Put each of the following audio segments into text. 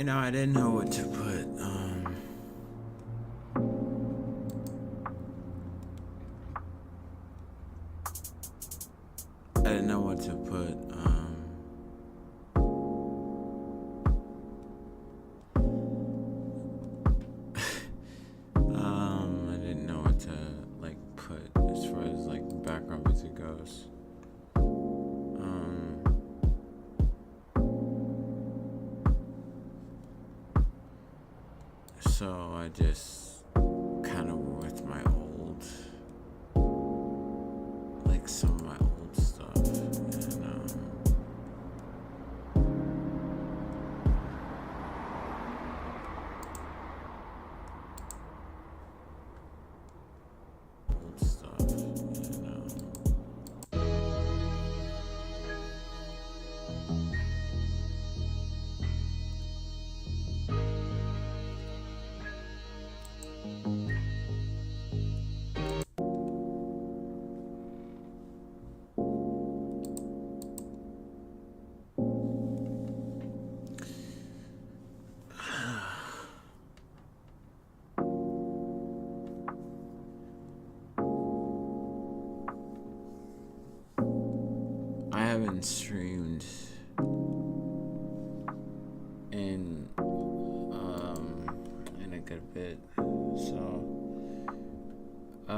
I didn't know what to put. I didn't know what to put. I didn't know what to put as far as background music goes. So I just kind of went with my old, some of my old stuff, and old stuff, I haven't streamed in a good bit, so I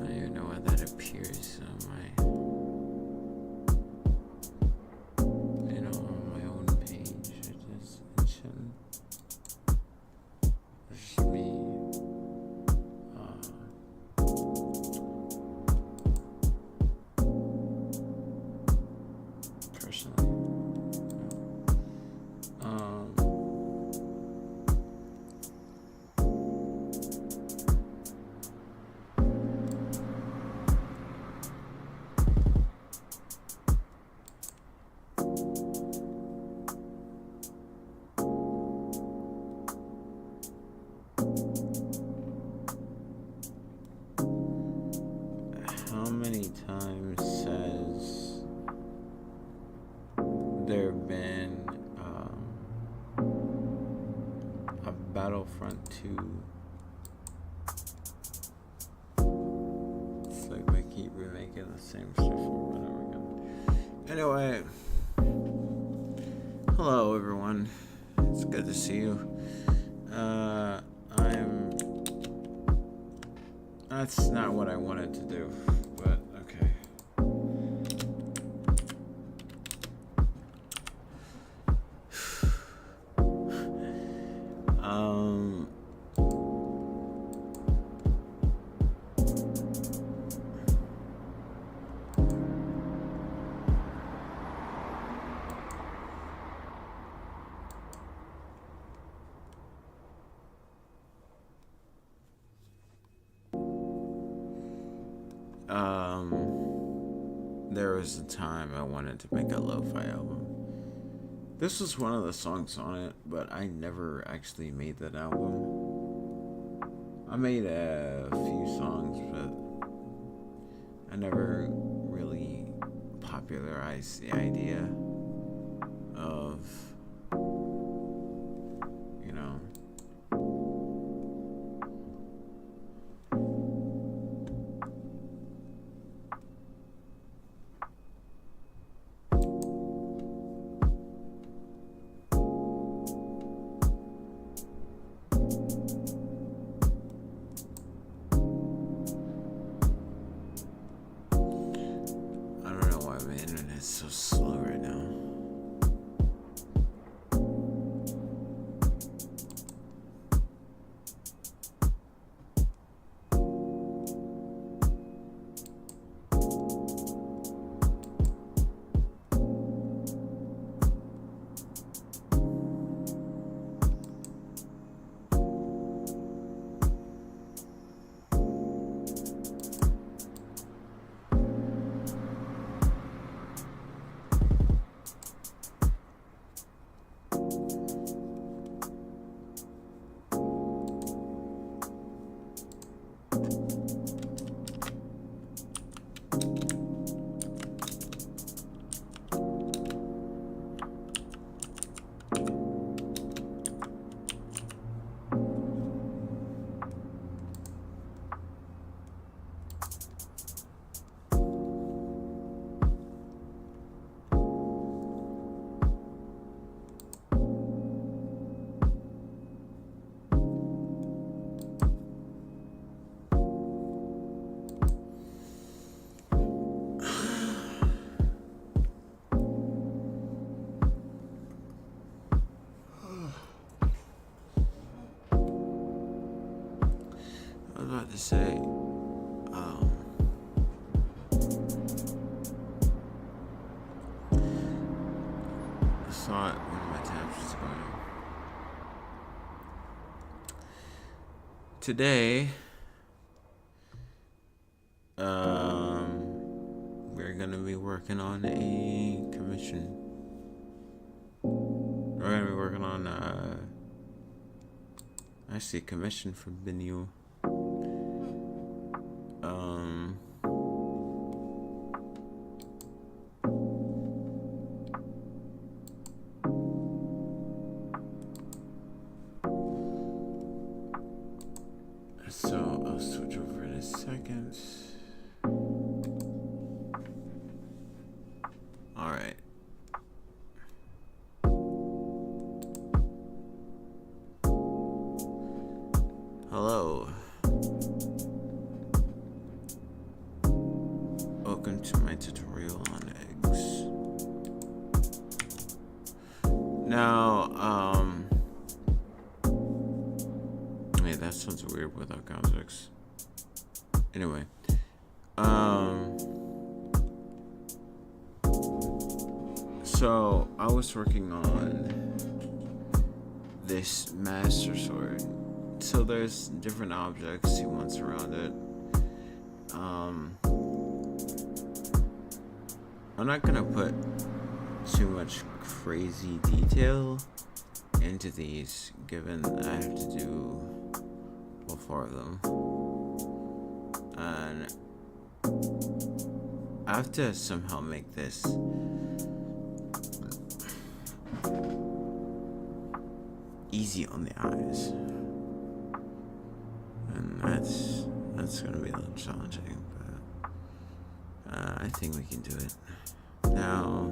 don't even know why that appears on my on my own page. It shouldn't. It's just me. Personally. How many times has there been a Battlefront 2? It's like they keep remaking the same stuff over and over again. Anyway, hello everyone. It's good to see you. That's not what I wanted to do, but okay. There was a time I wanted to make a lo-fi album. This was one of the songs on it, but I never actually made that album. I made a few songs, but I never really popularized the idea of, my internet's so slow right now. I was about to say, I saw it when my tabs was going. Today, we're gonna be working on a commission. We're gonna be working on, actually, a commission for Binu. So I'll switch over in a second. All right. Hello. Welcome to my tutorial on eggs. Now, hey, that sounds weird without context. Anyway, so I was working on this master sword. So there's different objects he wants around it. I'm not gonna put too much crazy detail into these, given I have to do all 4 of them. And I have to somehow make this easy on the eyes. And that's gonna be a little challenging, but I think we can do it. Now,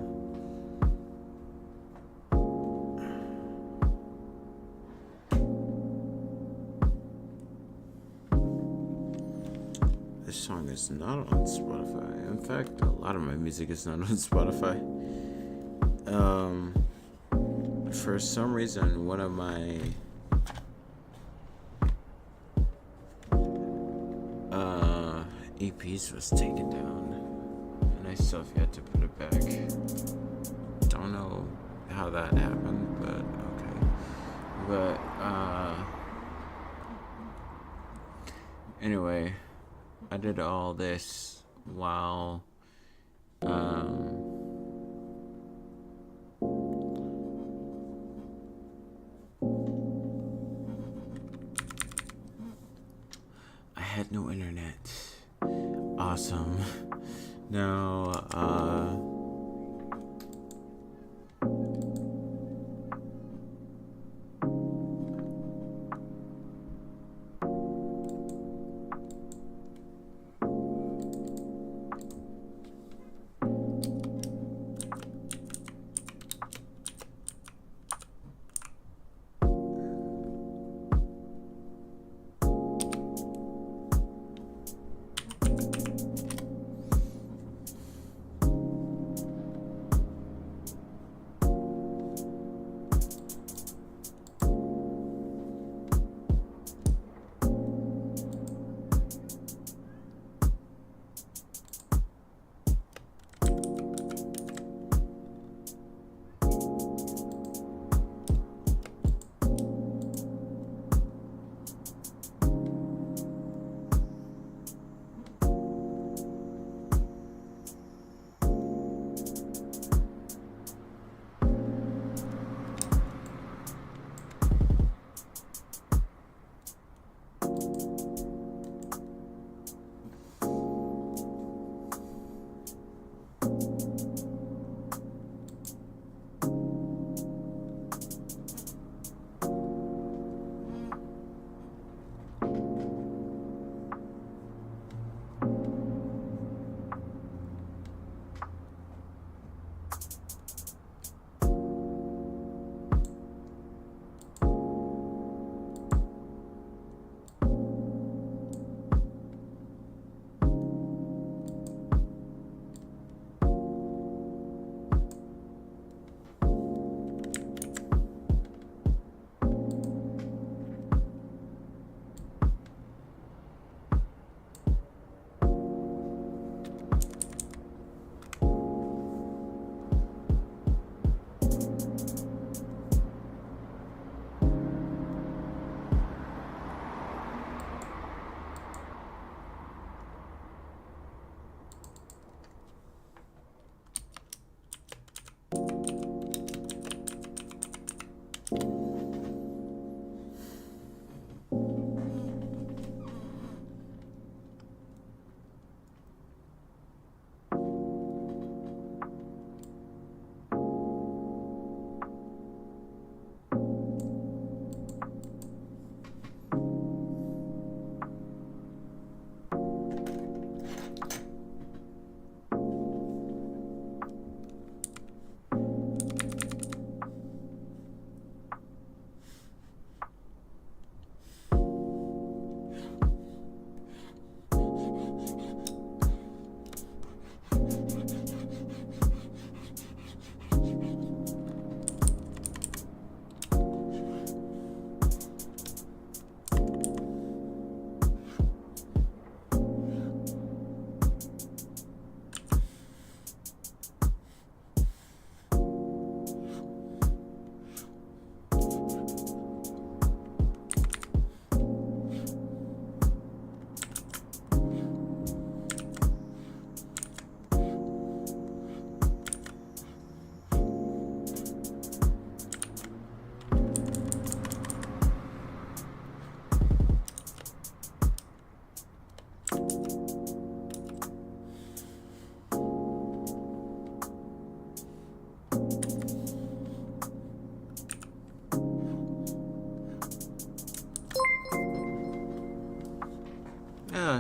this song is not on Spotify. In fact, a lot of my music is not on Spotify. For some reason, one of my EPs was taken down, and I still have yet to put it back. Don't know how that happened, but okay. But anyway, I did all this while I had no internet. Awesome. Now,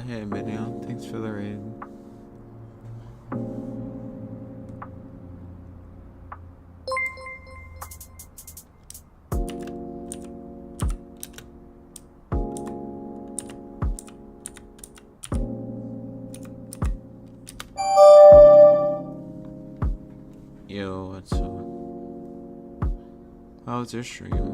Hey, Minion. Thanks for the raid. Yo, what's up? How was your stream?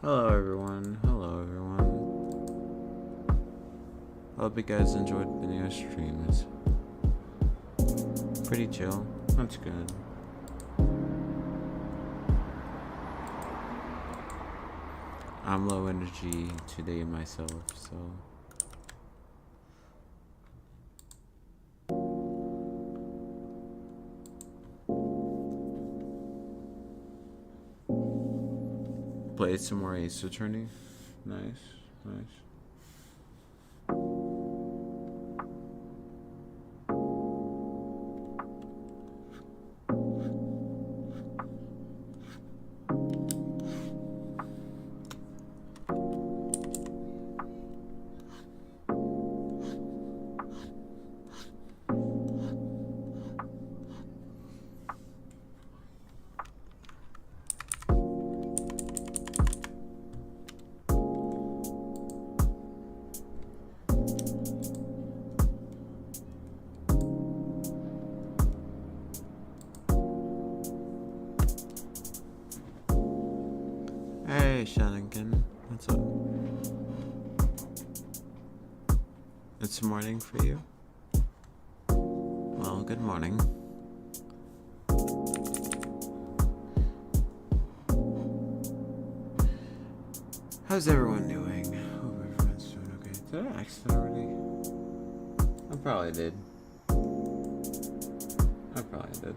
Hello everyone. Hello everyone. Hope you guys enjoyed video streams. Pretty chill. That's good. I'm low energy today myself, so played some more Ace Attorney. Nice, nice. Hey, Shannonkin. What's up? It's morning for you? Well, good morning. How's everyone doing? Hope everyone's doing okay. Did I accent already? I probably did. I probably did.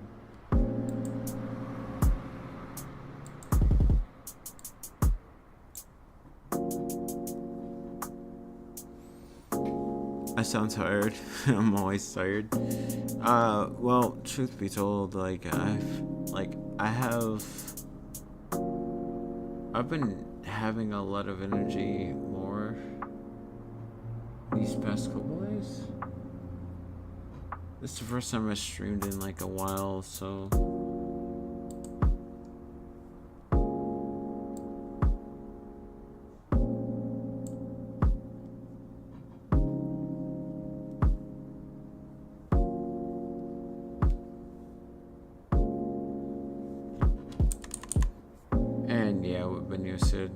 I sound tired. I'm always tired. Well, truth be told, I've been having a lot of energy more these past couple days. This is the first time I streamed in like a while, so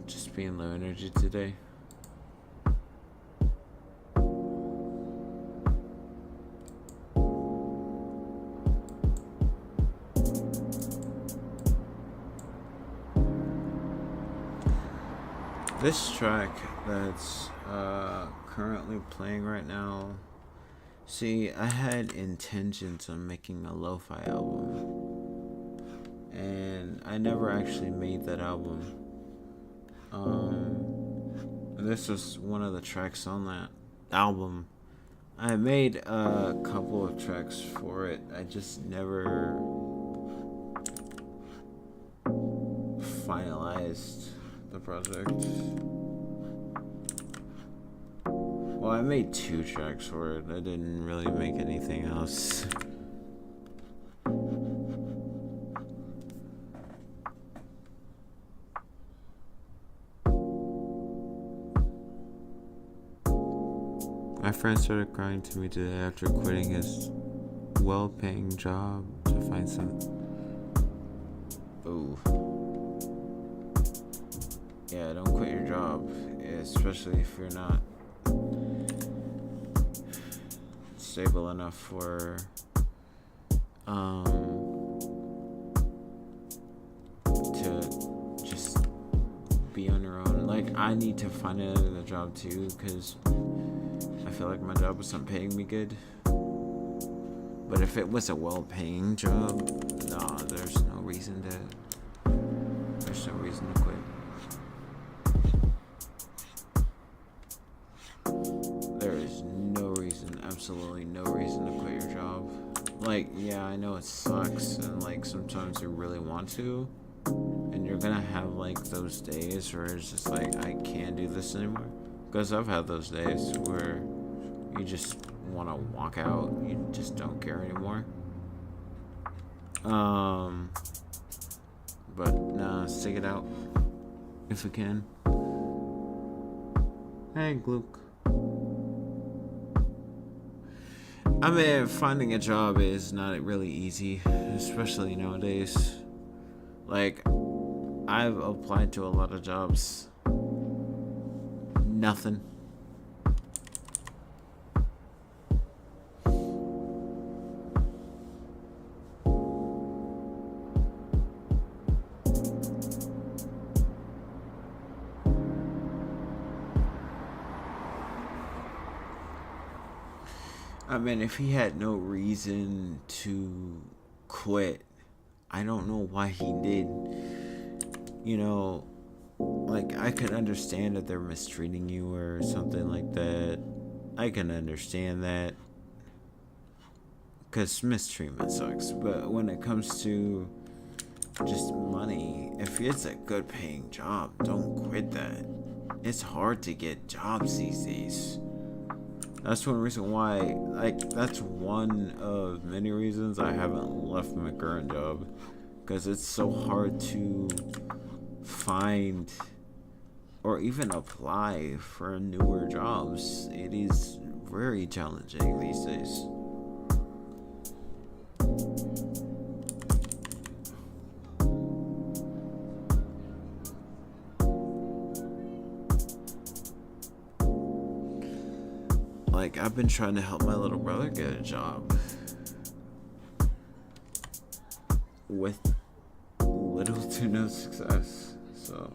just being low energy today. This track that's currently playing right now, see, I had intentions on making a lo-fi album, and I never actually made that album. This was one of the tracks on that album. I made a couple of tracks for it. I just never finalized the project. Well, I made 2 tracks for it. I didn't really make anything else. My friend started crying to me today after quitting his well-paying job to find some. Ooh. Yeah, don't quit your job, especially if you're not stable enough for to just be on your own. Like, I need to find another job too, because I feel like my job wasn't paying me good. But if it was a well-paying job, no, there's no reason to quit. There is no reason, absolutely no reason to quit your job. Like, yeah, I know it sucks, and like sometimes you really want to, And you're gonna have like those days where it's just like, I can't do this anymore. Because I've had those days where you just want to walk out, you just don't care anymore. But nah, stick it out if we can. Hey, Gluck. I mean, finding a job is not really easy, especially nowadays. Like, I've applied to a lot of jobs. Nothing. I mean, if he had no reason to quit, I don't know why he did. You know, like, I could understand that they're mistreating you or something like that. I can understand that. Because mistreatment sucks. But when it comes to just money, if it's a good paying job, don't quit that. It's hard to get jobs these days. That's one reason why, like, that's one of many reasons I haven't left my current job. Because it's so hard to find or even apply for newer jobs. It is very challenging these days. Like, I've been trying to help my little brother get a job with little to no success, so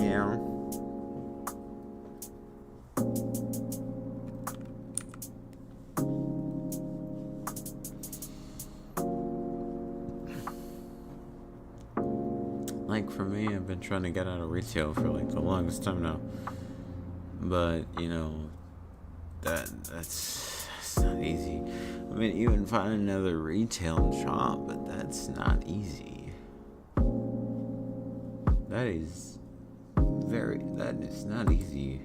yeah. Like, for me, I've been trying to get out of retail for like the longest time now, but you know, that's not easy. I mean, even find another retail job, but that's not easy. That is not easy.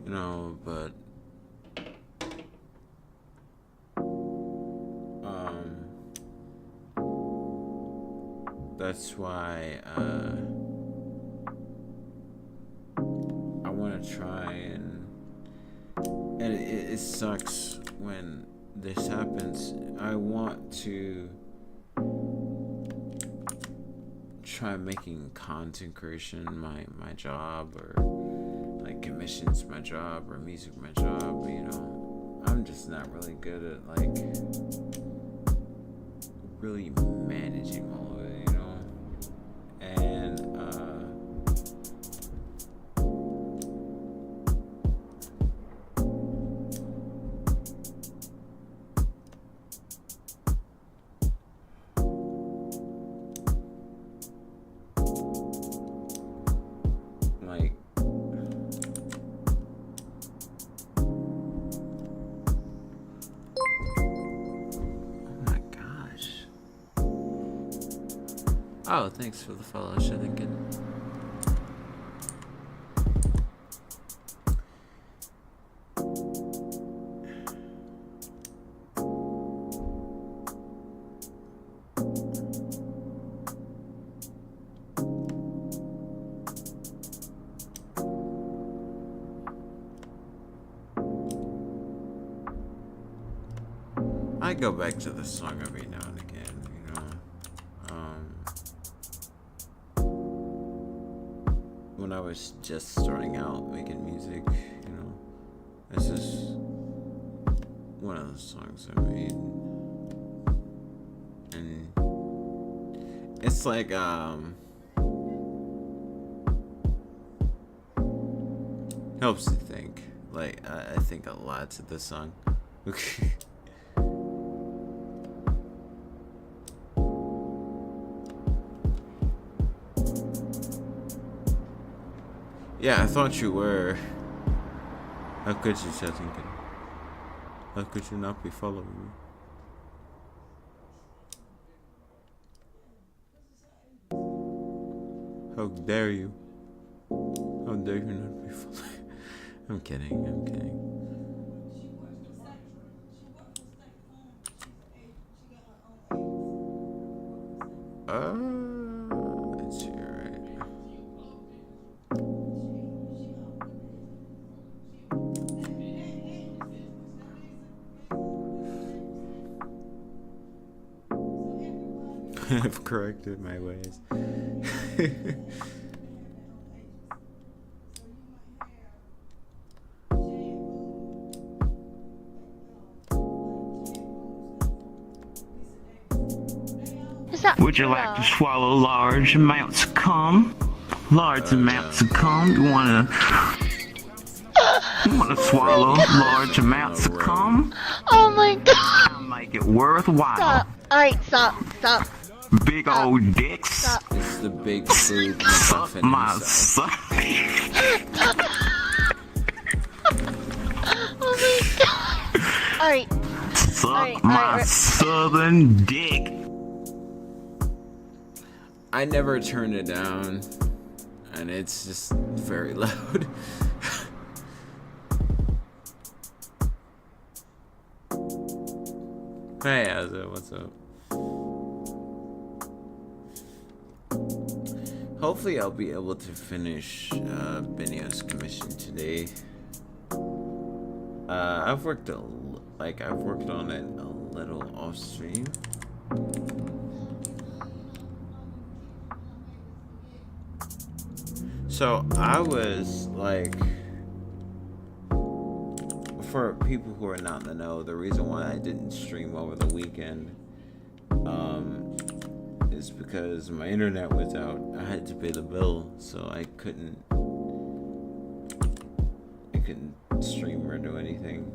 You know, but that's why I want to try and it sucks when this happens. I want to try making content creation my job, or like commissions my job, or music my job. You know, I'm just not really good at like really managing all of it, you know. And like, oh, thanks for the follow, Shedinkin. go back to the song every now and again, you know. When I was just starting out making music, you know, this is one of the songs I made. And it's like, helps you think. Like, I think a lot to this song. Yeah, I thought you were. How could you, Chattington? How could you not be following me? How dare you? How dare you not be following? I'm kidding, I'm kidding. It's here, right? I've corrected my ways. Would you like to swallow large amounts of cum? Large amounts of cum? You wanna swallow large amounts of cum? Oh my god! I'll make it worthwhile. Stop. Alright, stop. Big old dicks. Stop. It's the big food Suck muffin my inside. son. Oh my god! Alright. Suck my southern dick. I never turn it down, and it's just very loud. Hey, Azza, what's up? Hopefully I'll be able to finish Benio's commission today. I've worked on it a little off stream. So I was like, for people who are not in the know, the reason why I didn't stream over the weekend is because my internet was out. I had to pay the bill, so I couldn't stream or do anything.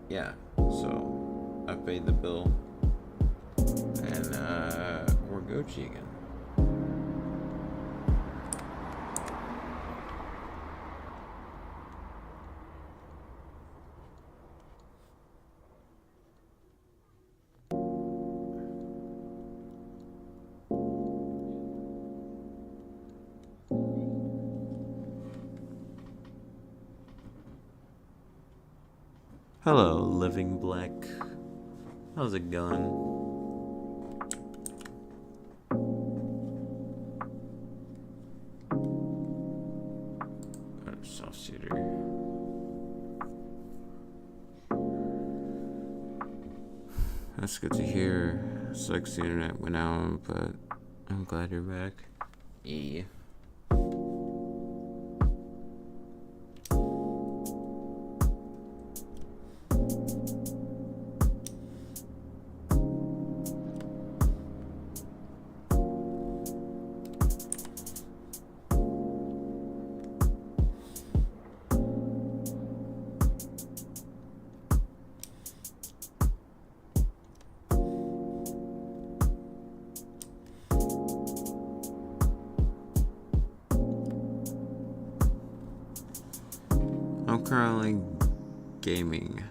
Yeah, so I paid the bill, and we're Gucci again. Hello, Living Black. How's it going? Soft shooter. That's good to hear. Sucks the internet went out, but I'm glad you're back. Yeah. I'm currently gaming.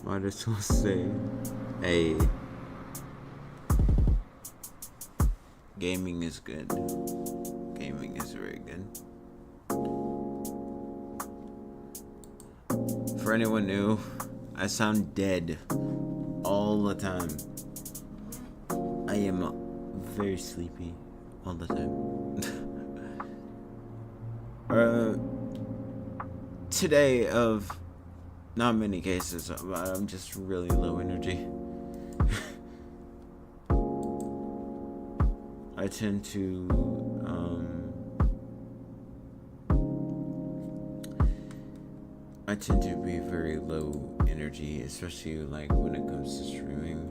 Might as well say, hey, gaming is good. Gaming is very good. For anyone new, I sound dead all the time. I am very sleepy all the time. Today, of not many cases, I'm just really low energy. I tend to be very low energy, especially like when it comes to streaming.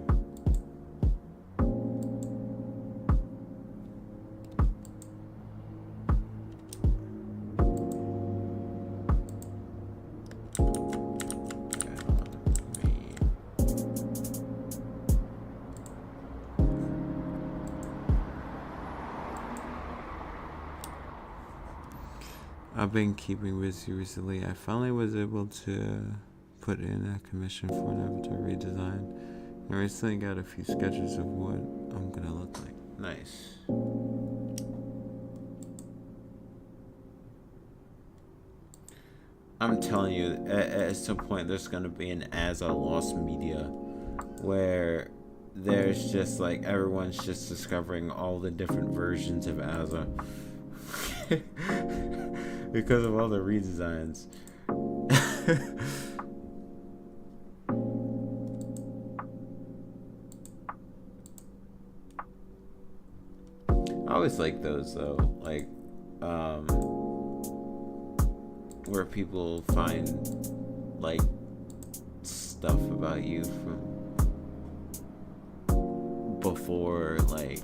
I've been keeping busy recently. I finally was able to put in a commission for an avatar redesign. I recently got a few sketches of what I'm gonna look like. Nice. I'm telling you, at some point there's gonna be an Azza Lost Media where there's just like everyone's just discovering all the different versions of Azza. Because of all the redesigns. I always like those though, like where people find like stuff about you from before, like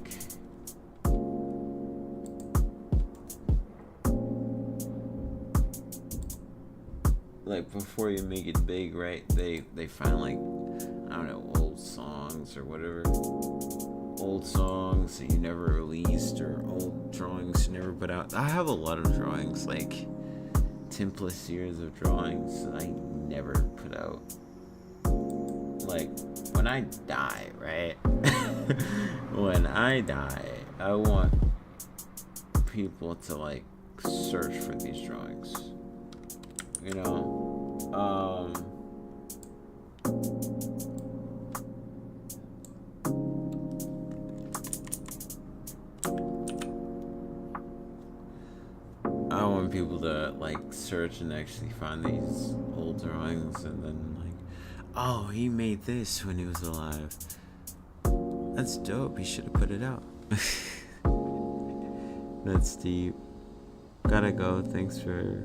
before you make it big, right? They find like, I don't know, old songs or whatever, old songs that you never released or old drawings you never put out. I have a lot of drawings, like 10+ years of drawings that I never put out. Like when I die, right? When I die, I want people to like search for these drawings. You know, I want people to like search and actually find these old drawings and then like, oh, he made this when he was alive. That's dope. He should have put it out. That's deep. Gotta go. Thanks for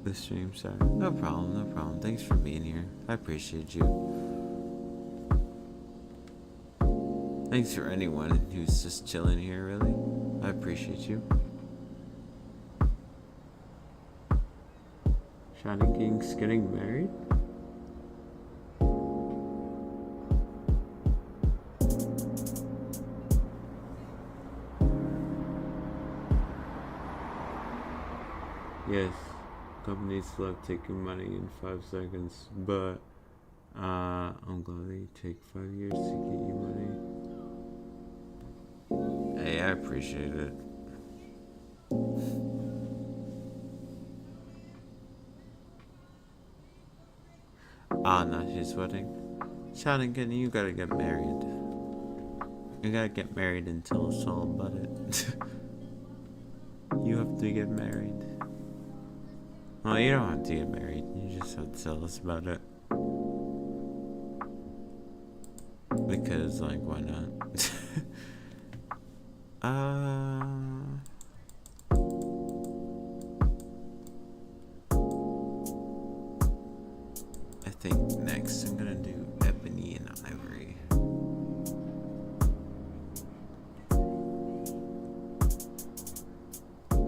the stream, sorry. No problem. Thanks for being here. I appreciate you. Thanks for anyone who's just chilling here, really. I appreciate you. Shadow King's getting married? Yes. Companies love taking money in 5 seconds, but I'm glad they take 5 years to get you money. Hey, I appreciate it. Not his wedding. Shadowkin, you gotta get married. You gotta get married and tell us all about it. You have to get married. Well, you don't have to get married. You just have to tell us about it. Because, like, why not? I think next I'm gonna do Ebony and Ivory.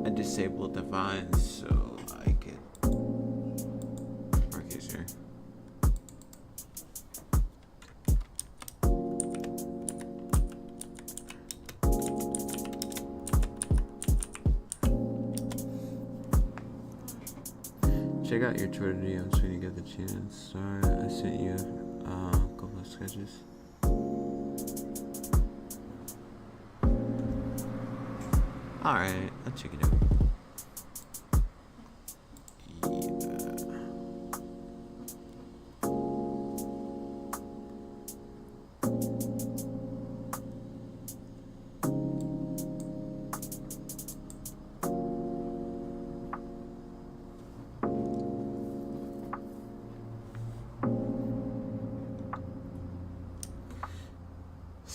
I disabled the vines so I could work easier. Check out your Twitter DMs when you get the chance. Sorry, I sent you a couple of sketches. Alright, I'll check it out. Yeah.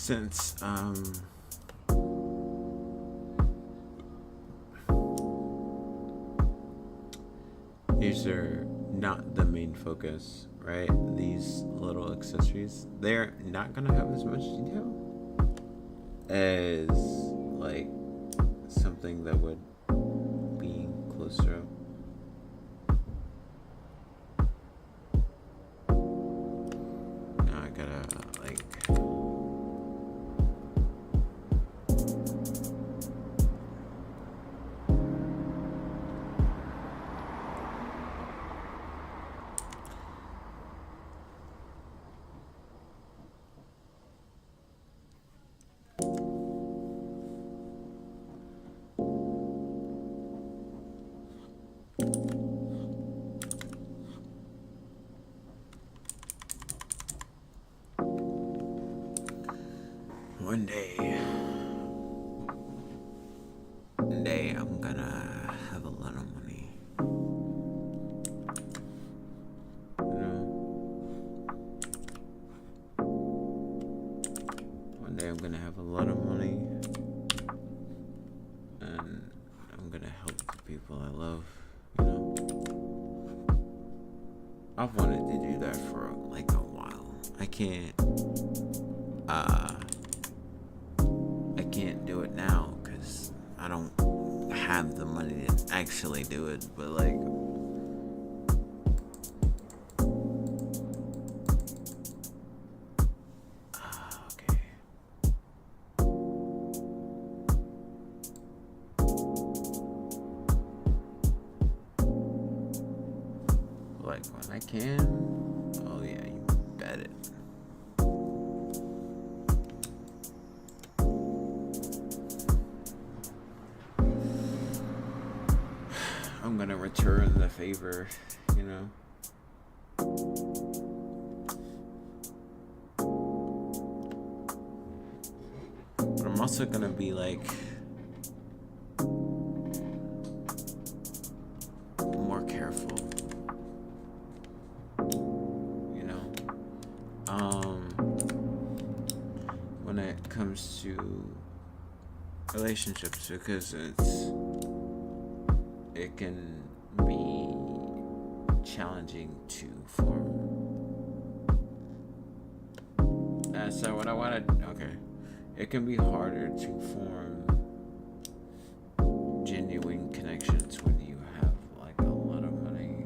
since these are not the main focus, right? These little accessories, they're not gonna have as much detail as like something that would be closer up. Now I gotta like one day I'm gonna have a lot of money. You know? One day I'm gonna have a lot of money and I'm gonna help the people I love, you know? I've wanted to do that for like a while. I can't do it now because I don't have the money to actually do it, but like okay. Like when I can, oh yeah, you bet it. I'm gonna return the favor, you know? But I'm also gonna be like more careful, you know? When it comes to relationships, because it can be challenging to form. So what I wanted, okay, it can be harder to form genuine connections when you have like a lot of money,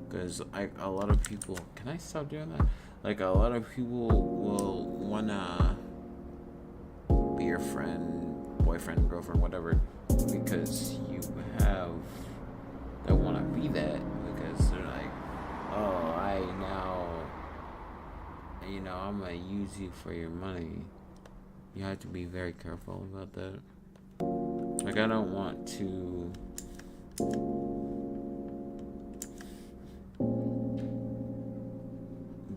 because a lot of people, can I stop doing that? Like a lot of people will wanna be your friend, boyfriend, girlfriend, whatever, because you have, they want to be that, because they're like, oh, I'm gonna use you for your money. You have to be very careful about that. Like, I don't want to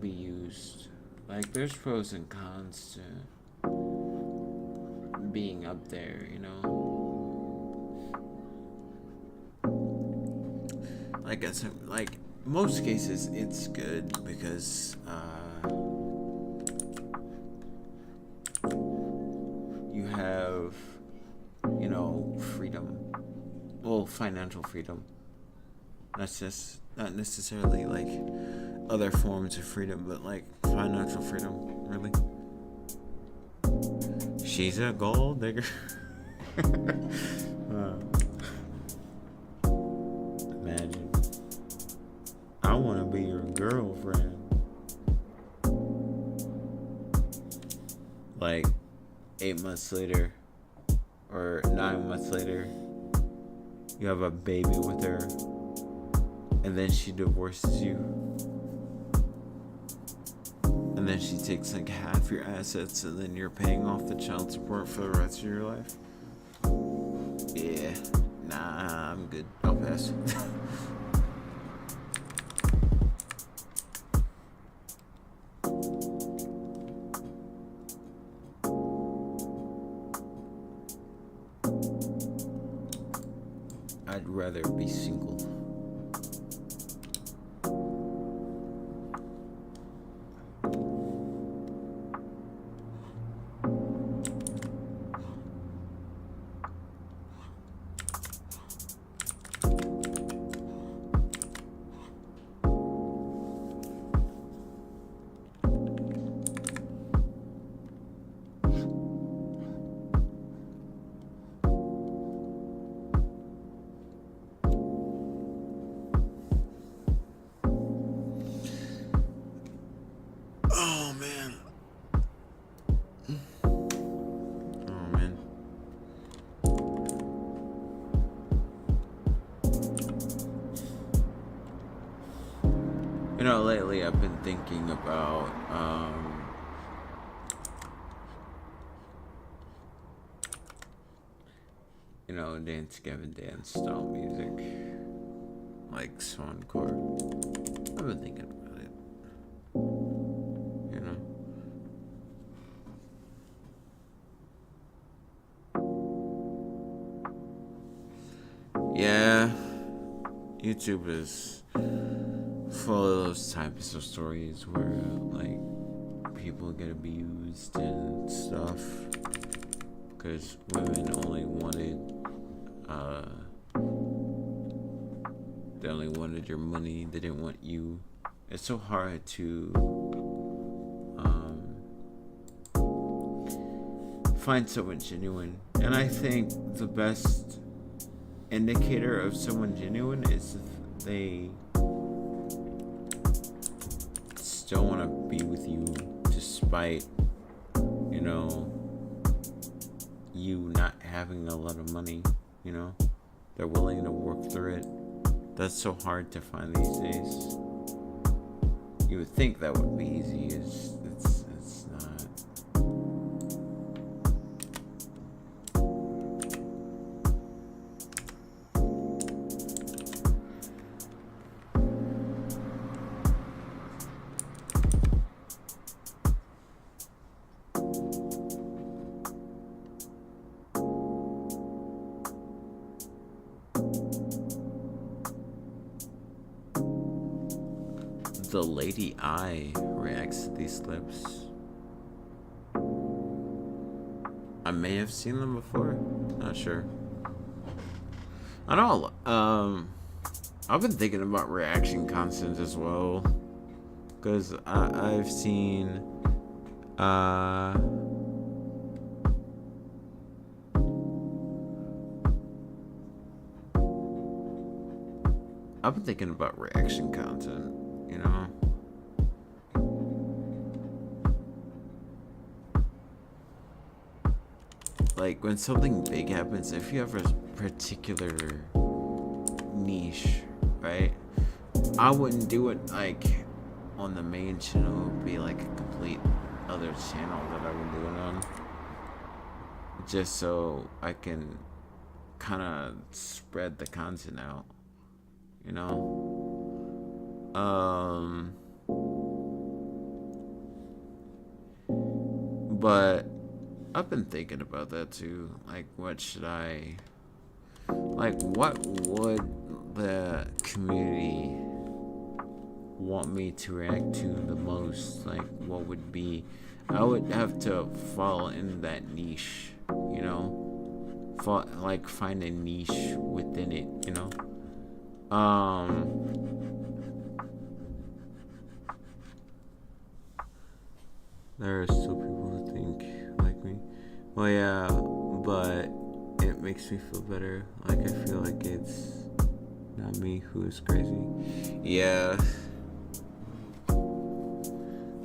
be used. Like, there's pros and cons to being up there, you know? Like, like most cases, it's good because you have, you know, freedom. Well, financial freedom. That's just not necessarily like other forms of freedom, but like financial freedom, really. She's a gold digger. Imagine. I want to be your girlfriend. Like 8 months later, or 9 months later, you have a baby with her, and then she divorces you. And then she takes like half your assets, and then you're paying off the child support for the rest of your life. Yeah, nah, I'm good. I'll pass. I'd rather be single. lately I've been thinking about, Dance Gavin Dance style music. Like Swancore. I've been thinking about it. Yeah. YouTube is full of those types of stories where, like, people get abused and stuff. Because women only wanted, they only wanted your money, they didn't want you. It's so hard to find someone genuine. And I think the best indicator of someone genuine is if they still want to be with you despite, you not having a lot of money, they're willing to work through it. That's so hard to find these days. You would think that would be easy. It's not. The Lady I reacts to these clips. I may have seen them before. Not sure. I don't know. I've been thinking about reaction content as well, because I've seen I've been thinking about reaction content. Like, when something big happens, if you have a particular niche, right? I wouldn't do it, like, on the main channel. It would be, like, a complete other channel that I would do it on. Just so I can kind of spread the content out, But I've been thinking about that too. Like, what would the community want me to react to the most? Like, what would be, I would have to fall in that niche, find a niche within it, There are still people who think like me. Well, yeah, but it makes me feel better. Like, I feel like it's not me who is crazy. Yeah.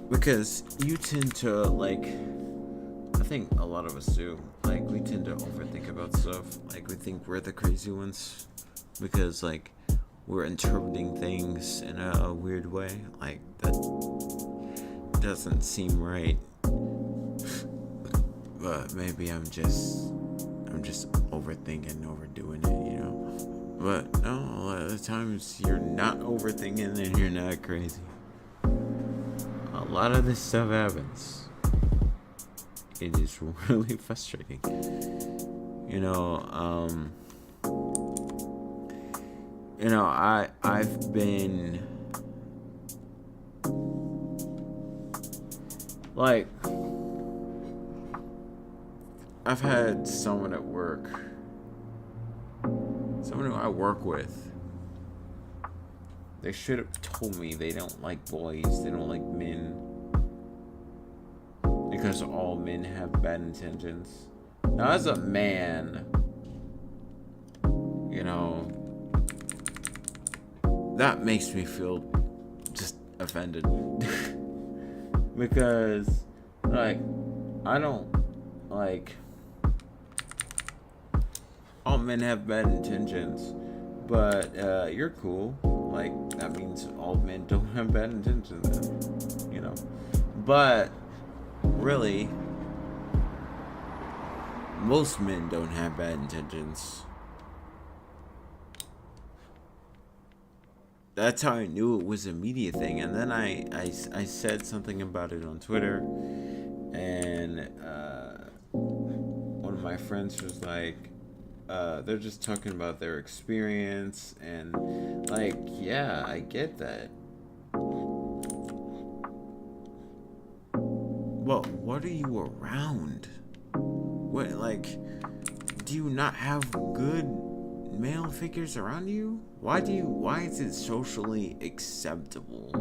Because you tend to, like, I think a lot of us do. Like, we tend to overthink about stuff. Like, we think we're the crazy ones. Because, like, we're interpreting things in a weird way. Like, that doesn't seem right. But maybe I'm just overthinking, overdoing it, But no, a lot of the times you're not overthinking and you're not crazy. A lot of this stuff happens. It is really frustrating. I've been like, I've had someone at work, someone who I work with, they should have told me they don't like boys, they don't like men, because all men have bad intentions. Now, as a man, that makes me feel just offended. Because, like, I don't, like, all men have bad intentions, but you're cool. like that means all men don't have bad intentions then, you know. But really, most men don't have bad intentions. That's how I knew it was a media thing. And then I said something about it on Twitter, and one of my friends was like, they're just talking about their experience, and like, yeah, I get that. Well, what are you around? What, like, do you not have good male figures around you? Why is it socially acceptable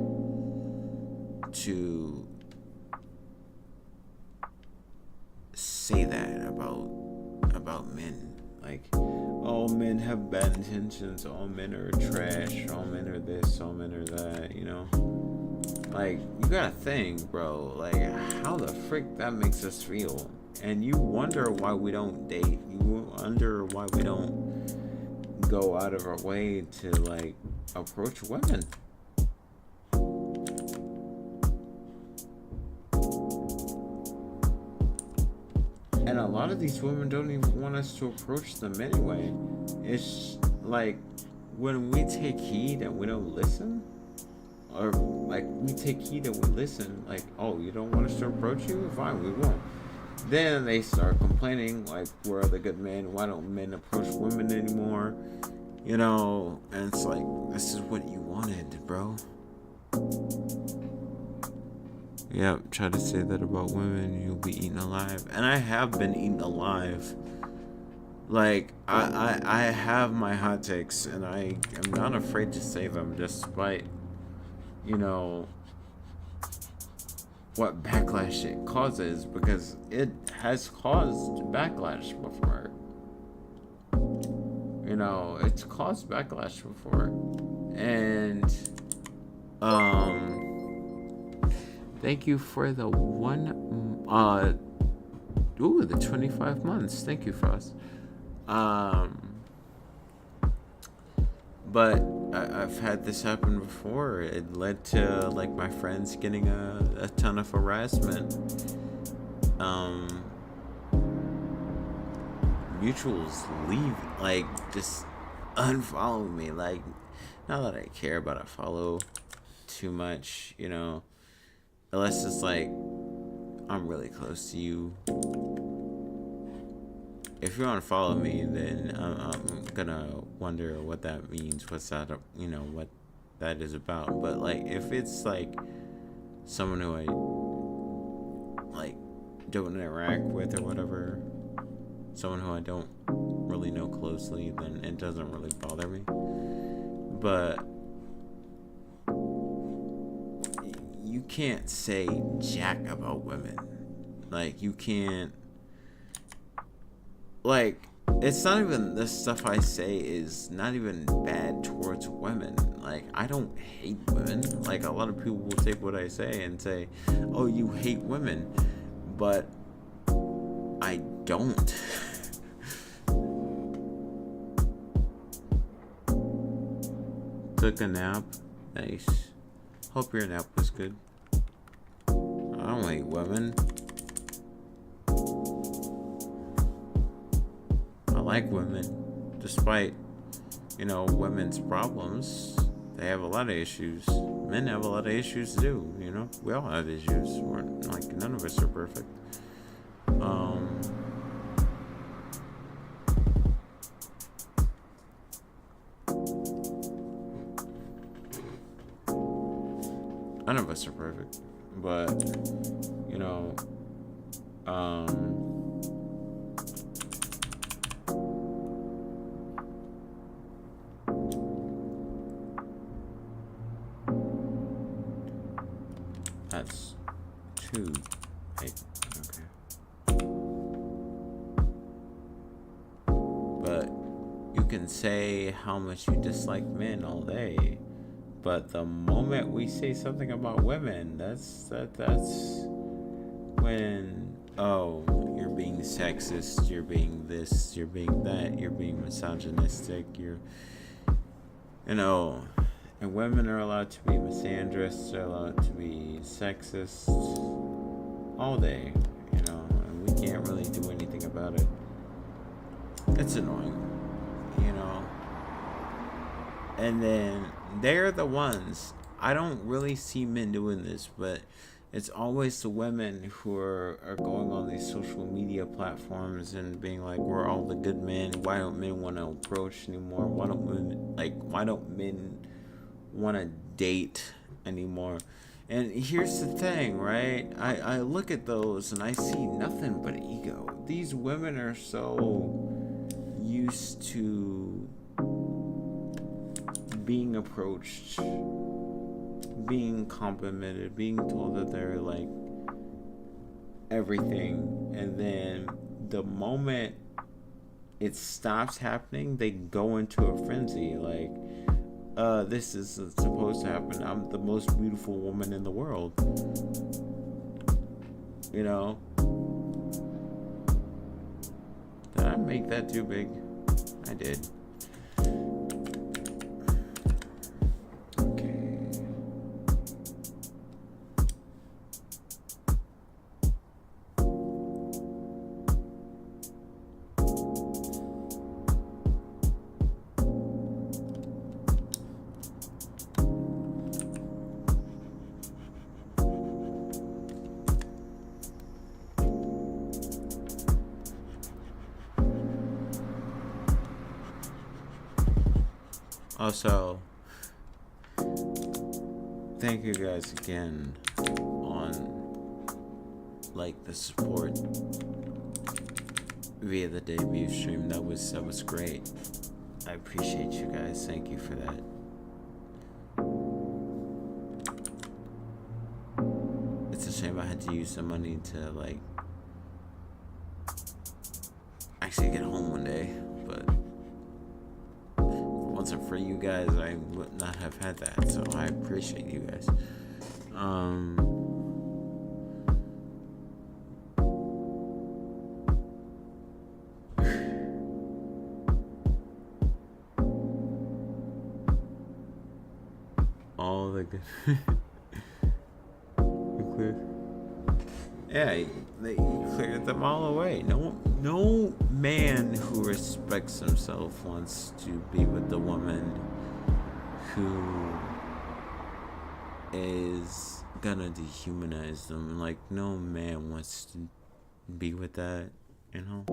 to say that about men? Like, all men have bad intentions, all men are trash, all men are this, all men are that, you know? Like, you gotta think, bro, like, how the frick that makes us feel. And you wonder why we don't date. You wonder why we don't go out of our way to, like, approach women. And a lot of these women don't even want us to approach them anyway. It's like, when we take heed and we don't listen, or like we take heed and we listen, like, oh, you don't want us to approach you? Fine, we won't. Then they start complaining, like, where are the good men? Why don't men approach women anymore? You know, and it's like, this is what you wanted, bro. Yeah, try to say that about women, you'll be eaten alive. And I have been eaten alive. Like, I have my hot takes, and I am not afraid to say them, despite, you know, what backlash it causes, because it has caused backlash before. You know, it's caused backlash before. And thank you for the the 25 months. Thank you, Frost. But I've had this happen before. It led to, like, my friends getting a ton of harassment. Mutuals leave, like, just unfollow me. Like, not that I care about a follow too much, you know, unless it's like I'm really close to you. If you want to follow me, then I'm gonna wonder what that means. What's that? You know, what that is about. But, like, if it's like someone who I like don't interact with or whatever, someone who I don't really know closely, then it doesn't really bother me. But you can't say jack about women. Like, you can't. Like, it's not even, the stuff I say is not even bad towards women. Like, I don't hate women. Like, a lot of people will take what I say and say, oh, you hate women. But I don't. Took a nap. Nice. Hope your nap was good. I don't hate women. I like women, despite, you know, women's problems. They have a lot of issues. Men have a lot of issues too, you know. We all have issues. We're, like, none of us are perfect. None of us are perfect, but, you know, that's 2. Okay. But you can say how much you dislike men all day, but the moment we say something about women, that's when, oh, you're being sexist, you're being this, you're being that, you're being misogynistic, you're, you know, And women are allowed to be misandrous, they're allowed to be sexist all day, you know, and we can't really do anything about it. It's annoying, you know. And then they're the ones, I don't really see men doing this, but it's always the women who are going on these social media platforms and being like, we're all the good men. Why don't men want to approach anymore? Why don't men want to date anymore? And here's the thing, right? I look at those and I see nothing but ego. These women are so used to being approached, being complimented, being told that they're like everything, and then the moment it stops happening, they go into a frenzy like, this is supposed to happen, I'm the most beautiful woman in the world, you know. Did I make that too big? I did. Also, thank you guys again on like the support via the debut stream. That was great. I appreciate you guys. Thank you for that. It's a shame I had to use the money to like actually get home one day, but wasn't for you guys, I would not have had that. So I appreciate you guys. All the good. Yeah, they cleared them all away. No man who respects himself wants to be with the woman who is gonna dehumanize them. Like, no man wants to be with that, you know?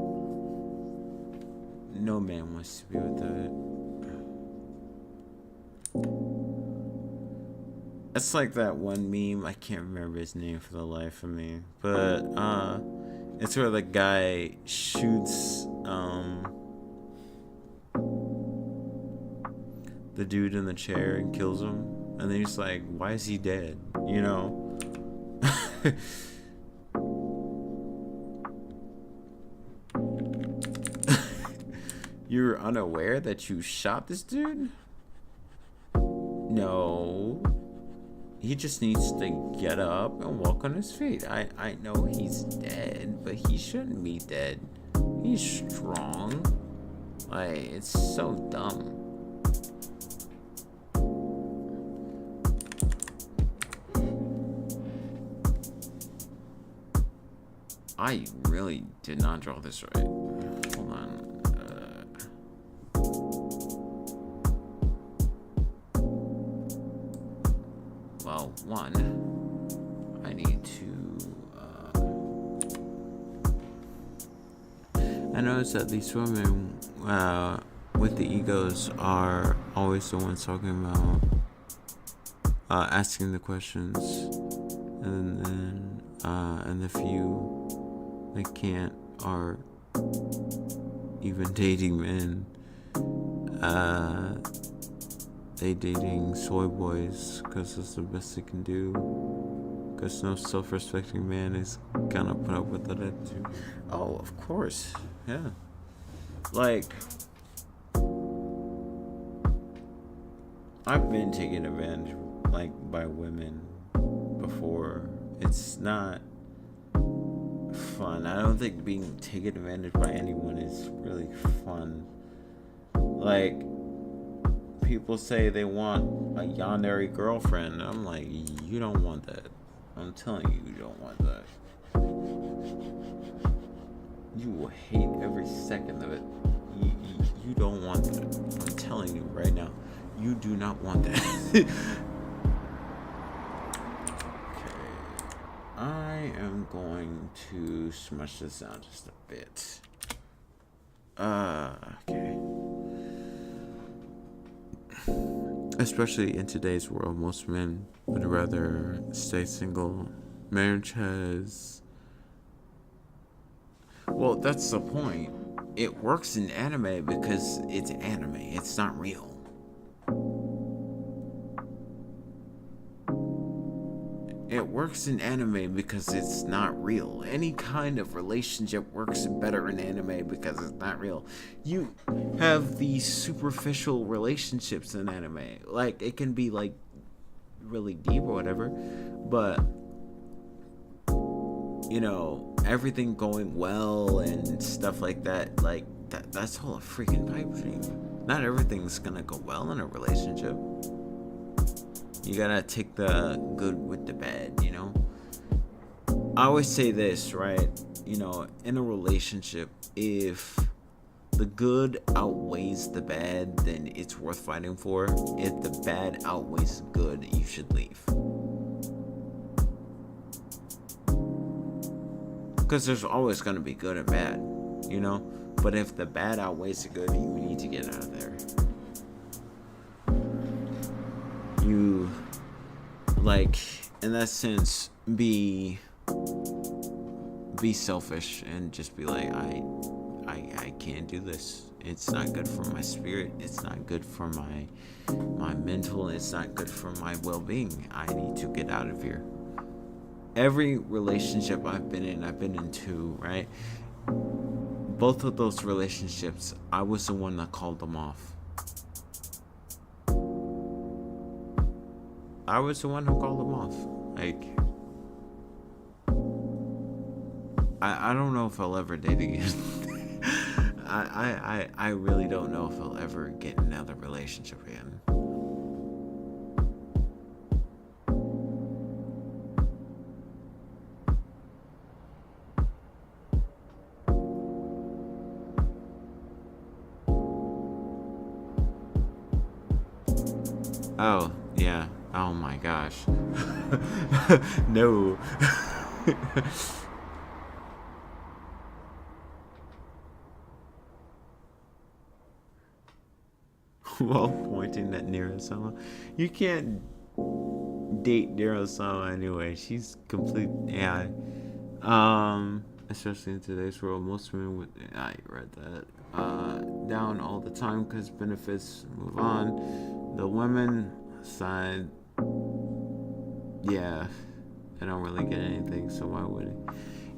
No man wants to be with that. It's like that one meme, I can't remember his name for the life of me, but it's where the guy shoots the dude in the chair and kills him, and then he's like, why is he dead, you know? You're unaware that you shot this dude? No. He just needs to get up and walk on his feet. I know he's dead, but he shouldn't be dead. He's strong. Like, it's so dumb. I really did not draw this right. Hold on. Well, one, I need to, I noticed that these women with the egos are always the ones talking about asking the questions, and then and the few that can't are even dating men. They dating soy boys because it's the best they can do, because no self-respecting man is gonna put up with that attitude. Oh, of course. Yeah. Like, I've been taken advantage like by women before. It's not fun. I don't think being taken advantage by anyone is really fun. Like, people say they want a yandere girlfriend. I'm like, you don't want that. I'm telling you, you don't want that. You will hate every second of it. You don't want that. I'm telling you right now, you do not want that. Okay. I am going to smush this down just a bit. Okay. Especially in today's world, most men would rather stay single. Marriage has... Well, that's the point. It works in anime because it's anime. It's not real. It works in anime because it's not real. Any kind of relationship works better in anime because it's not real. You have these superficial relationships in anime. Like, it can be, like, really deep or whatever. But, you know, everything going well and stuff like that. Like, that's all a freaking pipe dream. Not everything's gonna go well in a relationship. You gotta take the good with the bad, you know? I always say this, right? You know, in a relationship, if the good outweighs the bad, then it's worth fighting for. If the bad outweighs the good, you should leave. Because there's always gonna be good and bad, you know? But if the bad outweighs the good, you need to get out of there. You, like, in that sense, be selfish and just be like, I can't do this. It's not good for my spirit. It's not good for my mental. It's not good for my well-being. I need to get out of here. Every relationship I've been in two, right? Both of those relationships, I was the one that called them off. I was the one who called them off. Like, I don't know if I'll ever date again. I really don't know if I'll ever get another relationship again. Oh, yeah. Oh my gosh. No. While pointing at Nero-sama. You can't date Nero-sama anyway. She's complete AI. Especially in today's world, most women would... I read that. Down all the time because benefits move on. The women side... Yeah, I don't really get anything, so why would it?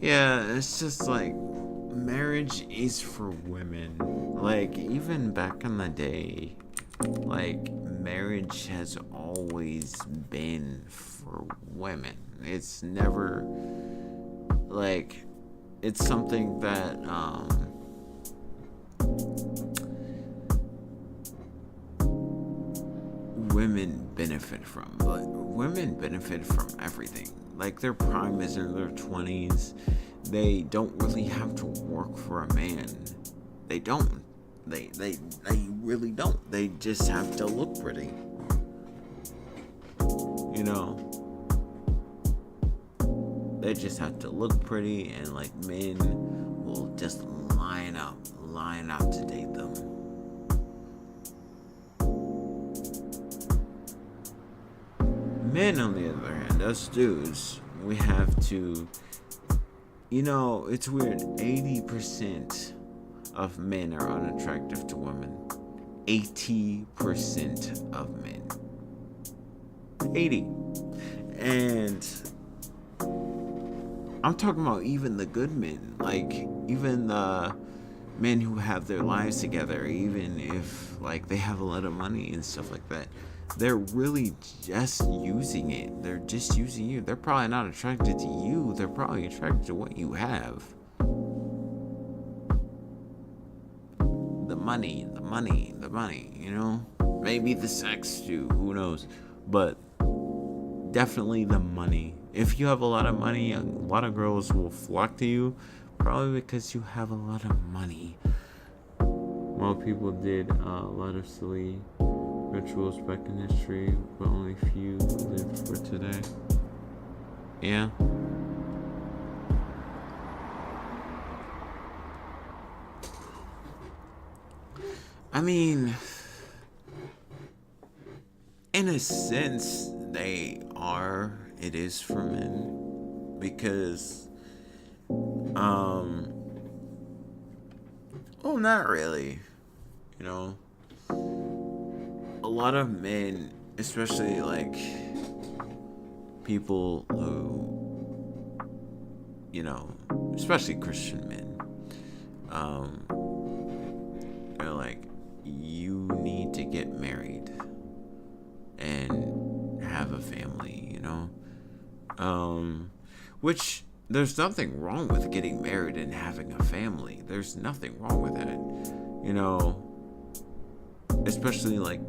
Yeah, it's just like, marriage is for women. Like, even back in the day, like, marriage has always been for women. It's never, like, it's something that, women benefit from, but women benefit from everything. Like, their prime is in their 20s. They don't really have to work for a man. They don't. They really don't. They just have to look pretty. You know? They just have to look pretty, and like, men will just line up to date them. Men, on the other hand, us dudes, we have to, you know, it's weird. 80% of men are unattractive to women. 80% of men. 80. And I'm talking about even the good men. Like, even the men who have their lives together, even if, like, they have a lot of money and stuff like that. They're really just using it. They're just using you. They're probably not attracted to you. They're probably attracted to what you have. The money, you know? Maybe the sex too, who knows? But definitely the money. If you have a lot of money, a lot of girls will flock to you, probably because you have a lot of money. While people did a lot of silly rituals back in history, but only few live for today. Yeah. I mean, in a sense, it is for men. Because, well, not really. You know, a lot of men, especially like people who, you know, especially Christian men, they're like, you need to get married and have a family, you know? Which there's nothing wrong with getting married and having a family. There's nothing wrong with that, you know? Especially like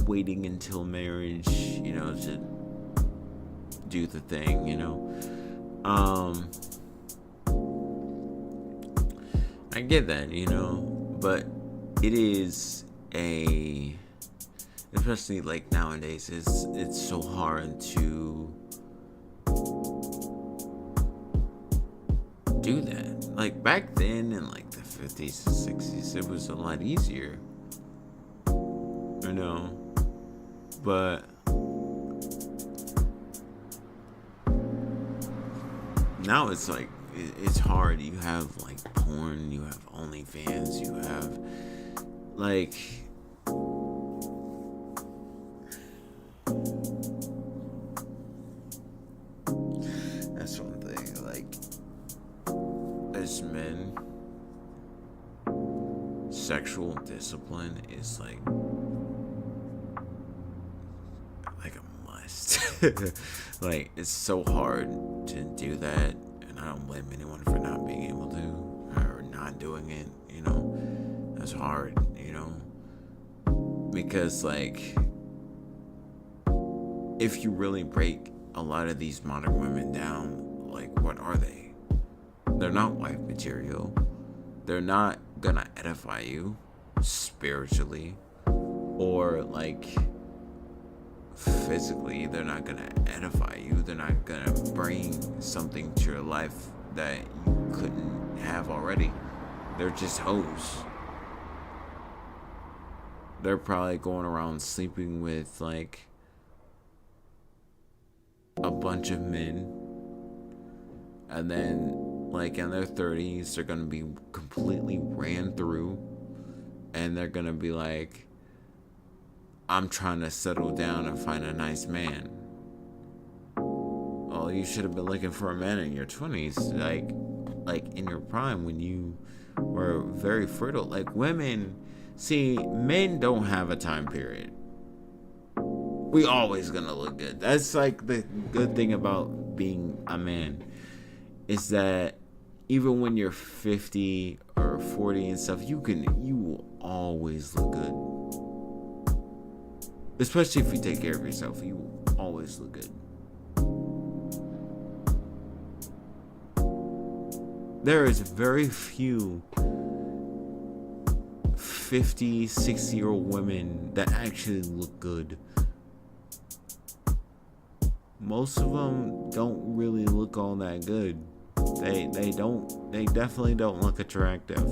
waiting until marriage, you know, to do the thing, you know? I get that, you know, but it is especially like nowadays, it's so hard to do that. Like back then in like the 50s and 60s, it was a lot easier, you know, but now it's like it's hard. You have like porn, you have OnlyFans, you have like that's one thing. Like as men, sexual discipline is like a must. Like it's so hard to do that, and I don't blame anyone for not being able to or not doing it, you know. That's hard, you know, because like if you really break a lot of these modern women down, like what are they? They're not wife material. They're not gonna edify you spiritually or like physically. They're not gonna edify you. They're not gonna bring something to your life that you couldn't have already. They're just hoes. They're probably going around sleeping with like a bunch of men, and then like in their 30s they're gonna be completely ran through, and they're gonna be like, I'm trying to settle down and find a nice man. Oh, you should have been looking for a man in your 20s, like in your prime when you were very fertile. Like women, see, men don't have a time period. We always gonna look good. That's like the good thing about being a man, is that even when you're 50 or 40 and stuff, you will always look good. Especially if you take care of yourself, you will always look good. There is very few 50, 60-year-old women that actually look good. Most of them don't really look all that good. They definitely don't look attractive.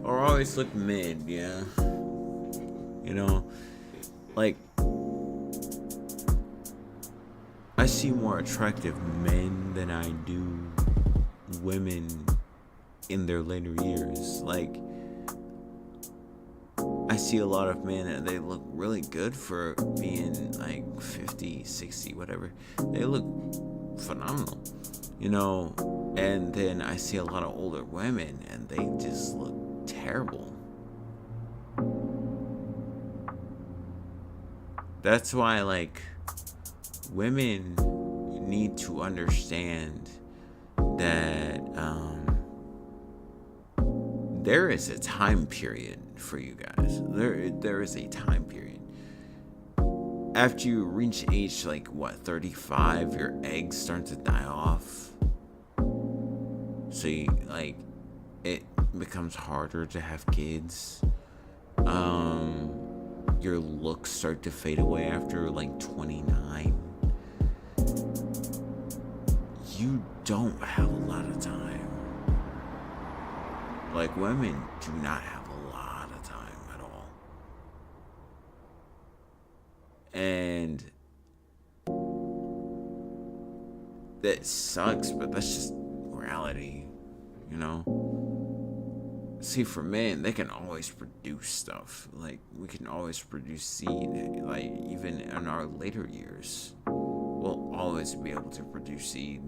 Or always look mid, yeah. You know, like I see more attractive men than I do women in their later years. Like I see a lot of men and they look really good for being like 50, 60, whatever. They look phenomenal, you know. And then I see a lot of older women and they just look terrible. That's why, like, women need to understand that there is a time period for you guys. There is a time period. After you reach age like what, 35, your eggs start to die off. So you, like, it becomes harder to have kids. Your looks start to fade away after like 29. You don't have a lot of time. Like, women do not have a lot of time at all. And that sucks, but that's just reality, you know? See, for men, they can always produce stuff. Like, we can always produce seed. Like, even in our later years, we'll always be able to produce seed.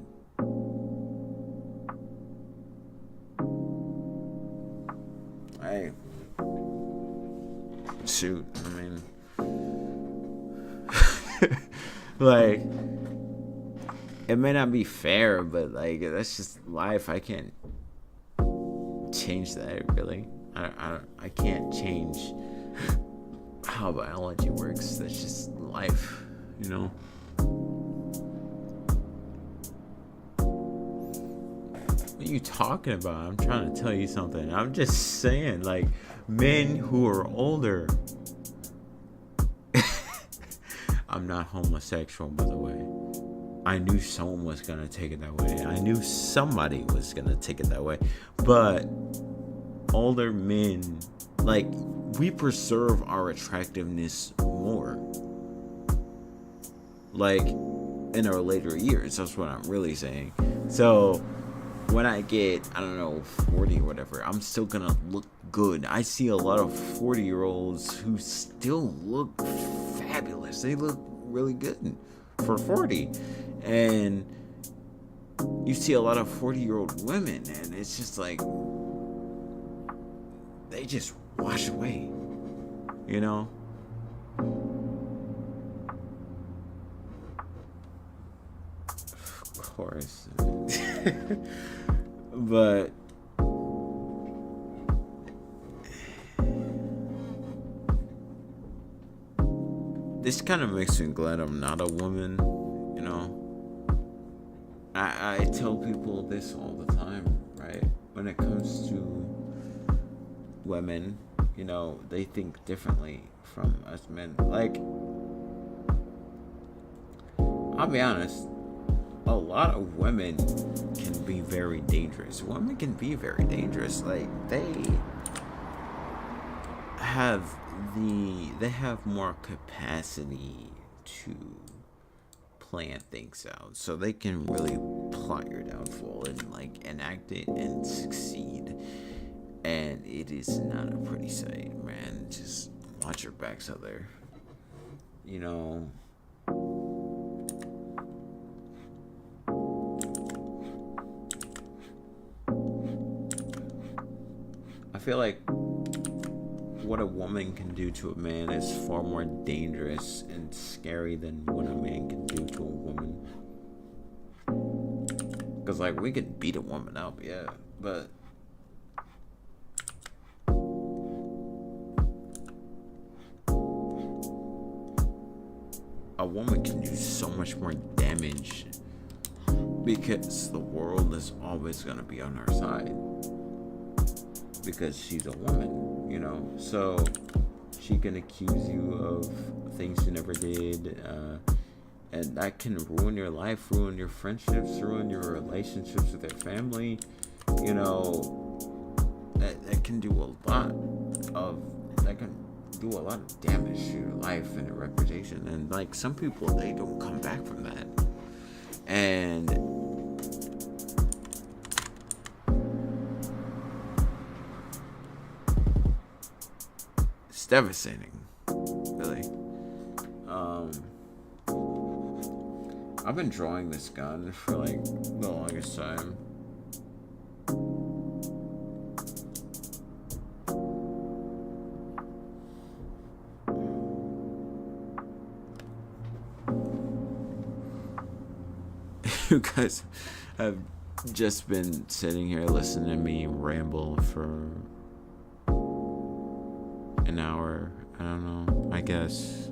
Hey, shoot, I mean, like, it may not be fair, but like, that's just life. I can't change that, really. I can't change how biology works. That's just life, you know. What are you talking about? I'm trying to tell you something. I'm just saying, like, men who are older. I'm not homosexual, by the way. I knew someone was gonna take it that way. I knew somebody was gonna take it that way. But older men, like, we preserve our attractiveness more. Like, in our later years. That's what I'm really saying. So when I get, I don't know, 40 or whatever, I'm still gonna look good. I see a lot of 40-year-olds who still look fabulous. They look really good for 40. And you see a lot of 40-year-old women, and it's just like, they just wash away, you know? Of course. But this kind of makes me glad I'm not a woman, you know? I tell people this all the time, right? When it comes to women, you know, they think differently from us men. Like, I'll be honest, a lot of women can be very dangerous. Women can be very dangerous. Like, they have more capacity to plan things out, so they can really plot your downfall and like enact it and succeed. And it is not a pretty sight, man. Just watch your backs out there, you know. I feel like what a woman can do to a man is far more dangerous and scary than what a man can do to a woman. Because, like, we can beat a woman up, yeah, but a woman can do so much more damage because the world is always going to be on her side. Because she's a woman, you know, so she can accuse you of things you never did, and that can ruin your life, ruin your friendships, ruin your relationships with your family, you know. That can do a lot of damage to your life and your reputation. And like, some people, they don't come back from that, and devastating, really. I've been drawing this gun for like the longest time. You guys have just been sitting here listening to me ramble for an hour. I don't know. I guess.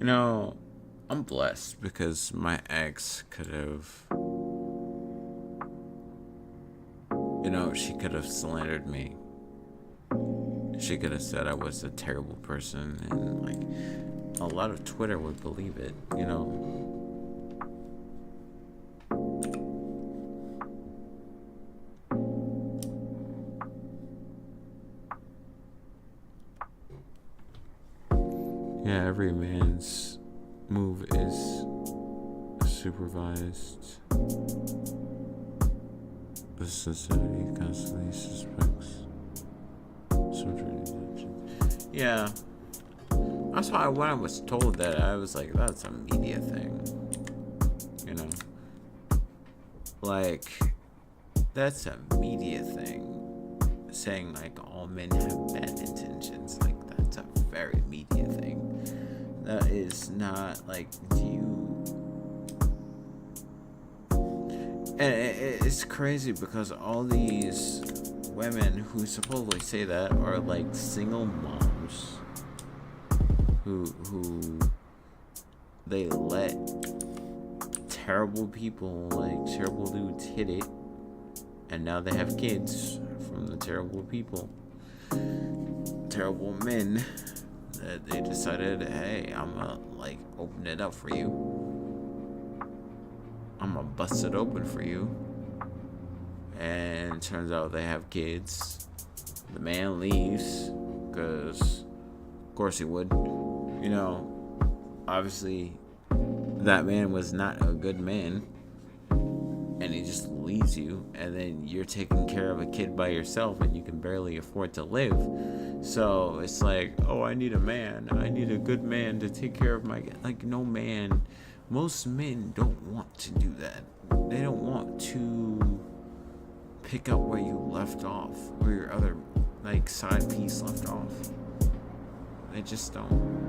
You know, I'm blessed because my ex could have, she could have slandered me. She could have said I was a terrible person, and like a lot of Twitter would believe it, Yeah, every man's move is supervised. The society constantly suspects Yeah. That's why when I was told that, I was like, that's a media thing. Like, that's a media thing. Saying, like, all men have bad intentions. Like, that's a very media thing. That is not, like, And it's crazy because all these women who supposedly say that are, like, single moms who they let terrible people, like terrible dudes, hit it, and now they have kids from the terrible people, terrible men, that they decided, hey, I'm gonna like open it up for you, I'm gonna bust it open for you, and it turns out they have kids. The man leaves because of course he would. Obviously that man was not a good man, and he just leaves you, and then you're taking care of a kid by yourself, and you can barely afford to live. So it's like, oh, I need a man. I need a good man to take care of my... Like, no man... Most men don't want to do that. They don't want to pick up where you left off, where your other, like, side piece left off. They just don't.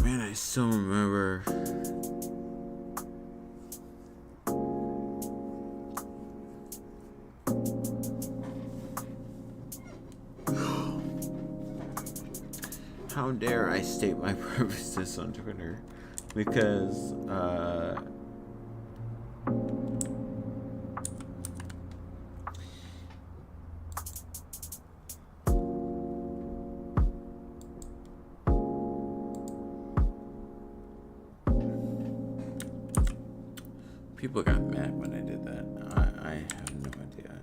Man, I still remember how dare I state my purposes on Twitter, because People got mad when I did that. I have no idea.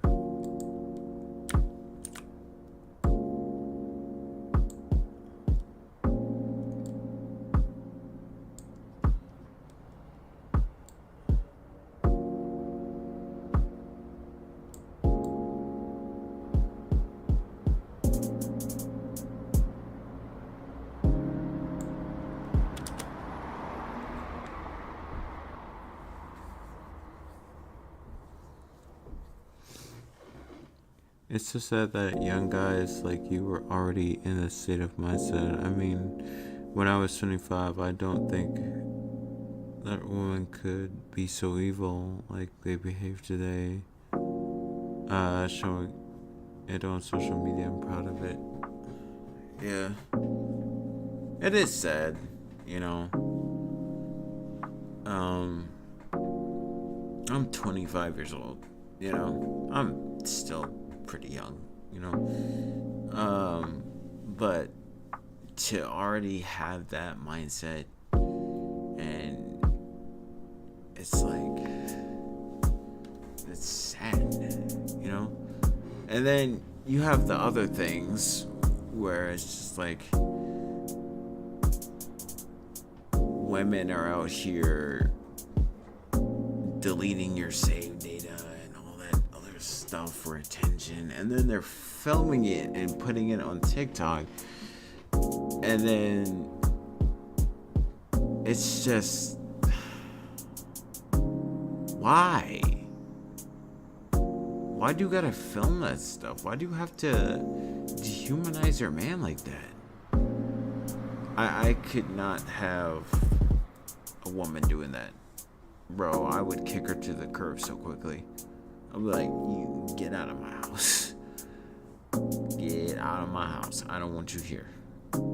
It's just sad that young guys like you were already in a state of mindset. I mean, when I was 25, I don't think that woman could be so evil like they behave today. Showing it on social media, I'm proud of it. Yeah. It is sad, you know. I'm 25 years old, you know. I'm still pretty young, you know. But to already have that mindset, and it's like, it's sad, you know. And then you have the other things where it's just like women are out here deleting your saved data and all that other stuff for attention, and then they're filming it and putting it on TikTok, and then it's just, why do you gotta film that stuff? Why do you have to dehumanize your man like that? I could not have a woman doing that. Bro, I would kick her to the curb so quickly. I'd be like, you get out of my house. Get out of my house. I don't want you here.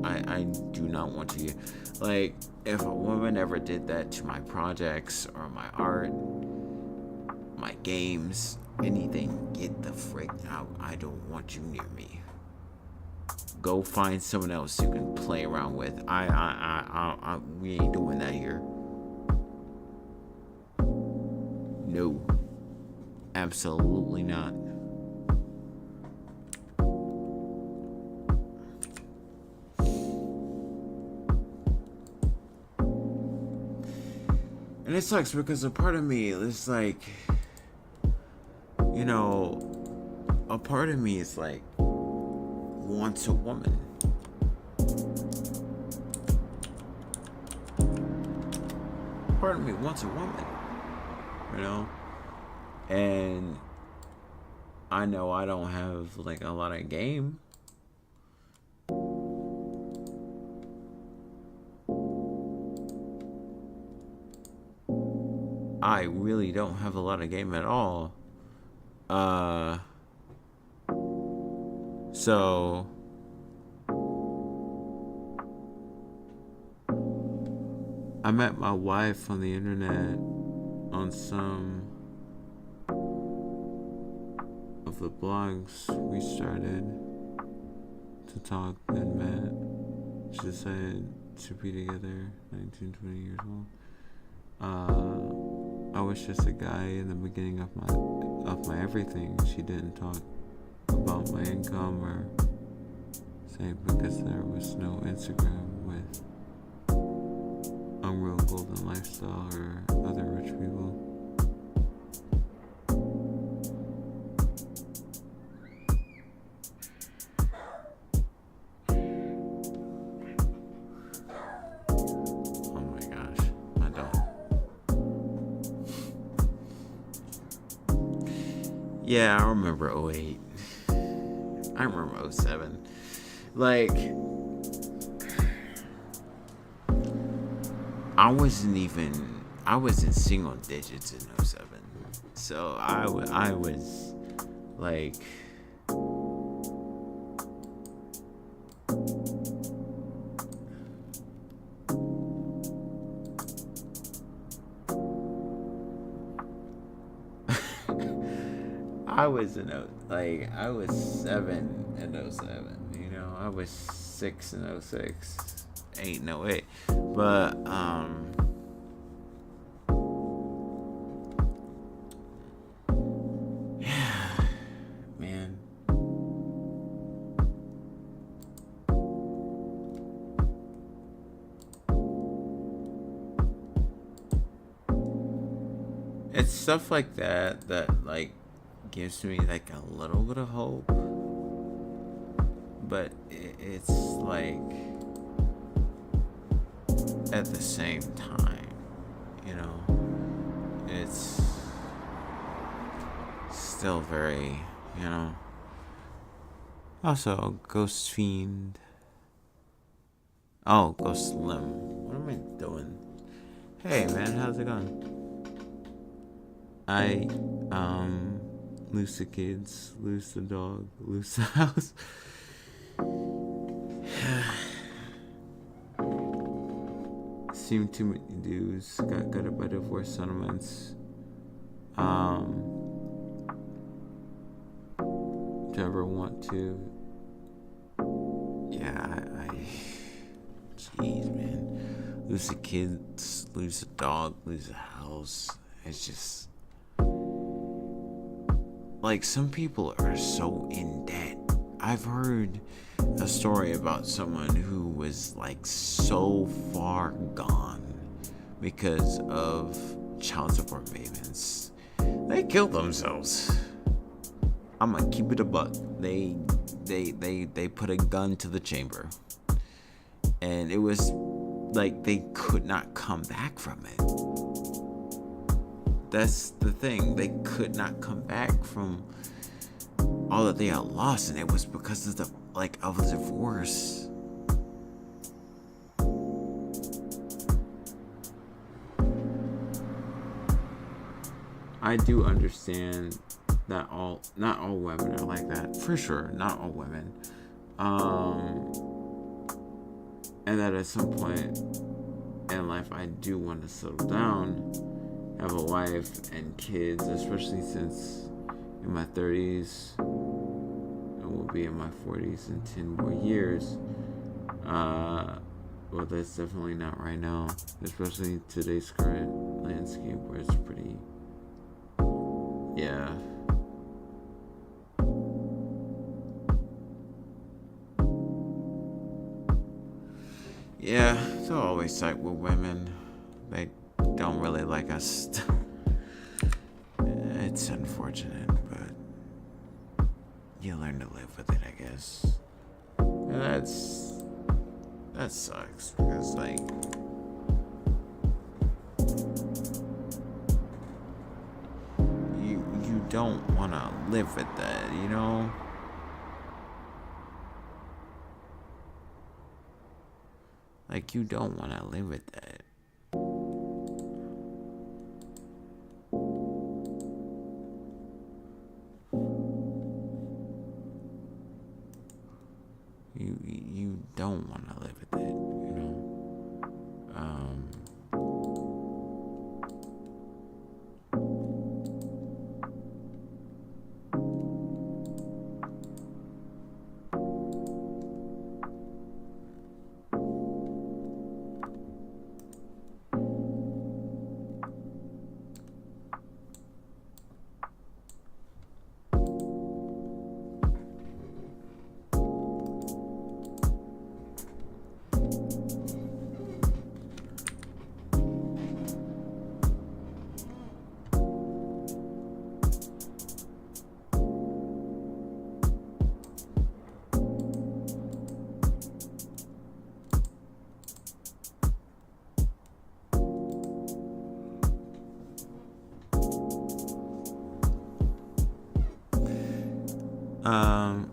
I do not want you here. Like, if a woman ever did that to my projects or my art, my games, anything, get the frick out. I don't want you near me. Go find someone else you can play around with. We ain't doing that here. No, absolutely not. And it sucks because a part of me is like, you know, a part of me is like, wants a woman. Part of me wants a woman, you know? And I know I don't have like a lot of game. I really don't have a lot of game at all. So I met my wife on the internet on some of the blogs we started to talk and met. She decided to be together, 19, 20 years old. I was just a guy in the beginning of my everything. She didn't talk about my income or say because there was no Instagram with Unreal Golden Lifestyle or other rich people. Yeah, I remember 08. I remember 07. Like, I was in single digits in 07. So I was like, I was 7 in 07, you know, I was 6 in 06, 8 in 08, but, it's stuff like that that like gives me like a little bit of hope, but it's like at the same time, you know, it's still very, you know. Also, Ghost Fiend. Oh, Ghost Slim. What am I doing? Hey man, how's it going? Lose the kids, lose the dog, lose the house. Seen too many dudes, got gutted by divorce settlements. Do you ever want to? Yeah, jeez, man. Lose the kids, lose the dog, lose the house. It's just like some people are so in debt. I've heard a story about someone who was like so far gone because of child support payments. They killed themselves. I'm gonna keep it a buck. They put a gun to the chamber. And it was like they could not come back from it. That's the thing. They could not come back from all that they had lost, and it was because of the divorce. I do understand that not all women are like that, for sure. Not all women, and that at some point in life I do want to settle down, have a wife and kids, especially since in my 30s and will be in my 40s in 10 more years. Well, that's definitely not right now, especially in today's current landscape where it's pretty, yeah. Yeah, they'll always side with women. They don't really like us. It's unfortunate, but you learn to live with it, I guess. And that sucks because like you don't want to live with that, you know? Like, you don't want to live with that. You don't want to live with it, you know?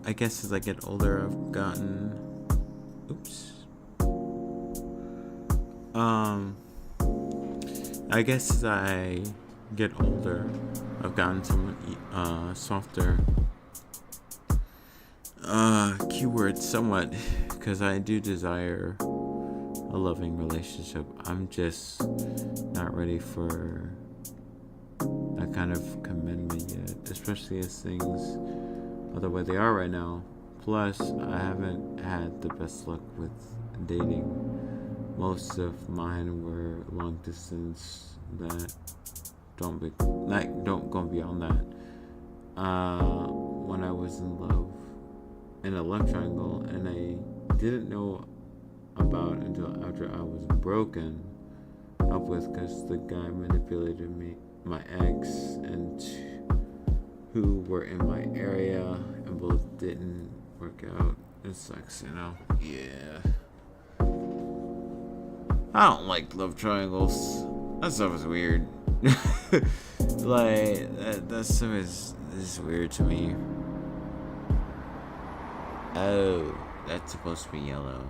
I guess as I get older, I've gotten, I guess as I get older, I've gotten some softer. Keyword somewhat, because I do desire a loving relationship. I'm just not ready for that kind of commitment yet, especially as things are the way they are right now. Plus, I haven't had the best luck with dating. Most of mine were long distance that don't go beyond that. When I was in love, in a love triangle, and I didn't know about until after I was broken up with because the guy manipulated my ex and who were in my area, and both didn't work out. It sucks, you know? Yeah. I don't like love triangles. That stuff is weird. Like, that stuff is weird to me. Oh, that's supposed to be yellow.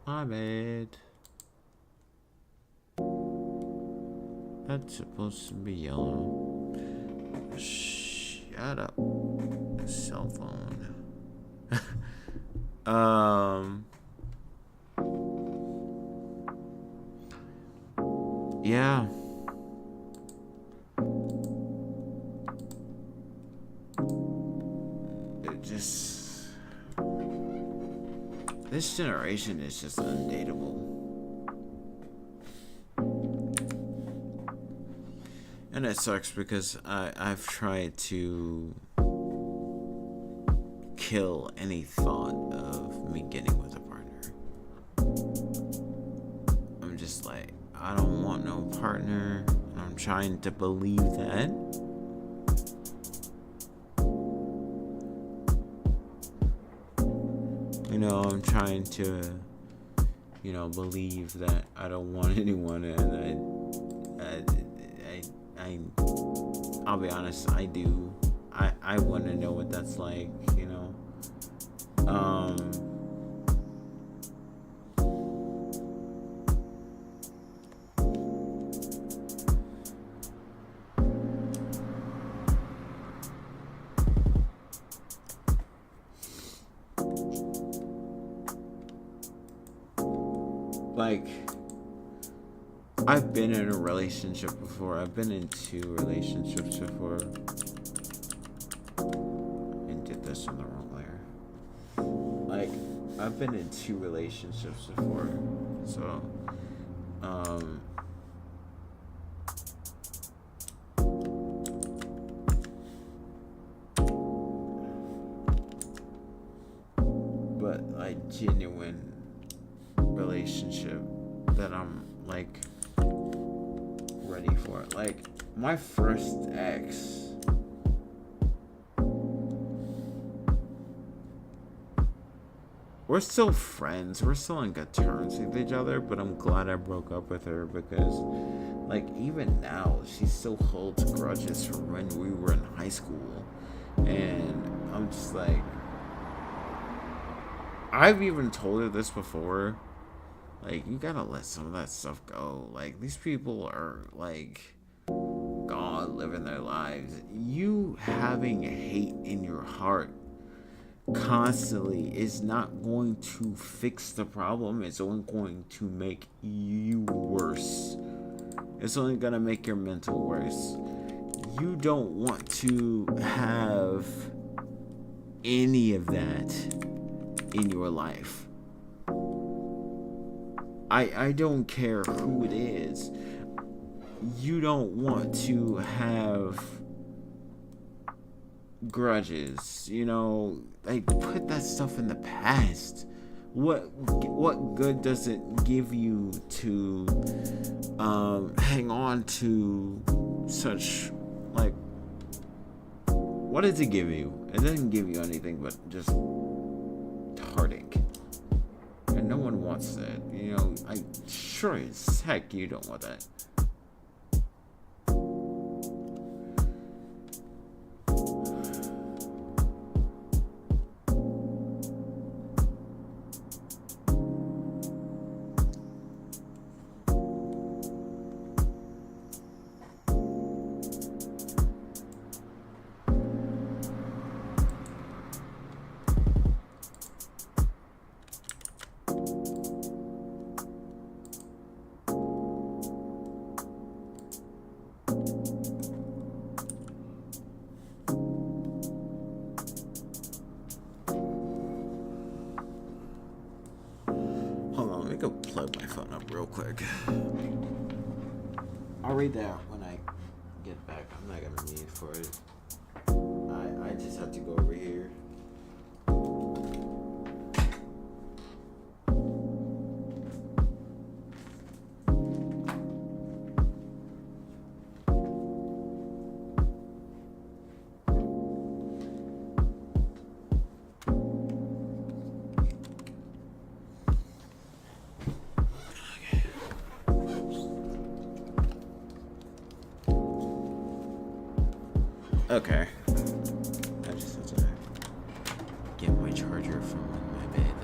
My bad. That's supposed to be yellow. Shut up, cell phone. Yeah. It just... This generation is just undateable. And it sucks because I've tried to kill any thought of me getting with a partner. I'm just like, I don't want no partner. And I'm trying to believe that. You know, I'm trying to, you know, believe that I don't want anyone, and I'll be honest, I do. I want to know what that's like, you know. Like, I've been in a relationship before. I've been in 2 relationships before. And did this on the wrong layer. Like, I've been in 2 relationships before. So, but like genuine relationship that I'm like ready for it. Like, my first ex, we're still friends, we're still on good terms with each other, but I'm glad I broke up with her because, like, even now she still holds grudges from when we were in high school. And I'm just like, I've even told her this before. Like, you gotta let some of that stuff go. Like, these people are, like, gone, living their lives. You having hate in your heart constantly is not going to fix the problem. It's only going to make you worse. It's only gonna make your mental worse. You don't want to have any of that in your life. I don't care who it is. You don't want to have grudges, you know, like, put that stuff in the past. What good does it give you to hang on to such, like, what does it give you? It doesn't give you anything but just heartache. And no one wants that, you know. I sure as heck you don't want that. Go plug my phone up real quick. I'll read that when I get back. I'm not gonna need for it. I just have to go over here. Okay. I just have to get my charger from my bed.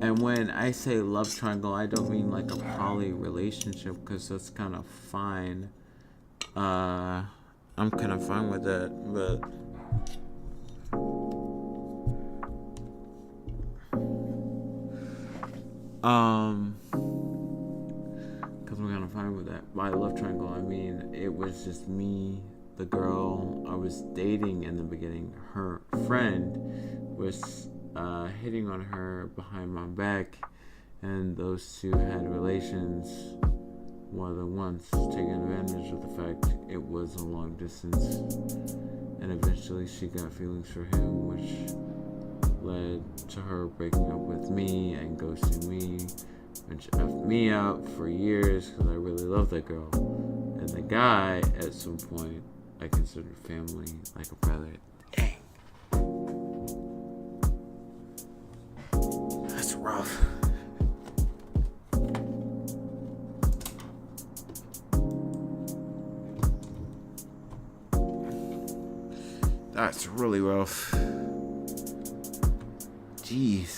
And when I say love triangle, I don't mean like a poly relationship, because that's kind of fine. I'm kind of fine with that, but because I'm kind of fine with that. By love triangle, I mean it was just me, the girl I was dating in the beginning, her friend was hitting on her behind my back, and those two had relations. More than once, taking advantage of the fact it was a long distance, and eventually she got feelings for him, which led to her breaking up with me and ghosting me, which effed me up for years because I really loved that girl. And the guy, at some point, I considered family, like a brother. Dang. That's rough. That's really rough. Jeez.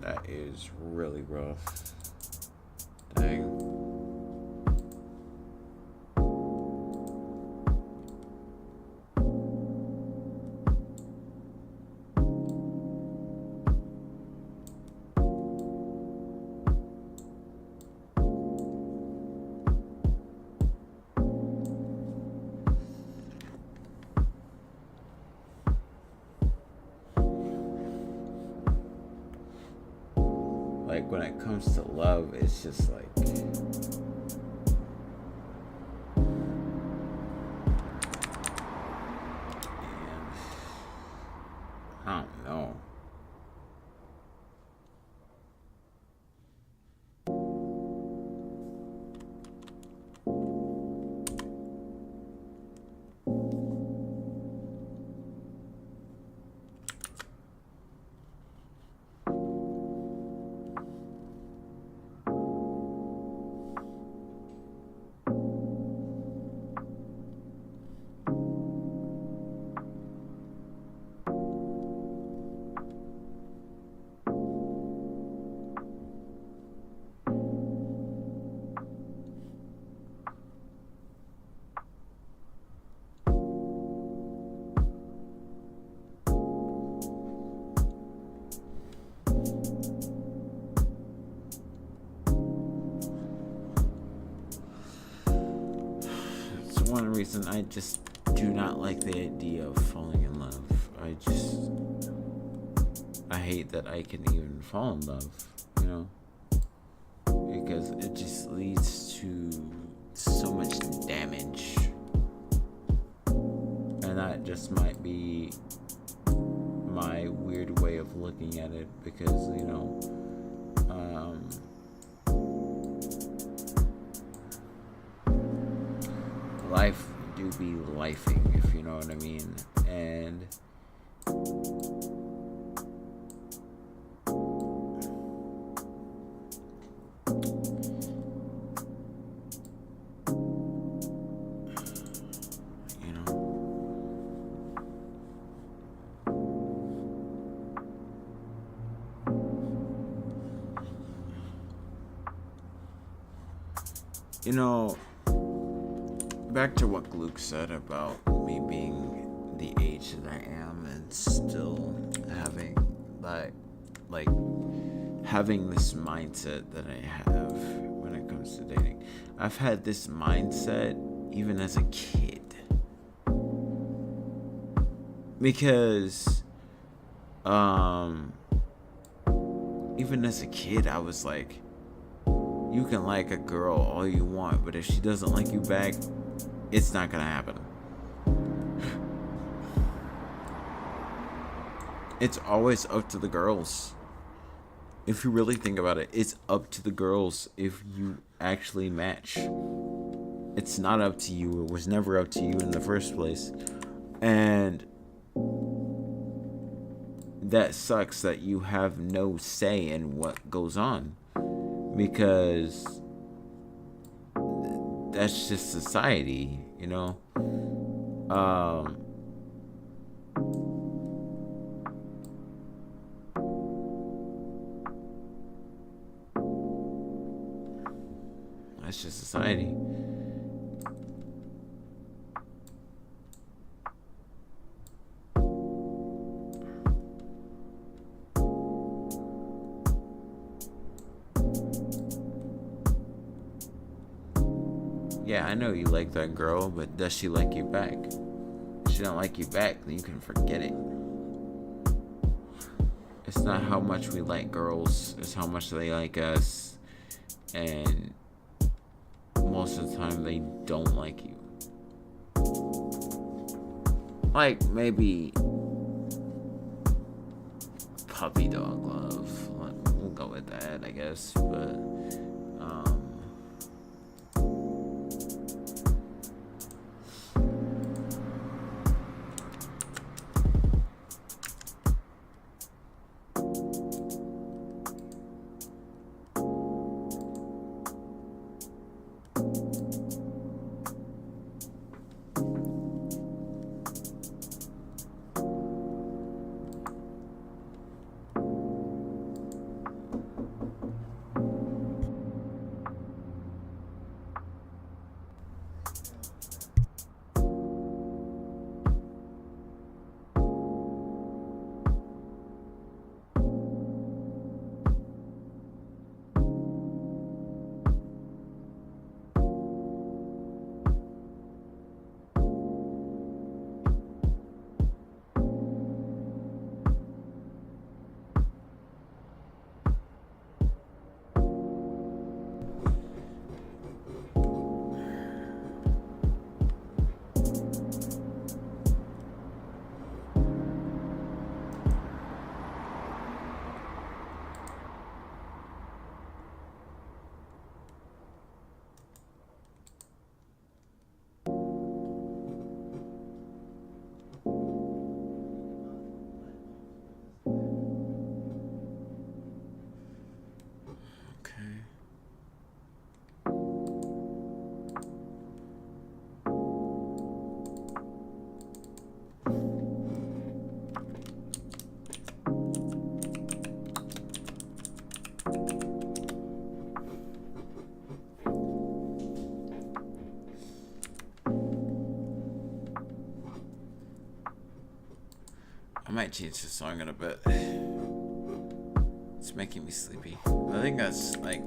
That is really rough. Dang. Like, when it comes to love, it's just like, man, I don't know. One reason I just do not like the idea of falling in love. I hate that I can even fall in love, you know, because it just leads to so much damage, and that just might be my weird way of looking at it, because, you know, life do be lifing, if you know what I mean. And you know, back to what Luke said about me being the age that I am and still having that, like, having this mindset that I have when it comes to dating. I've had this mindset even as a kid, because even as a kid, I was like, you can like a girl all you want, but if she doesn't like you back, it's not gonna happen. It's always up to the girls. If you really think about it, it's up to the girls if you actually match. It's not up to you. It was never up to you in the first place. And that sucks that you have no say in what goes on. Because that's just society, you know? That's just society. Yeah, I know you like that girl, but does she like you back? If she don't like you back, then you can forget it. It's not how much we like girls, it's how much they like us. And most of the time, they don't like you. Like, maybe puppy dog love. We'll go with that, I guess. But, I might change the song in a bit. It's making me sleepy. I think that's like...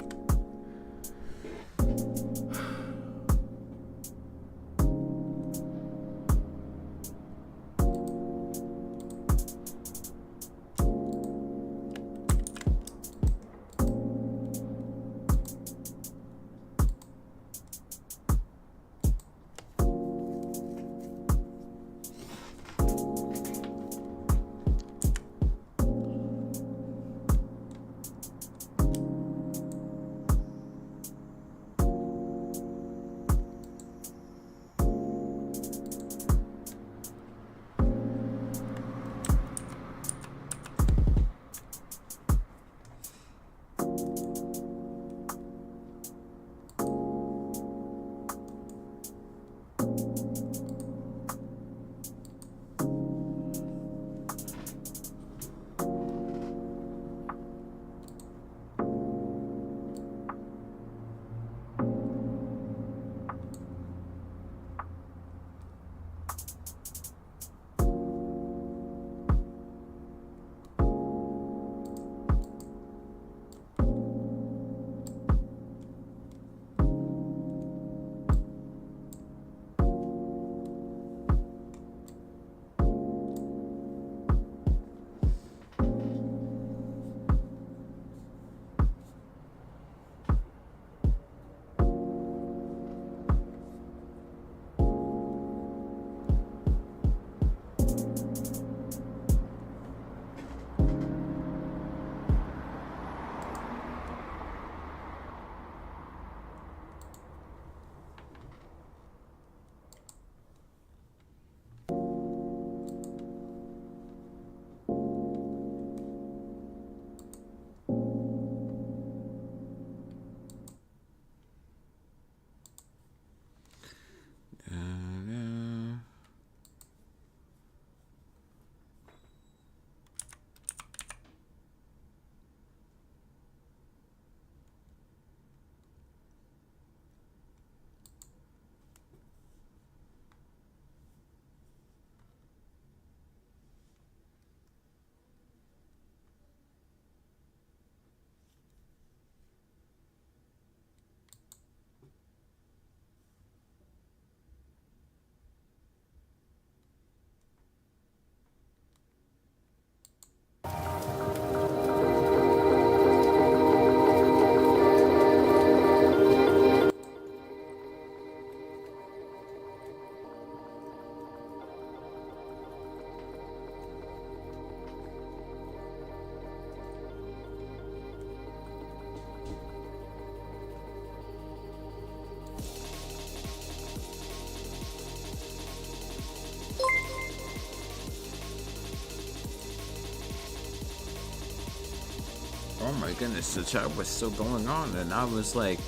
my goodness, the chat was still going on, and I was like,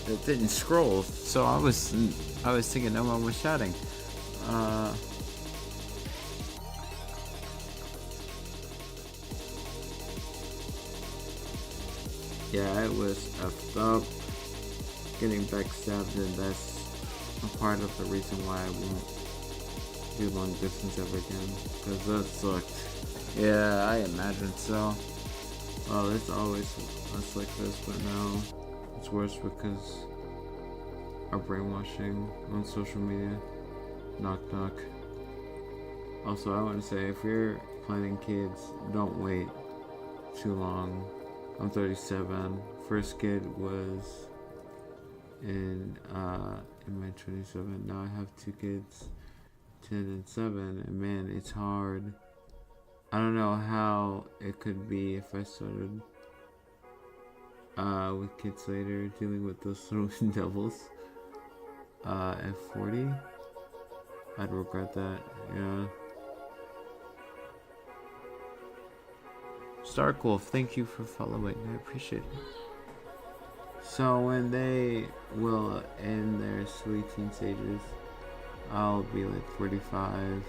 it didn't scroll, so I was thinking no one was chatting. Yeah, it was effed up getting backstabbed, and that's a part of the reason why I won't do long distance ever again, because that sucked. Yeah, I imagine so. Well, it's always less like this, but now it's worse because our brainwashing on social media. Knock knock. Also, I want to say, if you're planning kids, don't wait too long. I'm 37. First kid was in my 27. Now I have 2 kids, 10 and 7, and man, it's hard. I don't know how it could be if I started with kids later, dealing with those little devils at 40. I'd regret that, yeah. Starkwolf, thank you for following, I appreciate it. So when they will end their sweet teen stages, I'll be like 45,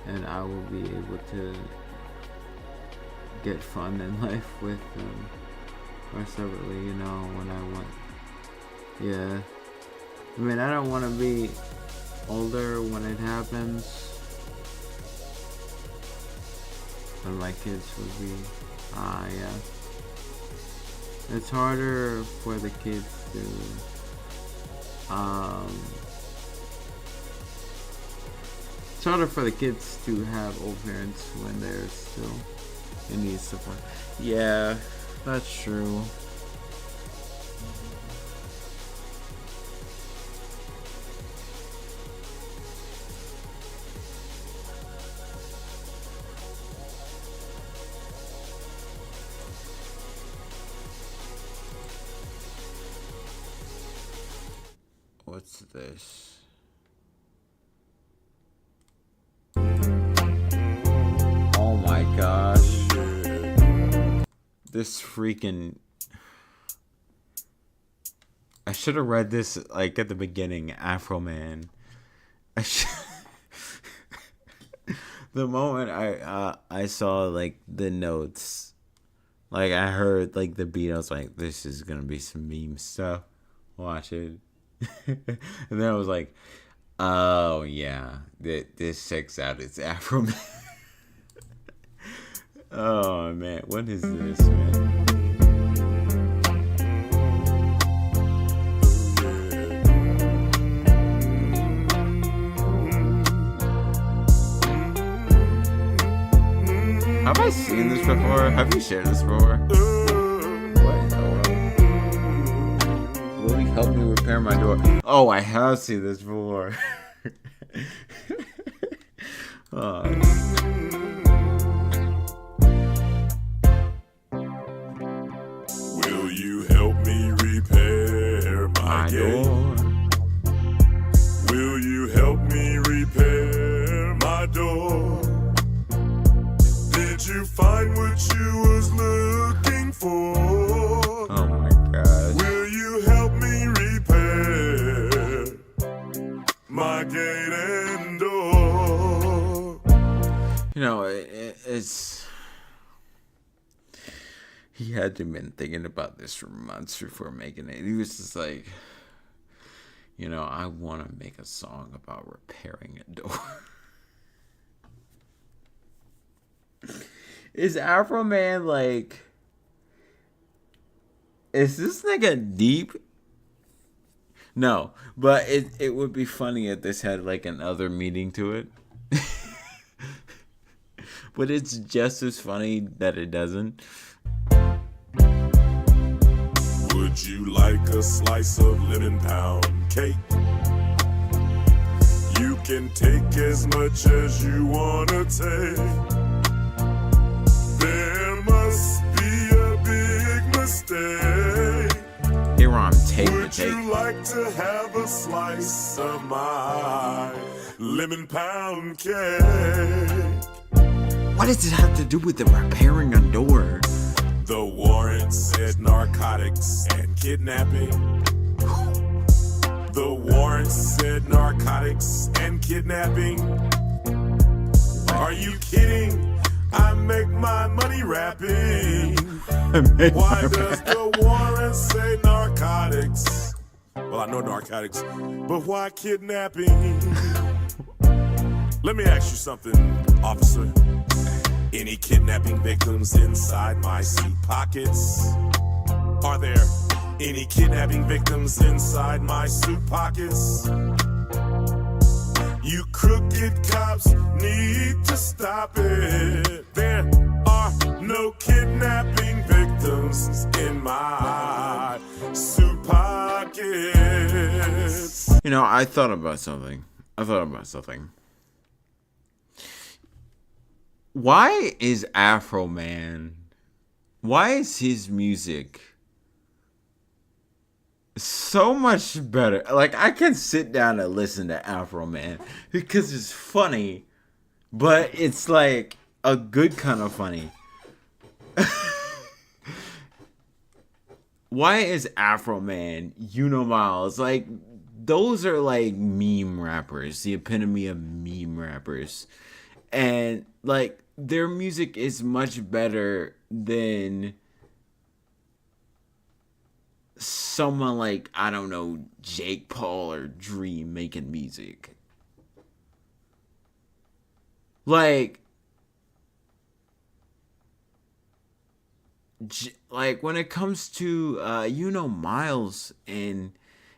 and I will be able to get fun in life with them, or separately, you know, when I want. Yeah, I mean, I don't want to be older when it happens, and my kids will be, yeah. It's harder for the kids to, it's harder for the kids to have old parents when they're still in need of support. Yeah, that's true. What's this? Oh my gosh. This freaking... I should have read this like at the beginning, Afro Man. The moment I saw like the notes, like I heard like the beat, I was like, this is gonna be some meme stuff. Watch it. And then I was like, oh yeah, this checks out. It's Afro Man. Oh man, what is this, man? Have I seen this before? Have you shared this before? What in the world? Will you help me repair my door? Oh, I have seen this before. Oh. Will you help me repair my door? Will you help me repair my door? Did you find what you was looking for? Oh my gosh. Will you help me repair my gate and door? You know, it's... He had to have been thinking about this for months before making it. He was just like, you know, I want to make a song about repairing a door. Is Afro Man like... Is this nigga deep? No, but it would be funny if this had like another meaning to it. But it's just as funny that it doesn't. Would you like a slice of lemon pound cake? You can take as much as you wanna take. There must be a big mistake. Here I'm taking Would you like to have a slice of my lemon pound cake? What does it have to do with the repairing a door? The warrant said narcotics and kidnapping. The warrant said narcotics and kidnapping. Are you kidding? I make my money rapping. Why does the warrant say narcotics? Well, I know narcotics, but why kidnapping? Let me ask you something, officer. Any kidnapping victims inside my suit pockets? Are there any kidnapping victims inside my suit pockets? You crooked cops need to stop it. There are no kidnapping victims in my suit pockets. You know, I thought about something. Why is Afro Man, why is his music so much better? Like, I can sit down and listen to Afro Man because it's funny, but it's like a good kind of funny. Why is Afro Man, Miles, like, those are like meme rappers, the epitome of meme rappers. And like, their music is much better than someone like, I don't know, Jake Paul or Dream making music. Like when it comes to Miles and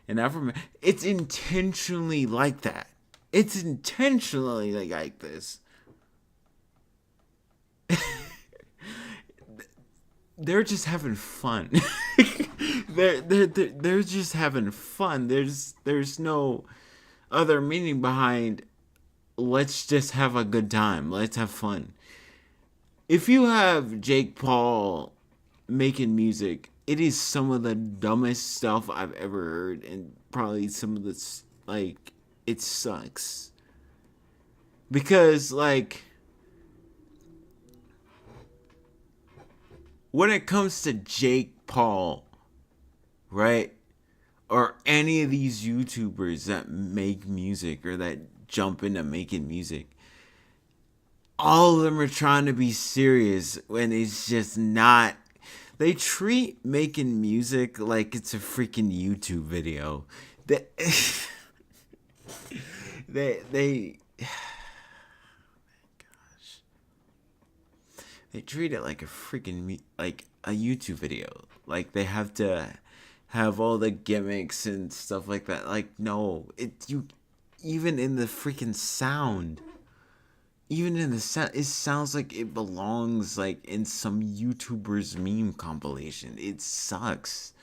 Afro, it's intentionally like that. It's intentionally like this. They're just having fun. they're just having fun. There's no other meaning behind let's just have a good time. Let's have fun. If you have Jake Paul making music, it is some of the dumbest stuff I've ever heard, and probably some of the, like, it sucks. Because, like, when it comes to Jake Paul, right, or any of these YouTubers that make music or that jump into making music, all of them are trying to be serious when it's just not. They treat making music like it's a freaking YouTube video. They treat it like a freaking, like a YouTube video. Like, they have to have all the gimmicks and stuff like that. Like, no, even in the freaking sound, it sounds like it belongs, like, in some YouTuber's meme compilation. It sucks.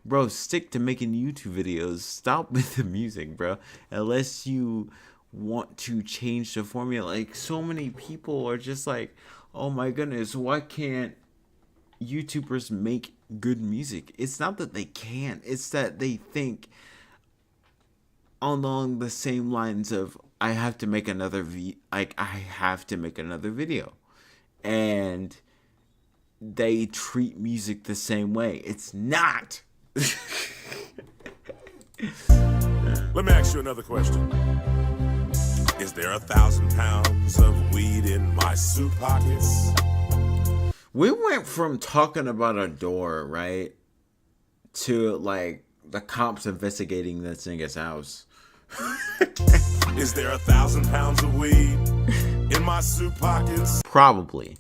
Bro, stick to making YouTube videos. Stop with the music, bro. Unless you want to change the formula. Like, so many people are just like, oh my goodness, why can't YouTubers make good music? It's not that they can't. It's that they think along the same lines of, I have to make another video. And they treat music the same way. It's not. Let me ask you another question. Is there 1,000 pounds of weed in my suit pockets? We went from talking about a door, right, to, like, the cops investigating this nigga's house. Is there 1,000 pounds of weed in my suit pockets? Probably.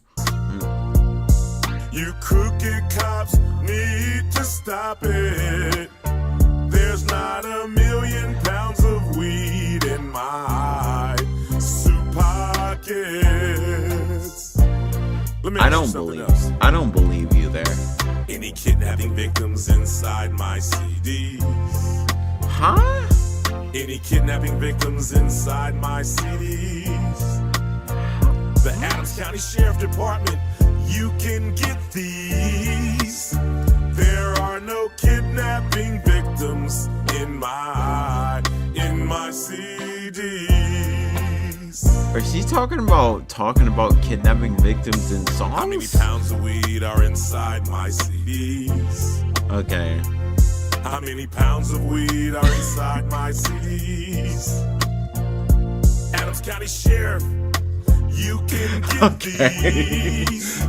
You crooked cops need to stop it. There's not 1,000,000 pounds of weed in my suit pockets. Let me ask you something else. I don't believe you there. Any kidnapping victims inside my CDs? Huh? Any kidnapping victims inside my CDs? The Adams County Sheriff Department, you can get these. There are no kidnapping victims in my CDs. Is she talking about kidnapping victims in songs? How many pounds of weed are inside my CDs? Okay. How many pounds of weed are inside my CDs? Adams County Sheriff, you can get these.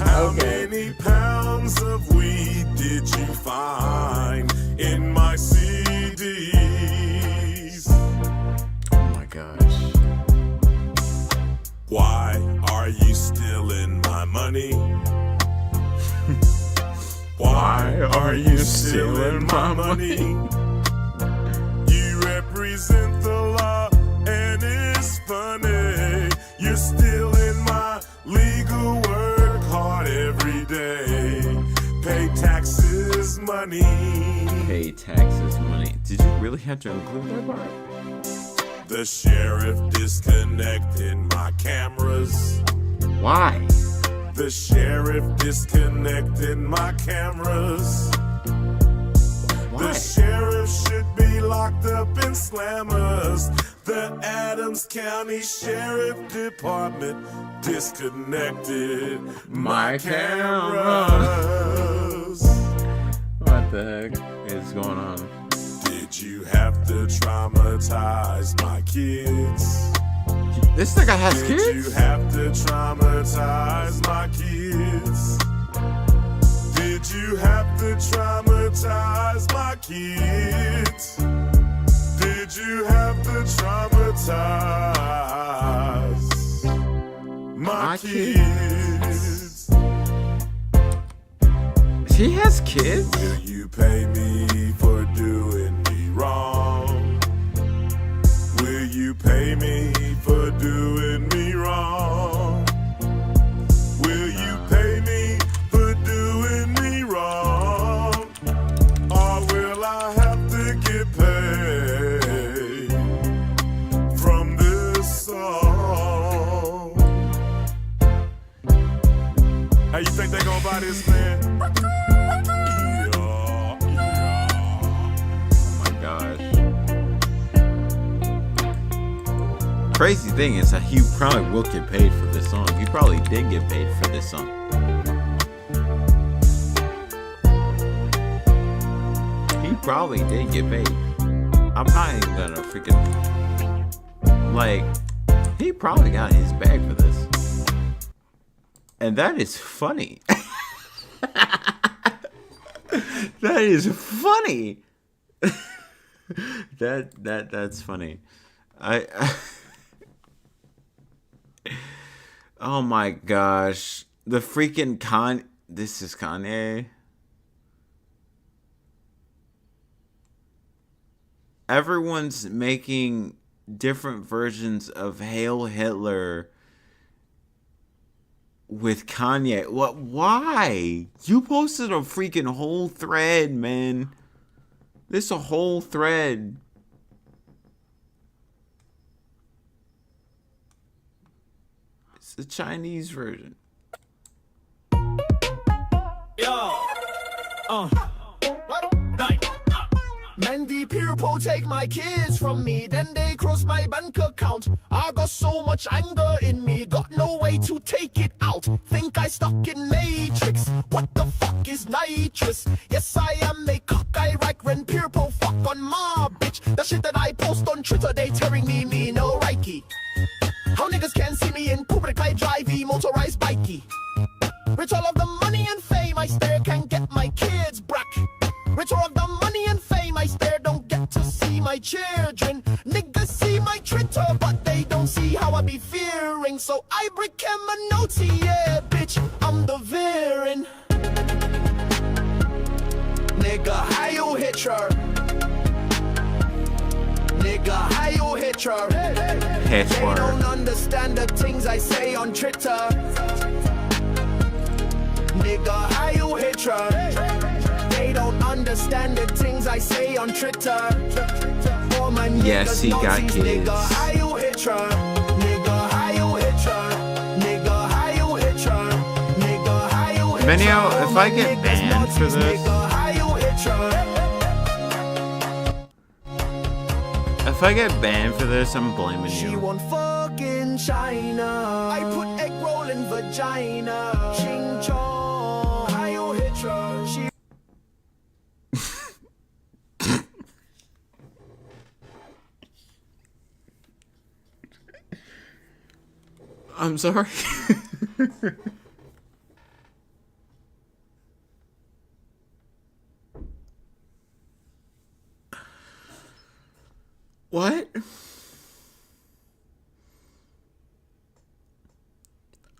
How many pounds of weed did you find in my CDs? Oh my gosh. Why are you stealing my money? Why are you stealing my money? You represent the law, and it's funny. You're stealing my legal work hard every day. Pay taxes money. Pay taxes money. Did you really have to include that part? The sheriff disconnected my cameras. Why? The sheriff disconnected my cameras. Why? The sheriff should be locked up in slammers. The Adams County Sheriff Department disconnected my cameras. What the heck is going on? Did you have to traumatize my kids? This nigga has Did kids? you have to traumatize my kids? Did you have to traumatize my kids? Did you have to traumatize my kids? She has kids? Will you pay me for doing me wrong? Will you pay me for doing me wrong? Will you pay me for doing me wrong? Or will I have to get paid from this song? How you think they gonna buy this, man? Crazy thing is that he probably will get paid for this song. He probably did get paid for this song. He probably did get paid. I'm not even gonna freaking like. He probably got his bag for this, and that is funny. That is funny. That's funny. I oh my gosh. The freaking this is Kanye. Everyone's making different versions of Hail Hitler with Kanye. What? Why? You posted a freaking whole thread, man. This a whole thread. It's the Chinese version. Mandy people take my kids from me, then they cross my bank account. I got so much anger in me, got no way to take it out. Think I stuck in Matrix, what the fuck is nitrous? Yes, I am a cockeye right when people fuck on my bitch. The shit that I post on Twitter, they tearing me no Reiki. How niggas can see me in public, I drive motorized bikey. Rich all of the money and fame, I stare, can't get my kids back. Rich all of the money and fame, I stare, don't get to see my children. Niggas see my Twitter, but they don't see how I be fearing. So I break him a note, yeah, bitch, I'm the villain. Nigga, how you hit her? Nigga, how you hit her? They don't understand the things I say on Twitter. Nigga, how you hit her? They don't understand the things I say on Twitter. Yes, he got kids. Nigga, how you hit her? Nigga, how you hit her? Nigga, how you hit her? Nigga, how you hit her? Benio, if I get banned for this, if I get banned for this, I'm blaming She you. won't fucking in China. I put egg roll in vagina. Ching chong. Hail Hitler. She I'm sorry. What?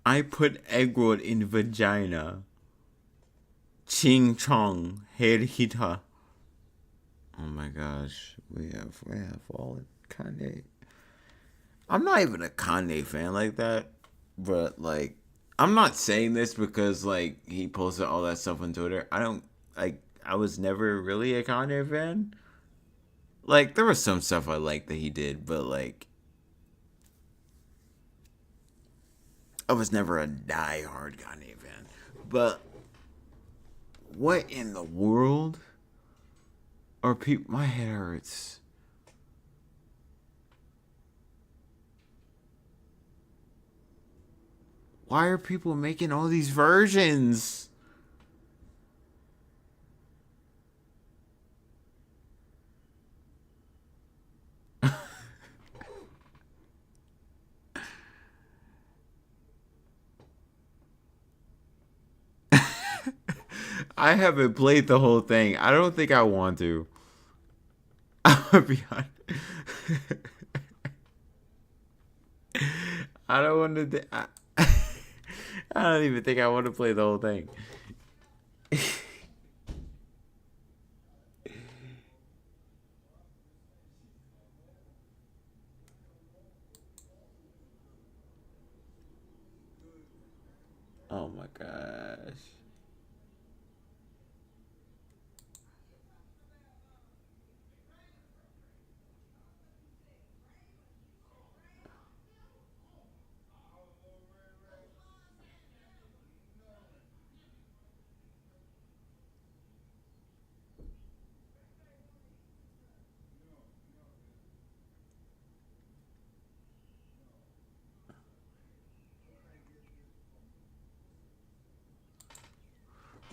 I put egg roll in vagina. Ching chong. Head hita. Oh my gosh. We have all Kanye. I'm not even a Kanye fan like that. But like, I'm not saying this because like he posted all that stuff on Twitter. I was never really a Kanye fan. Like, there was some stuff I liked that he did, but like, I was never a die-hard Kanye fan. But what in the world are people? My head hurts. Why are people making all these versions? I haven't played the whole thing. I don't think I want to. I'll be honest. I don't want to. I don't even think I want to play the whole thing. Oh my gosh.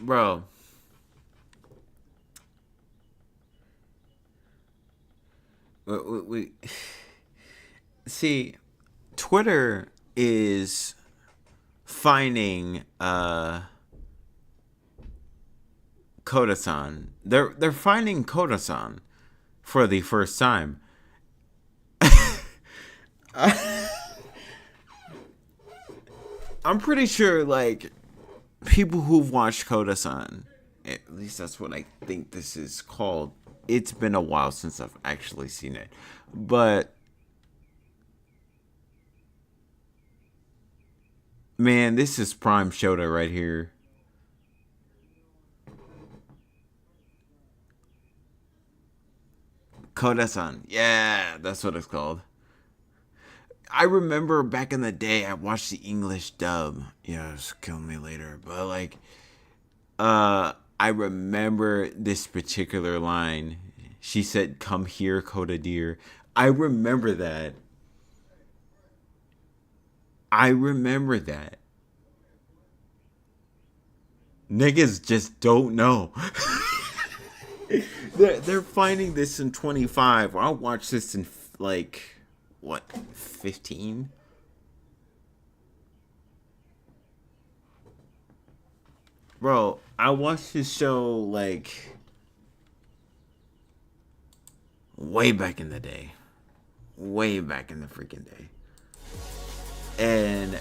Bro. We see, Twitter is finding Kodasan. They're finding Kodasan for the first time. I'm pretty sure like people who've watched Kodasan, at least that's what I think this is called. It's been a while since I've actually seen it, but man, this is prime Shota right here. Kodasan, yeah, that's what it's called. I remember back in the day, I watched the English dub. Yes, kill me later. But like, I remember this particular line. She said, "Come here, Koda dear." I remember that. Niggas just don't know. They're finding this in 25. I'll watch this in like, what, 15? Bro, I watched this show like way back in the day. Way back in the freaking day. And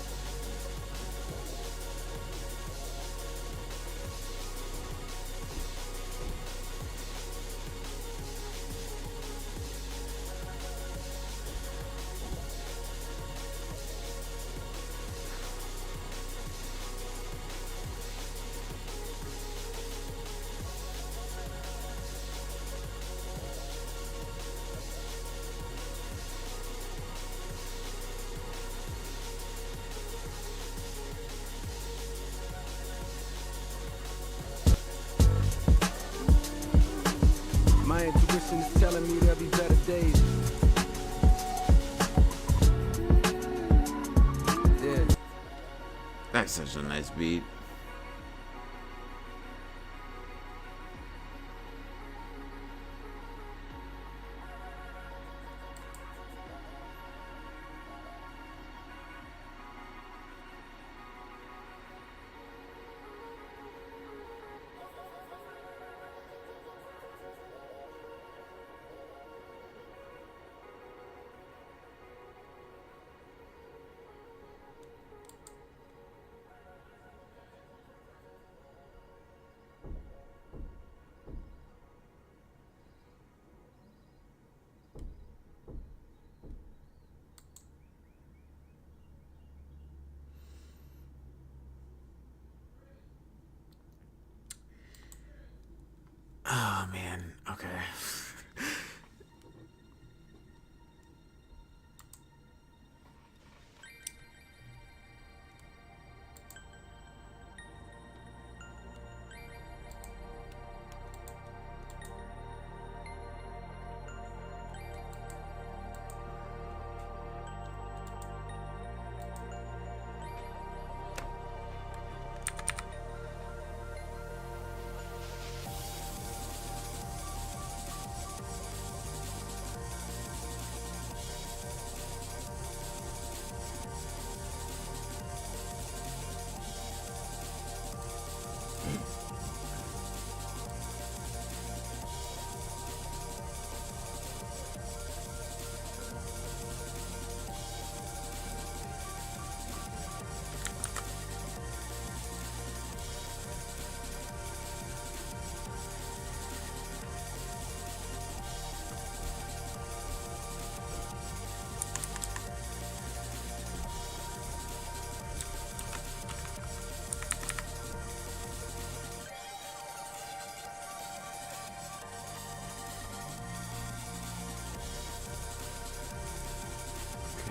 my intuition is telling me there'll be better days. That's such a nice beat. Oh man, okay.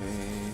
Okay.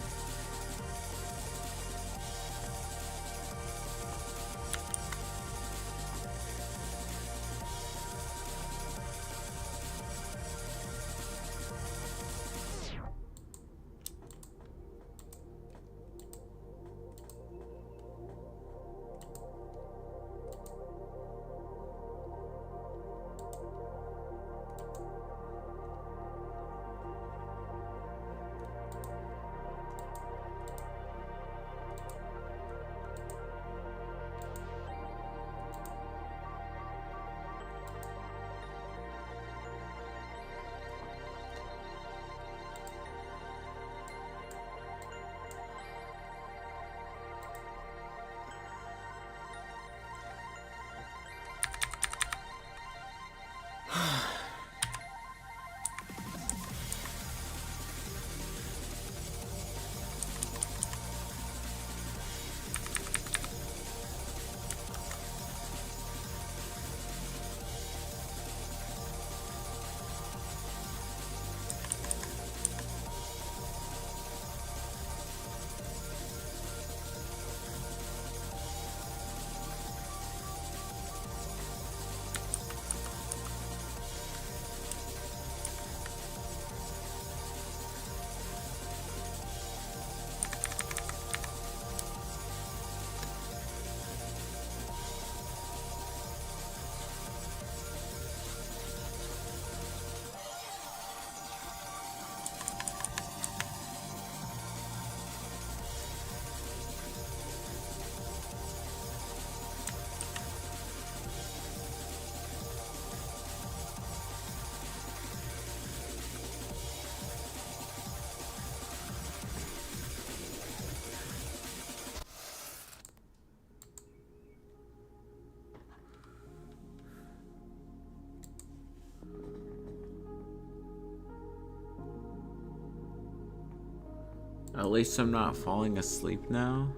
At least I'm not falling asleep now.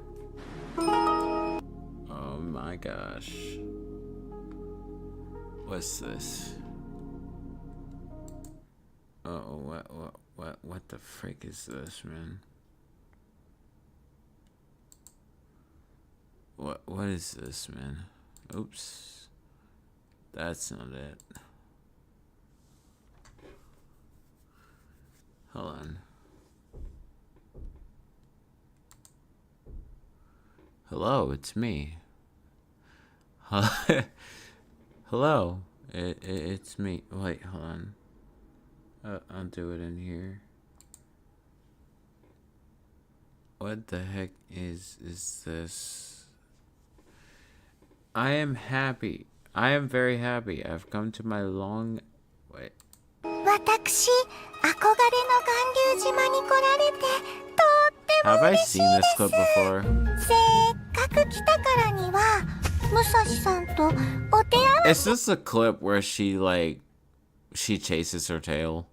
Oh my gosh. What's this? Oh, what the frick is this, man? What is this, man? Oops. That's not it. Hold on. Hello, it's me. Hello, it's me. Wait, hold on. I'll do it in here. What the heck is this? I am happy. I am very happy. I've come to my long... Wait. 私、憧れの巌流島に来られてとっても Have I 嬉しい seen で this す。 clip before? せっかく来たからには、武蔵さんとお手合わ Is this a clip where she chases her tail?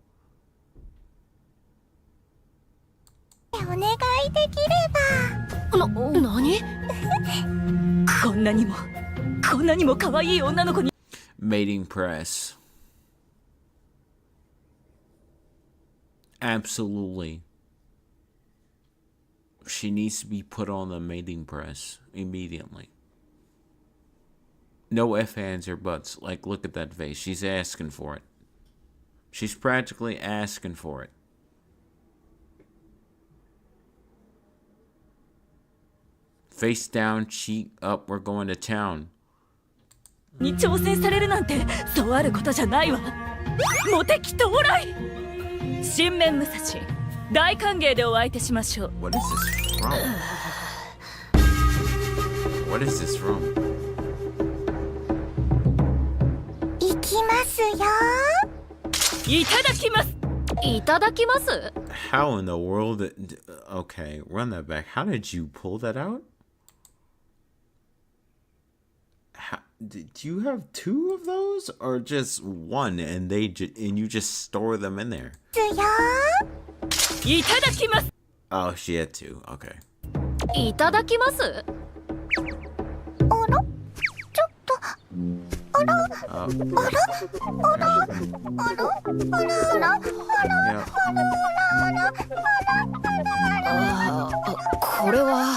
せお願いできれば。何こんなにも可愛い女の子に Mating press. Absolutely. She needs to be put on the mating press immediately. No ifs, ands, or buts. Like, look at that face. She's asking for it. She's practically asking for it. Face down, cheek up, we're going to town. に挑戦されるなんてそうあることじゃないわ。モテ期到来。新面武蔵、大歓迎でお相手しましょう。What is this from? What is this from? 行きますよ。いただきます。いただきます。 How in the world? Okay, run that back. How did you pull that out? Did you have two of those, or just one, and you just store them in there? いただきます。 Oh, she had two. Okay. いただきます。あら、ちょっと。あら、あら、あら、あら、あら、あら、あら、 Yeah. これは。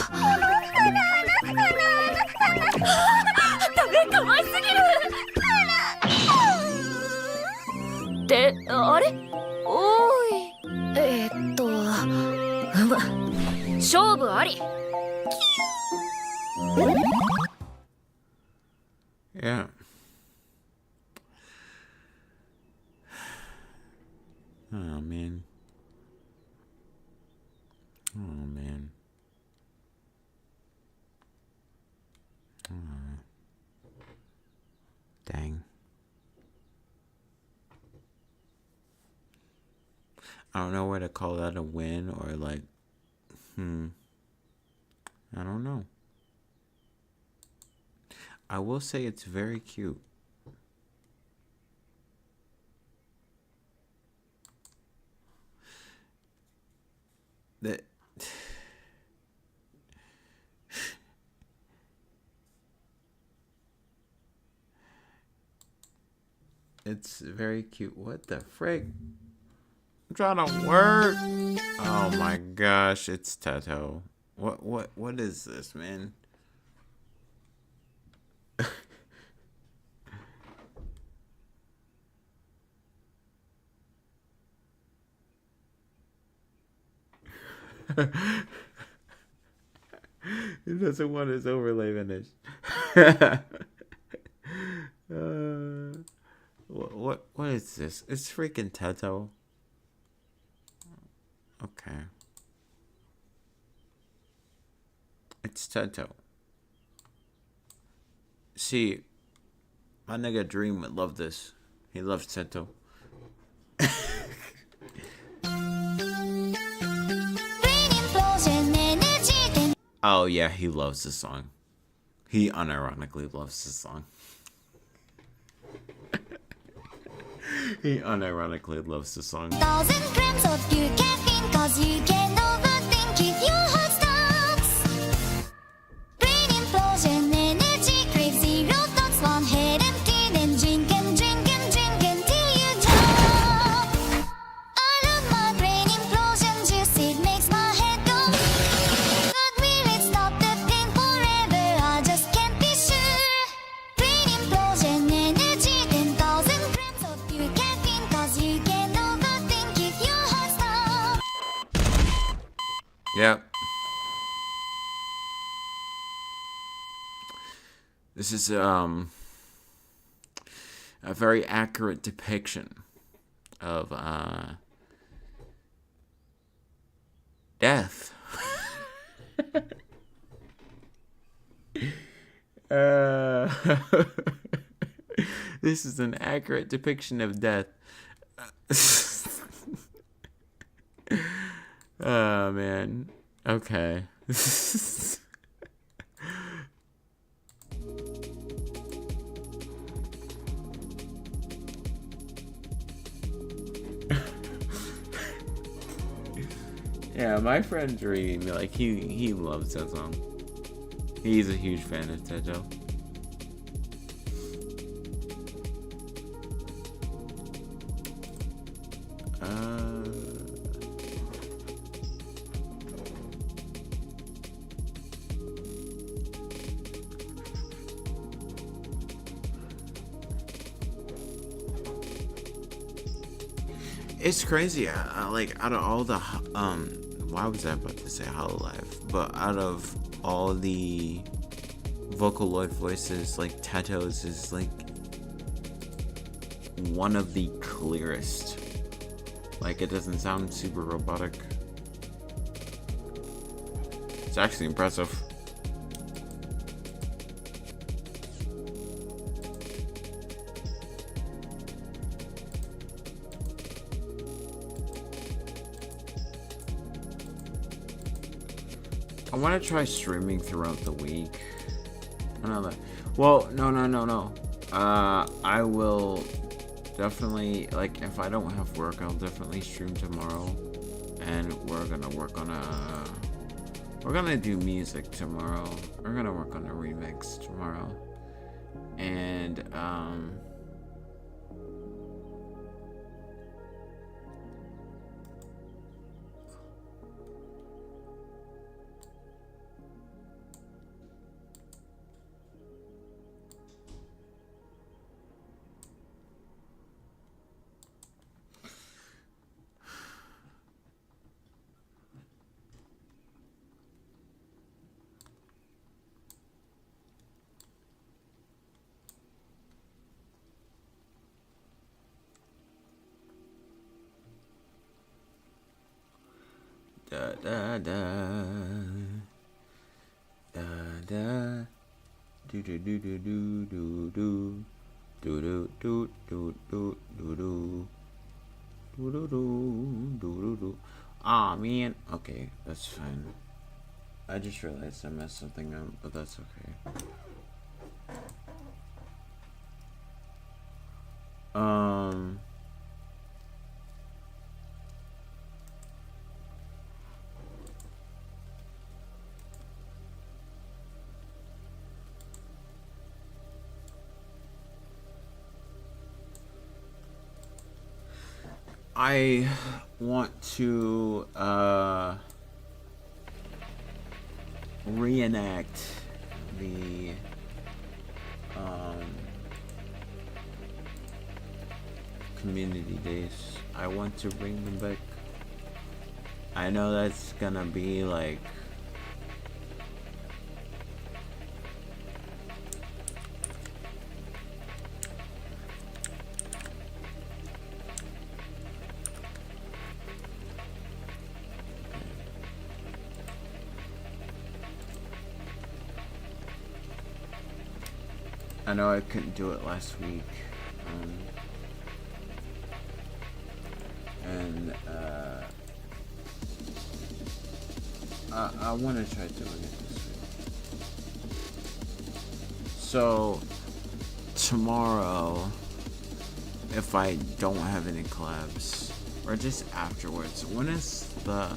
ダメ、可愛すぎる。ってあれ？おい。勝負あり。Yeah. Oh man. Oh man. Dang. I don't know whether to call that a win or like, I don't know. I will say it's very cute. That it's very cute. What the frick? I'm trying to work. Oh my gosh, it's Tato. What is this, man? He doesn't want his overlay finished. What is this? It's freaking Tato. Okay. It's Tato. See, my nigga Dream would love this. He loves Tato. Oh yeah, he loves this song. He unironically loves this song. He unironically loves this song. 1,000 grams of pure caffeine, 'cause you can overthink if your heart stops. Brain implosion, energy crave zero thoughts, one head empty, then drink and drink and drink until you drop. I love my brain implosion juice, it makes my head go. But will it stop the pain forever? I just can't be sure. Brain implosion, energy, 10,000 grams of pure caffeine, 'cause you can overthink if your heart stops. Yep. This is a very accurate depiction of death. This is an accurate depiction of death. Oh man. Okay. Yeah, my friend's reading me like he loves that song. He's a huge fan of Tejo. It's crazy. Like out of all the why was I about to say Hololive? But out of all the Vocaloid voices, like Tato's is like one of the clearest. Like it doesn't sound super robotic. It's actually impressive. I want to try streaming throughout the week. Another. Well, no. I will definitely, like, if I don't have work, I'll definitely stream tomorrow. And we're gonna do music tomorrow. We're gonna work on a remix tomorrow. And, da da da da da do do do do do do do do do do do do do do do do. Ah man, okay, that's fine. I just realized I messed something up, but that's okay. I want to reenact the community days. I want to bring them back. I know that's gonna be like I know I couldn't do it last week, and I want to try doing it this week. So tomorrow, if I don't have any collabs, or just afterwards, when is the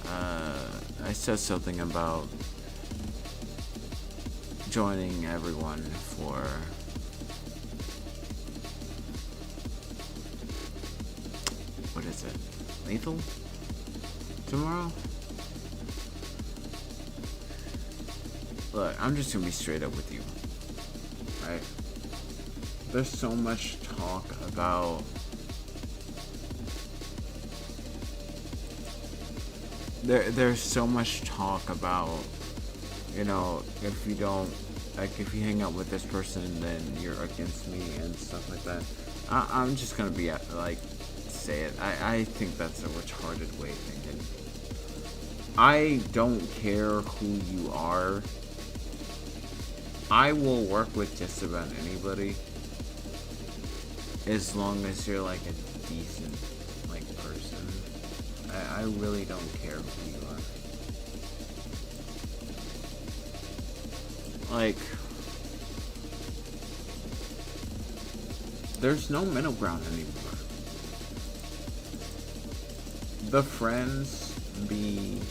I said something about joining everyone for what is it? Lethal? Tomorrow? Look, I'm just gonna be straight up with you. Right? There's so much talk about there's so much talk about, you know, if you don't like if you hang out with this person, then you're against me and stuff like that. I'm just gonna be like, say it. I think that's a retarded way of thinking. I don't care who you are. I will work with just about anybody, as long as you're like a decent like person. I really don't care who you are. Like, there's no middle ground anymore. The friends be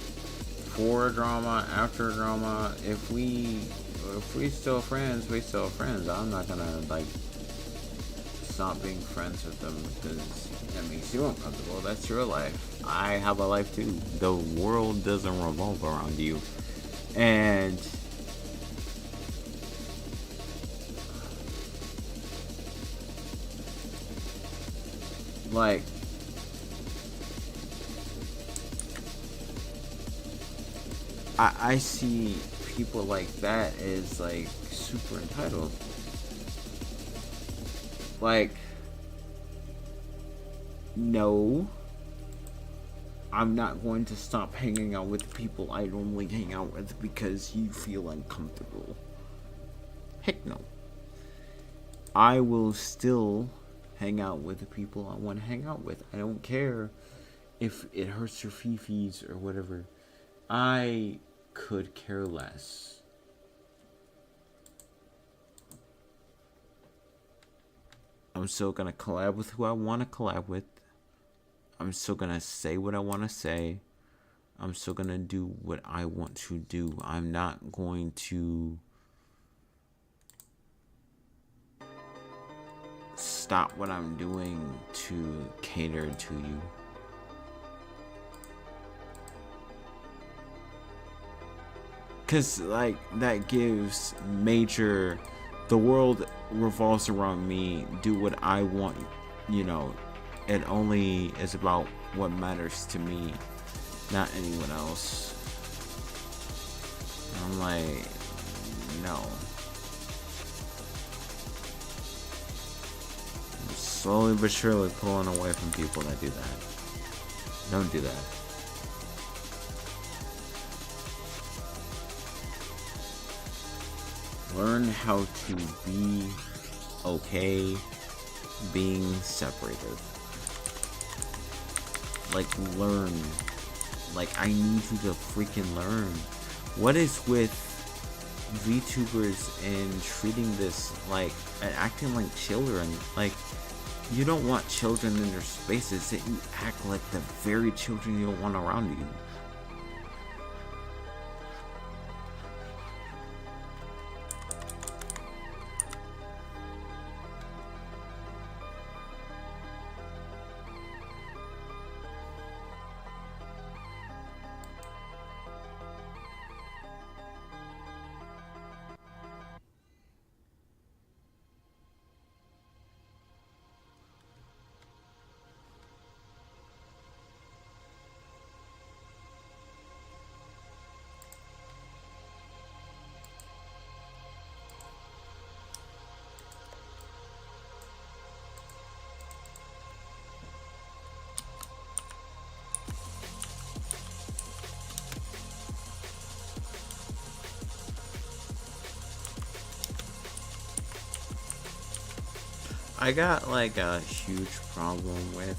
for drama, after drama. If we still friends, we still friends. I'm not gonna like stop being friends with them because that makes you uncomfortable. That's your life. I have a life too. The world doesn't revolve around you. And like, I see people like that as like super entitled. Like, no, I'm not going to stop hanging out with people I normally hang out with because you feel uncomfortable. Heck no. I will still hang out with the people I want to hang out with. I don't care if it hurts your fifis or whatever. I could care less. I'm still gonna collab with who I want to collab with. I'm still gonna say what I want to say. I'm still gonna do what I want to do. I'm not going to stop what I'm doing to cater to you. Cause like that gives major, the world revolves around me, do what I want, you know, it only is about what matters to me, not anyone else. And I'm like, no. I'm slowly but surely pulling away from people that do that. Don't do that. Learn how to be okay being separated. Like, learn. Like, I need you to freaking learn. What is with VTubers and treating this like, and acting like children? Like, you don't want children in their spaces, yet you act like the very children you don't want around you. I got like a huge problem with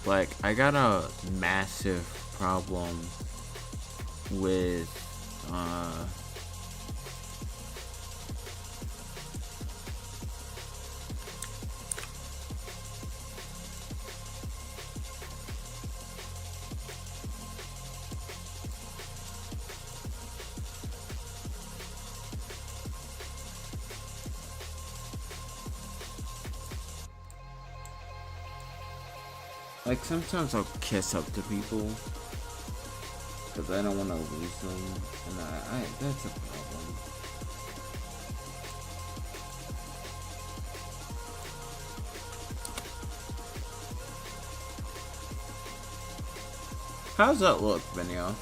like I got a massive problem with like sometimes I'll kiss up to people because I don't want to lose them, and I that's a problem. How's that look, Benio?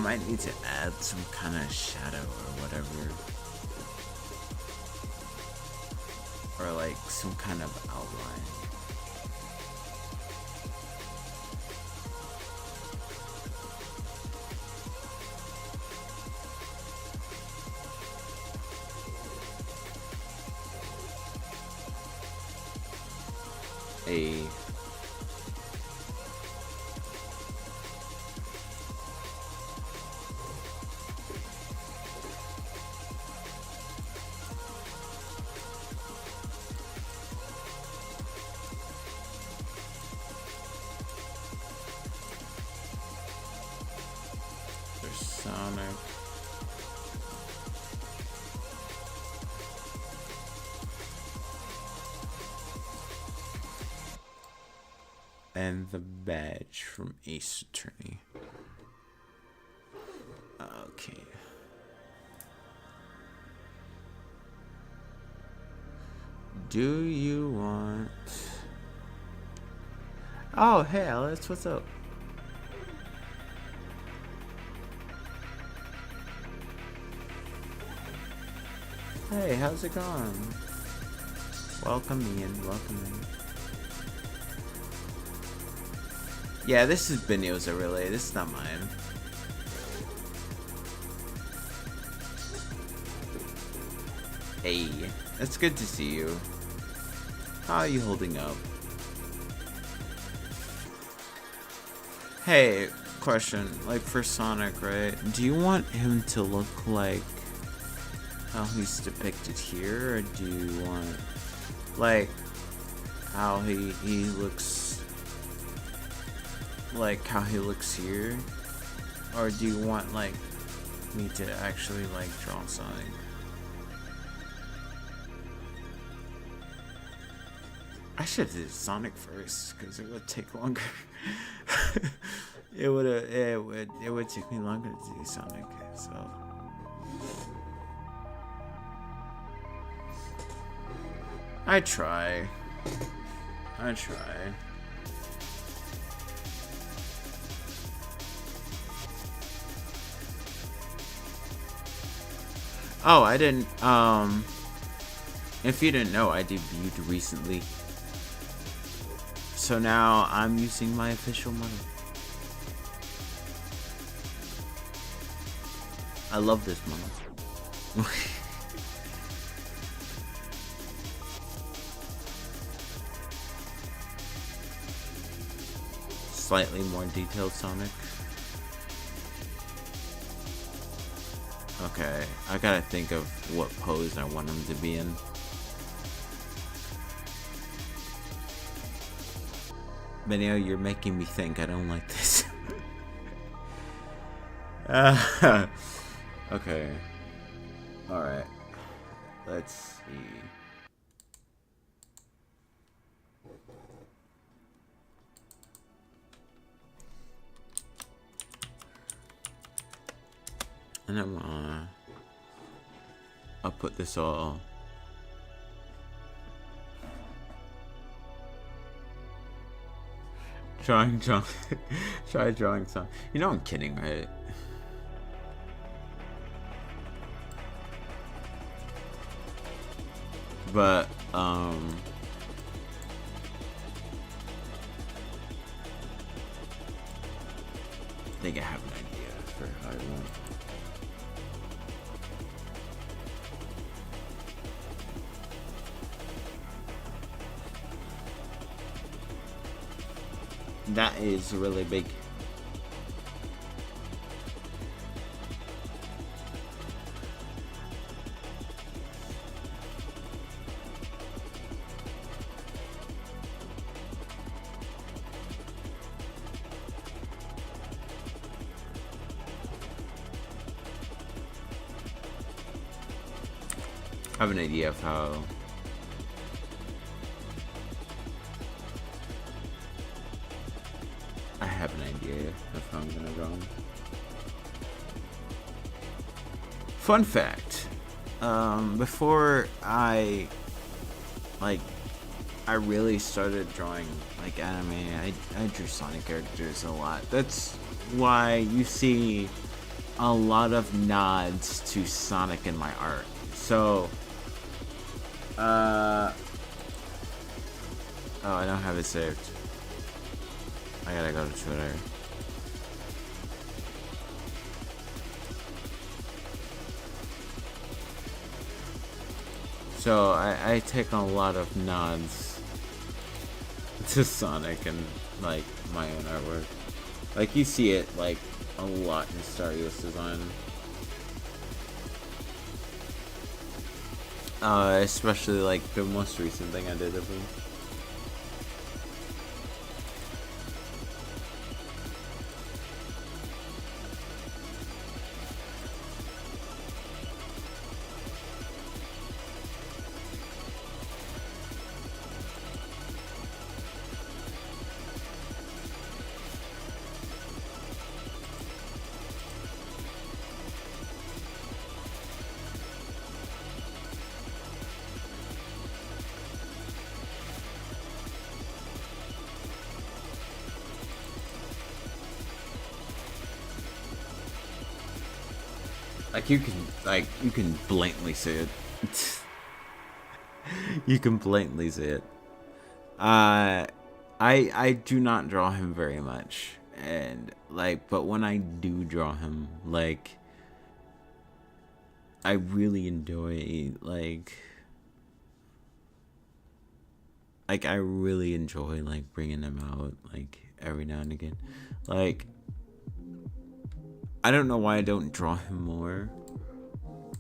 might need to add some kind of shadow or whatever. Or like some kind of outline. There's Sonic. And the badge from Ace Attorney. Okay. Do you want... Oh, hey Alice, what's up? Hey, how's it going? Welcome in, welcome in. Yeah, this is Benio's relay, this is not mine. Hey, it's good to see you. How are you holding up? Hey, question, like for Sonic, right? Do you want him to look like how he's depicted here, or do you want like how he looks like how he looks here, or do you want like me to actually like draw Sonic? I should have did Sonic first because it would take longer. it would take me longer to do Sonic, so. I try. Oh, I didn't, if you didn't know, I debuted recently. So now I'm using my official money. I love this money. Slightly more detailed Sonic. Okay, I gotta think of what pose I want him to be in. Benio, you're making me think. I don't like this. Okay. Alright. Let's see. And I'll put this all. Try drawing some. You know I'm kidding, right? But I think I have an idea for how I want. That is really big. I have an idea of how I'm gonna draw him. Fun fact, before I really started drawing like anime, I drew Sonic characters a lot. That's why you see a lot of nods to Sonic in my art. So, oh, I don't have it saved. I gotta go to Twitter. So I take a lot of nods to Sonic and like my own artwork. Like you see it like a lot in Stario's design. Especially like the most recent thing I did of him. Like you can blatantly see it. You can blatantly see it. I do not draw him very much, and like, but when I do draw him, like, I really enjoy like I really enjoy like bringing him out like every now and again, like. I don't know why I don't draw him more.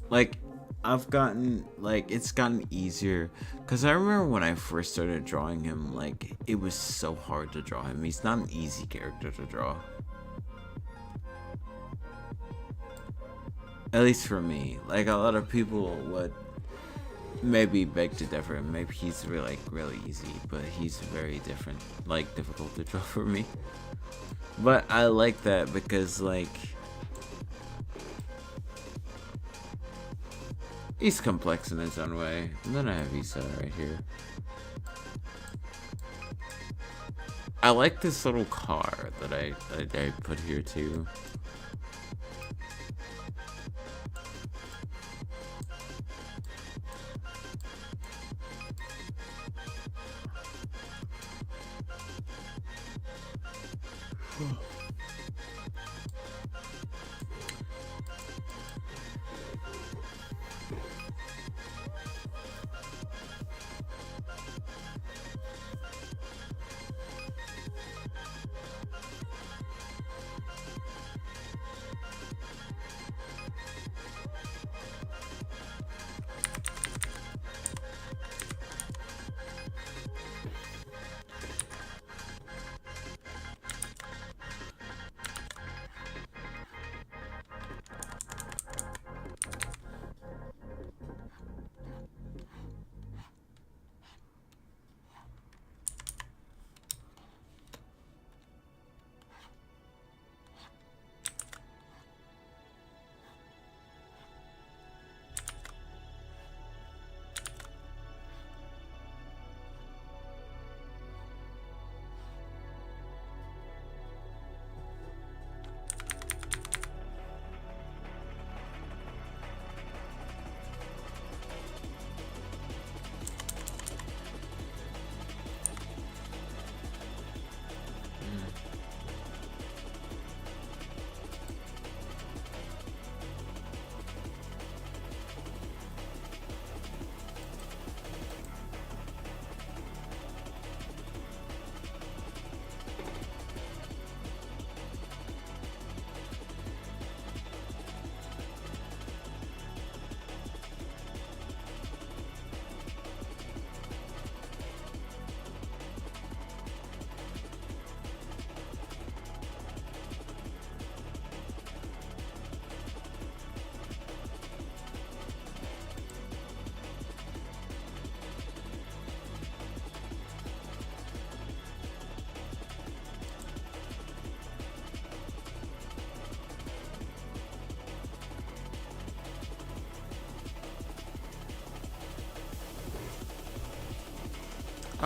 Like, I've gotten, like, it's gotten easier. Because I remember when I first started drawing him, like, it was so hard to draw him. He's not an easy character to draw. At least for me. Like, a lot of people would maybe beg to differ. Maybe he's really, like, really easy. But he's very different. Like, difficult to draw for me. But I like that because, like... he's complex in his own way. And then I have Issa right here. I like this little car that I put here too.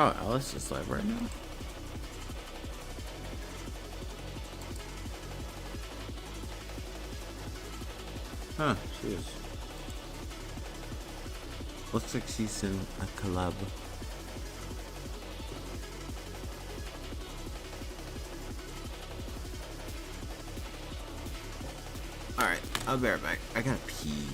Oh, Alice is live right now. Huh, she is. Looks like she's in a collab. Alright, I'll be right back. I gotta pee.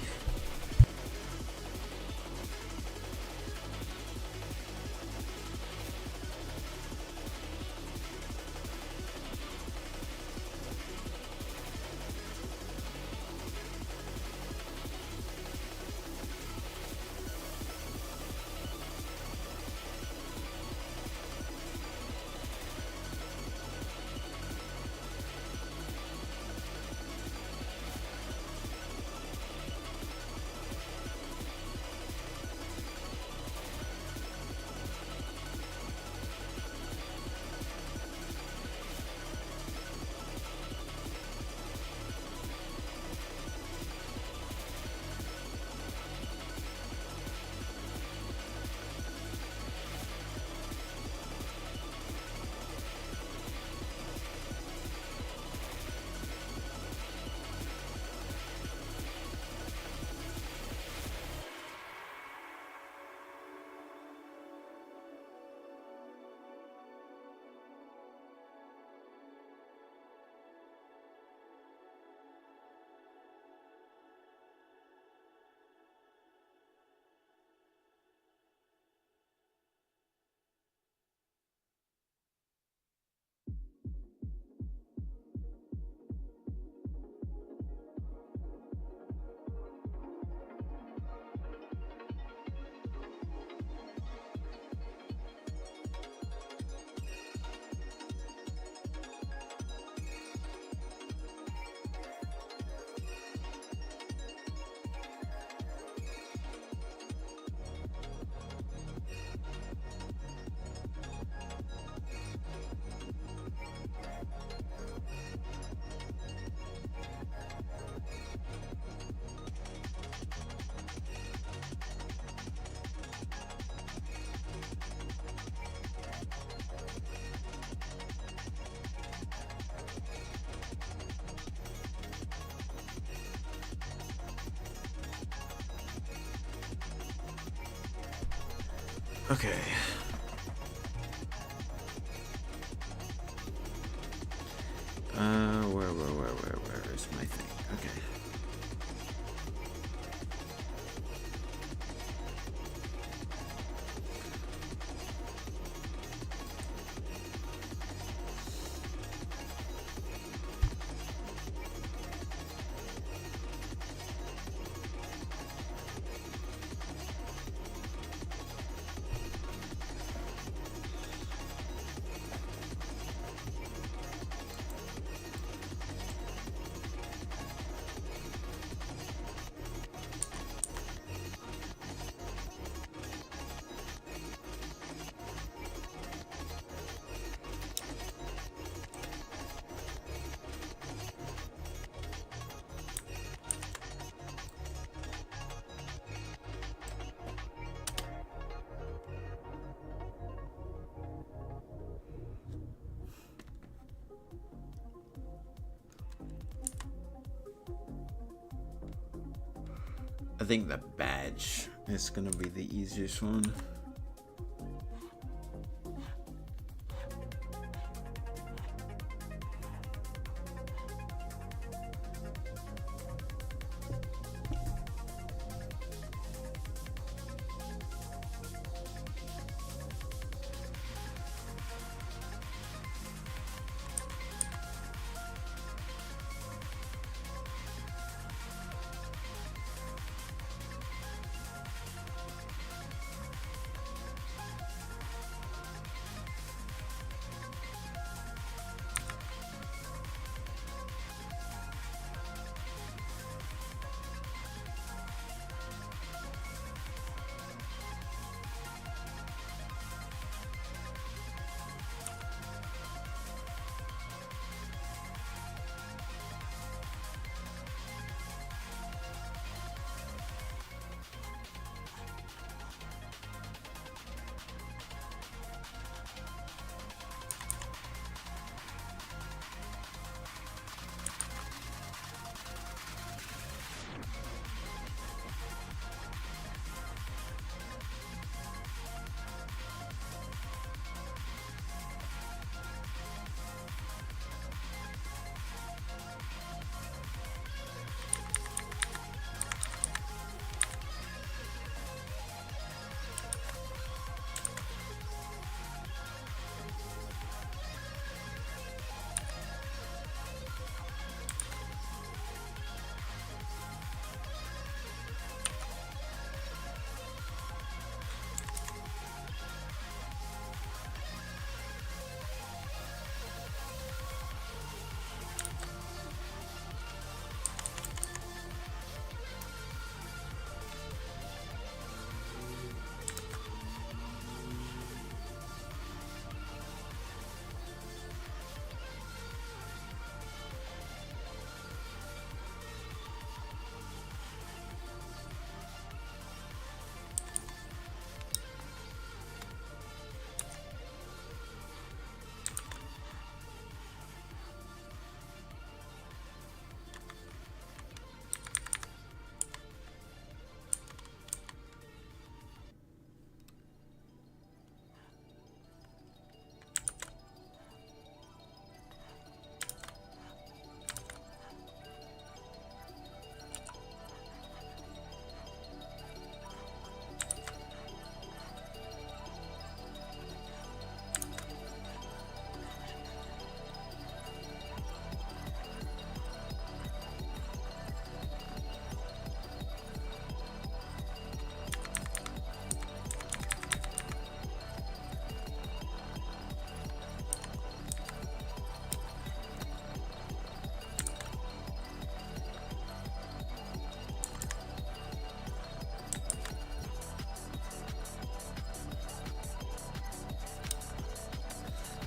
Okay. Where is my thing? Okay. I think the badge is gonna be the easiest one.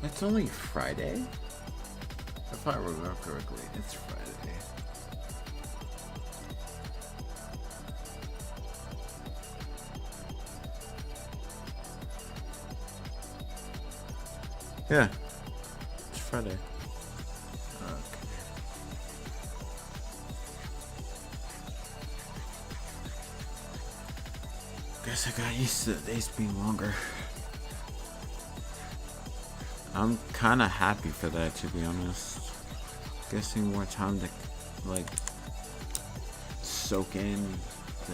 It's only Friday? If I remember correctly, it's Friday. Yeah, it's Friday. Okay. Guess I got used to the days being longer. I'm kind of happy for that, to be honest. Guessing more time to like soak in the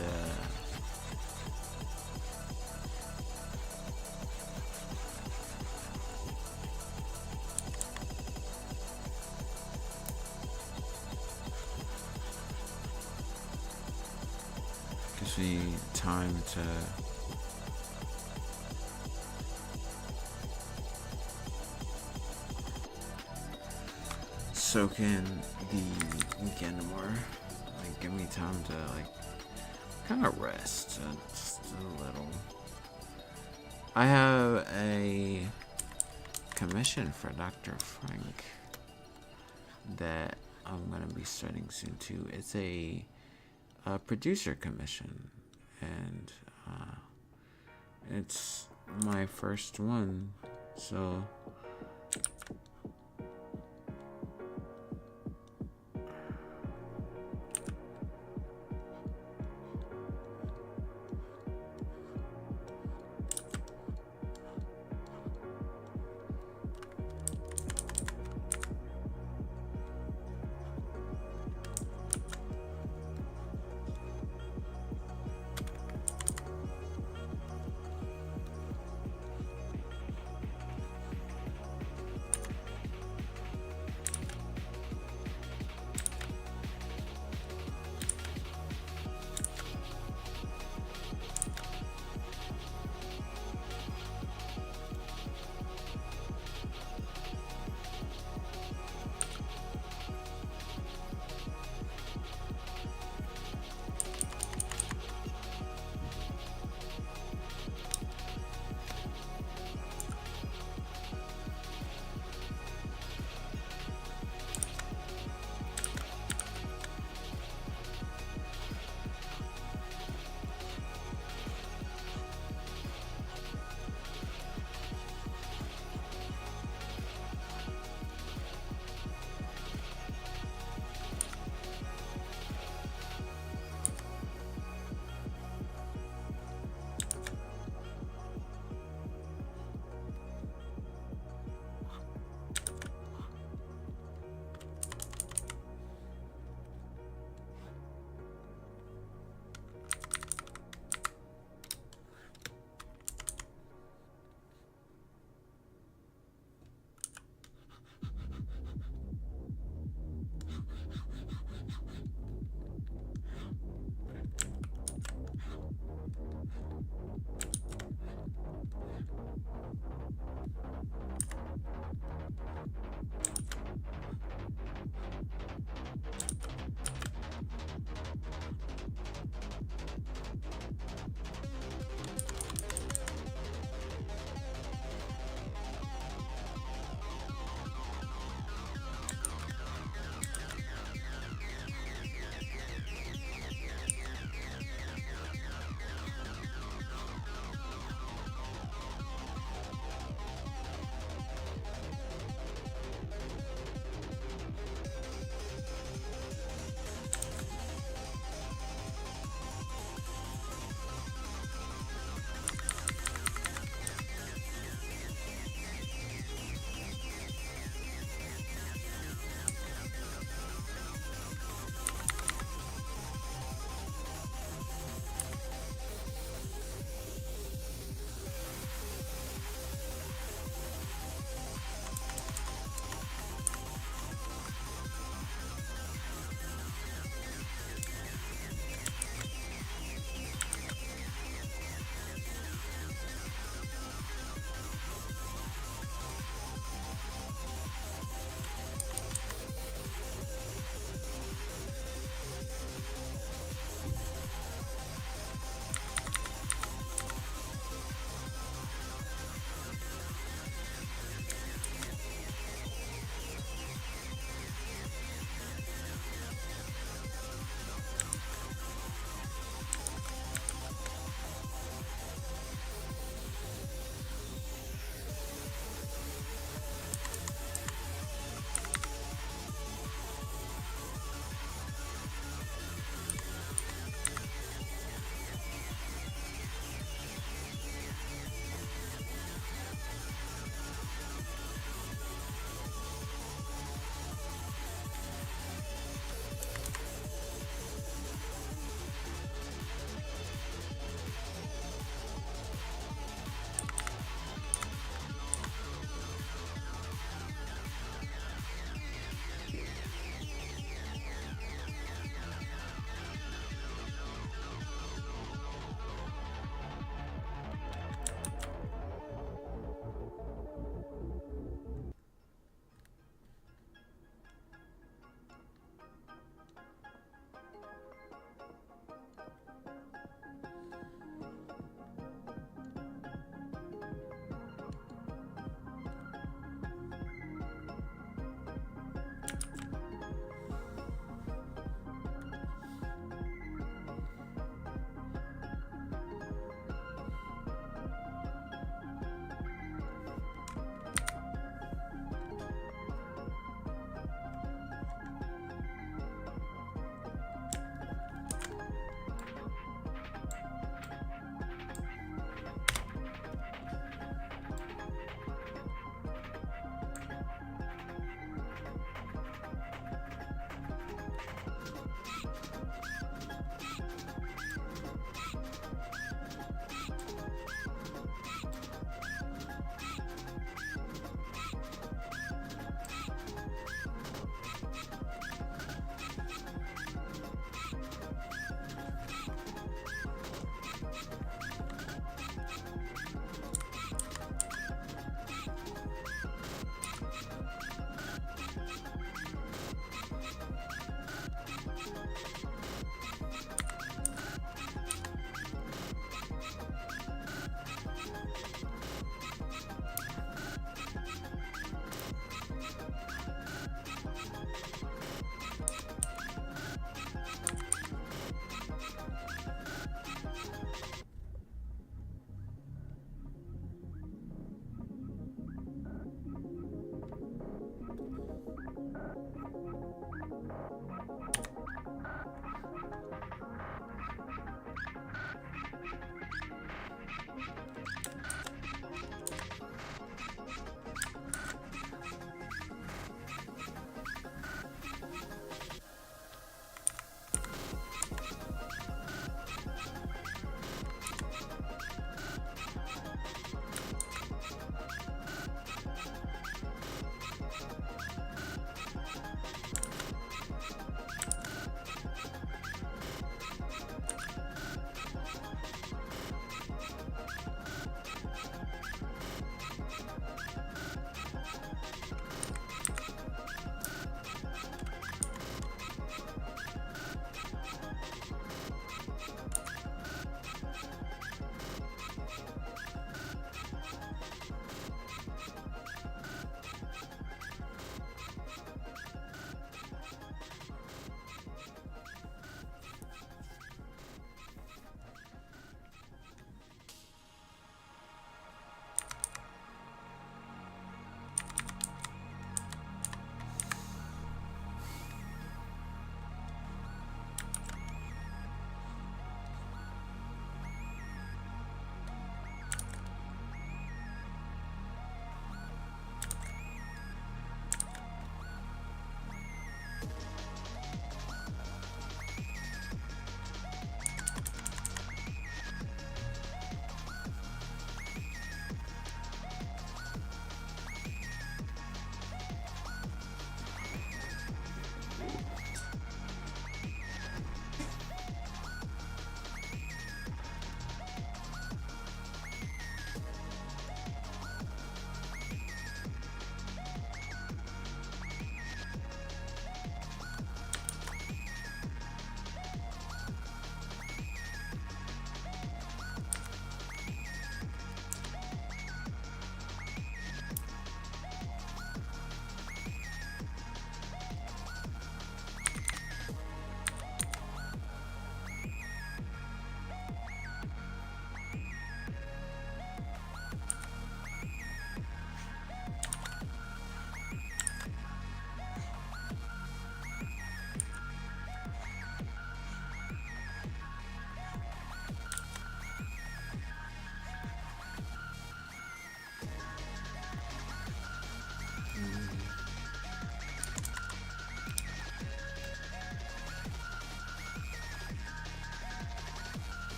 gives me time to soak in the weekend more. Like, give me time to like kind of rest just a little. I have a commission for Dr. Frank that I'm gonna be starting soon too. It's a producer commission, and it's my first one, so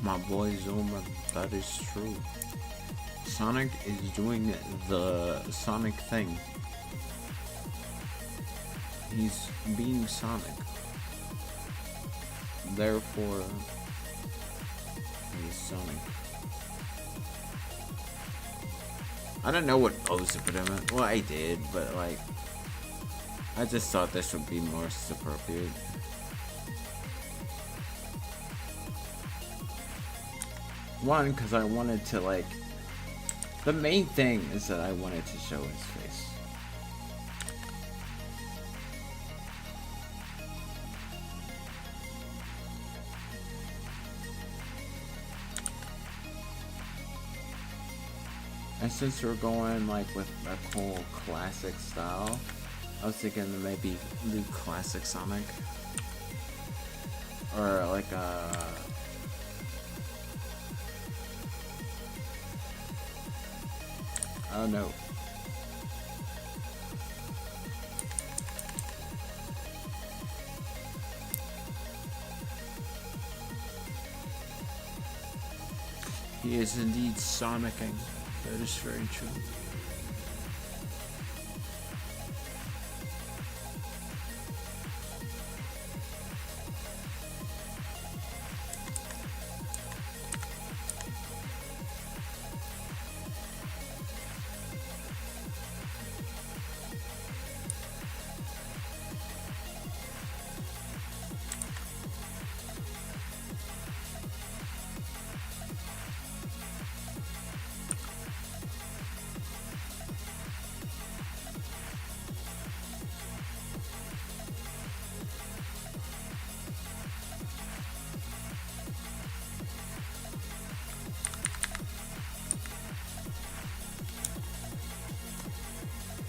My boy Zuma, that is true. Sonic is doing the Sonic thing. He's being Sonic. Therefore, he's Sonic. I don't know what pose to put him in. Well, I did, but like, I just thought this would be most appropriate. One, because I wanted to, like, the main thing is that I wanted to show his face. And since we're going like with a cool classic style, I was thinking maybe do classic Sonic. Or like a oh no. He is indeed Sonicing. That is very true.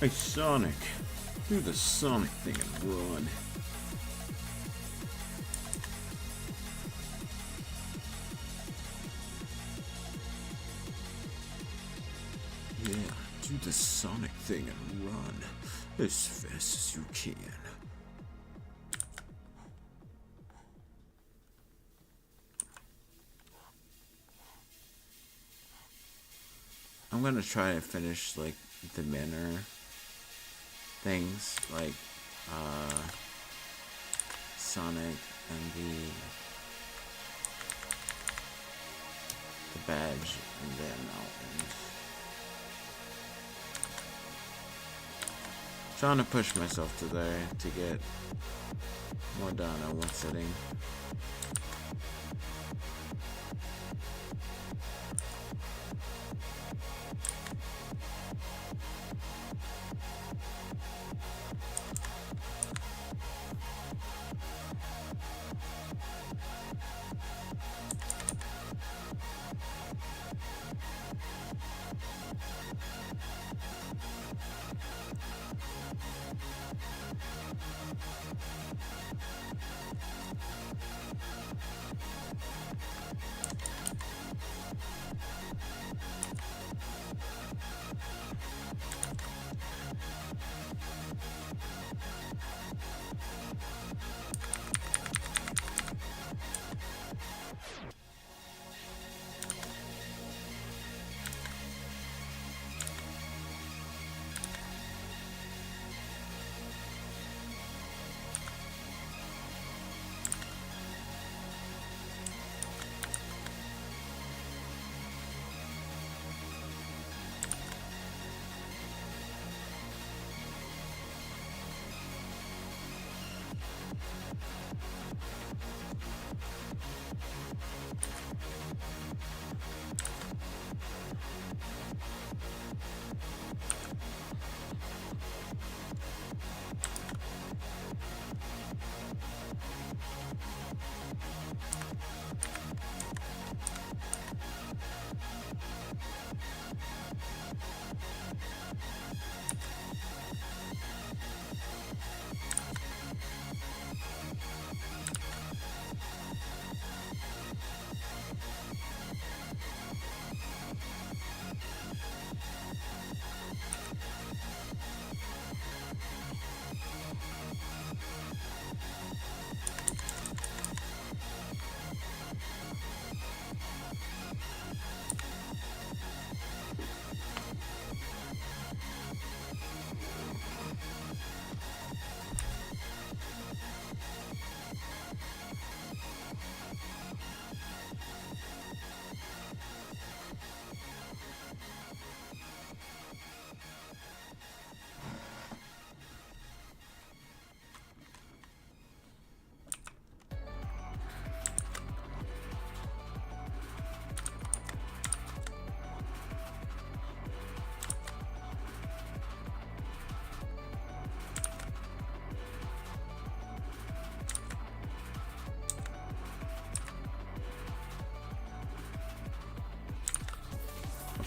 Hey Sonic, do the Sonic thing and run. Yeah, do the Sonic thing and run as fast as you can. I'm gonna try to finish like the manor things like Sonic and the badge and then I'll end. Trying to push myself today to get more done at one sitting.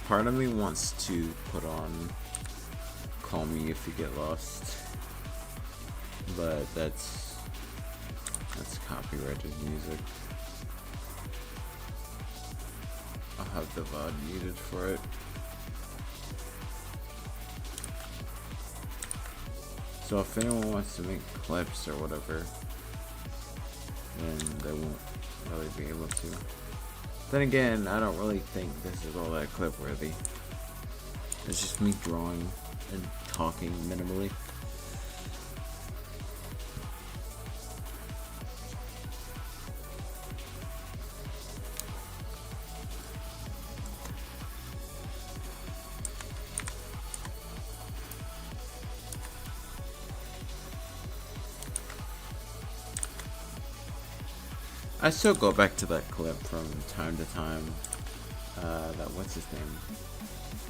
Part of me wants to put on Call Me If You Get Lost, but that's copyrighted music. I'll have the VOD muted for it. So if anyone wants to make clips or whatever, then they won't really be able to. Then again, I don't really think this is all that clip worthy. It's just me drawing and talking minimally. I still go back to that clip from time to time. That what's his name?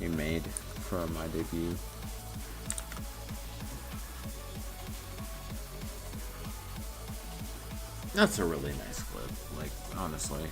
He made from my debut. That's a really nice clip, like honestly.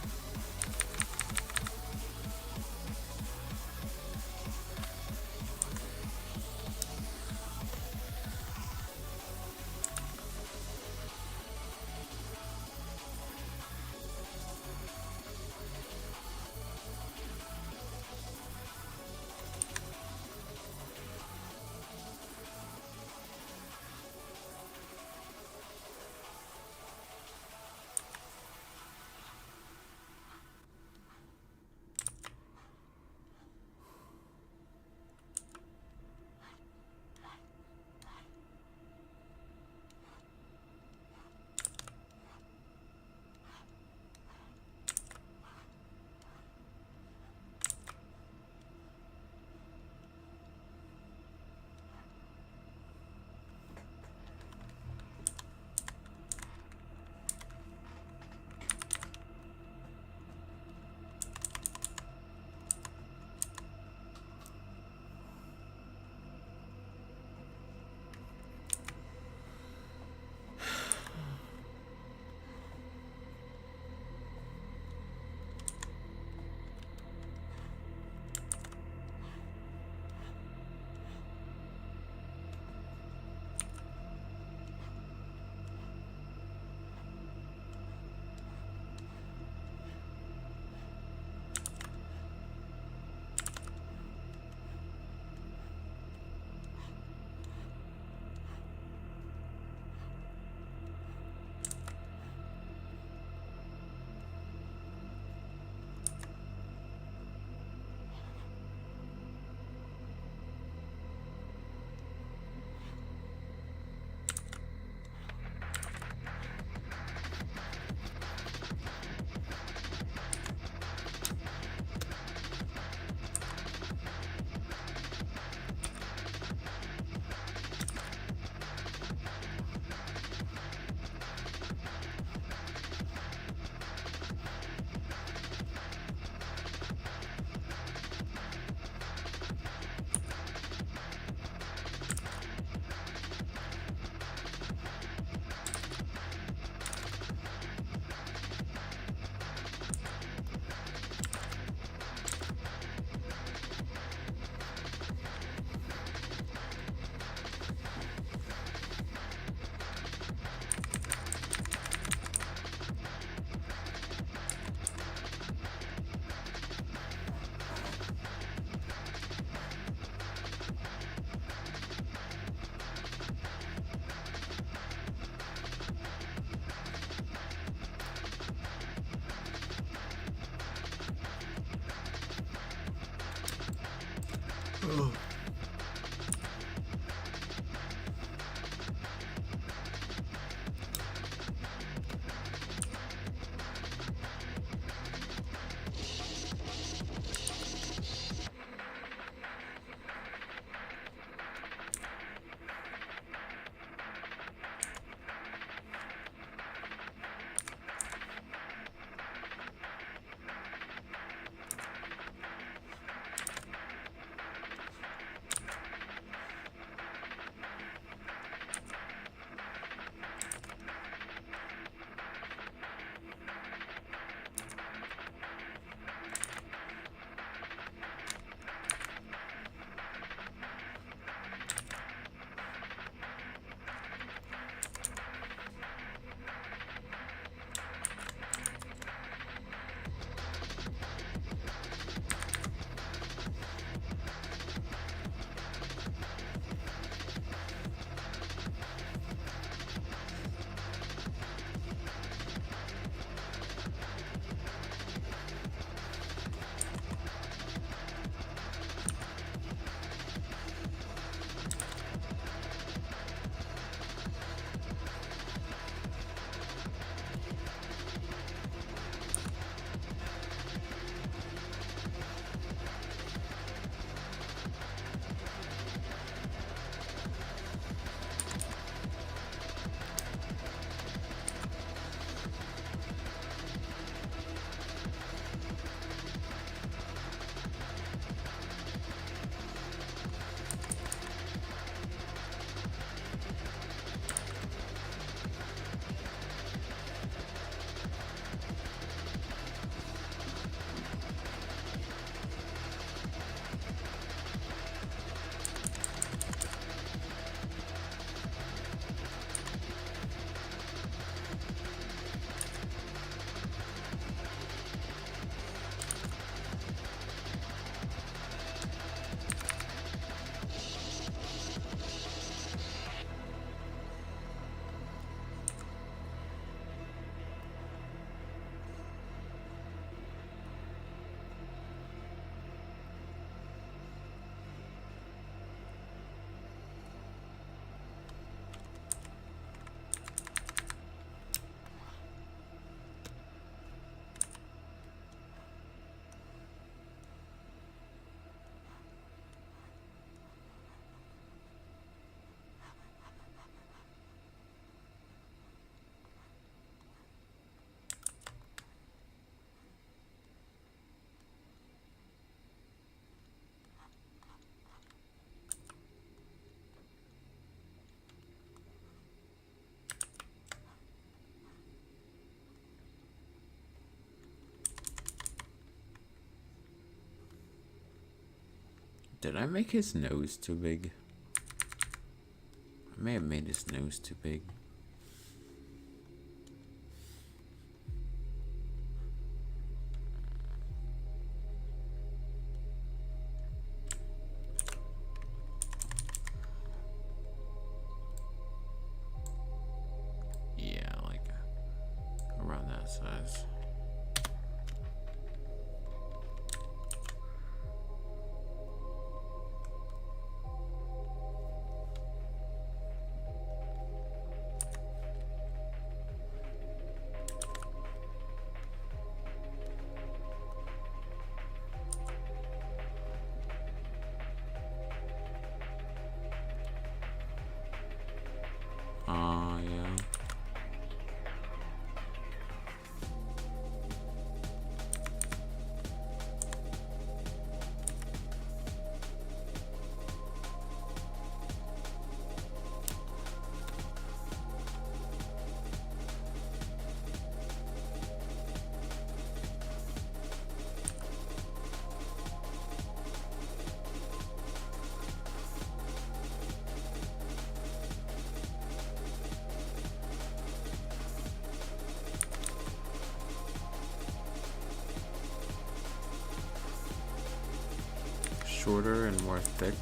Did I make his nose too big? I may have made his nose too big. Yeah, like around that size. Yeah. Shorter and more thick.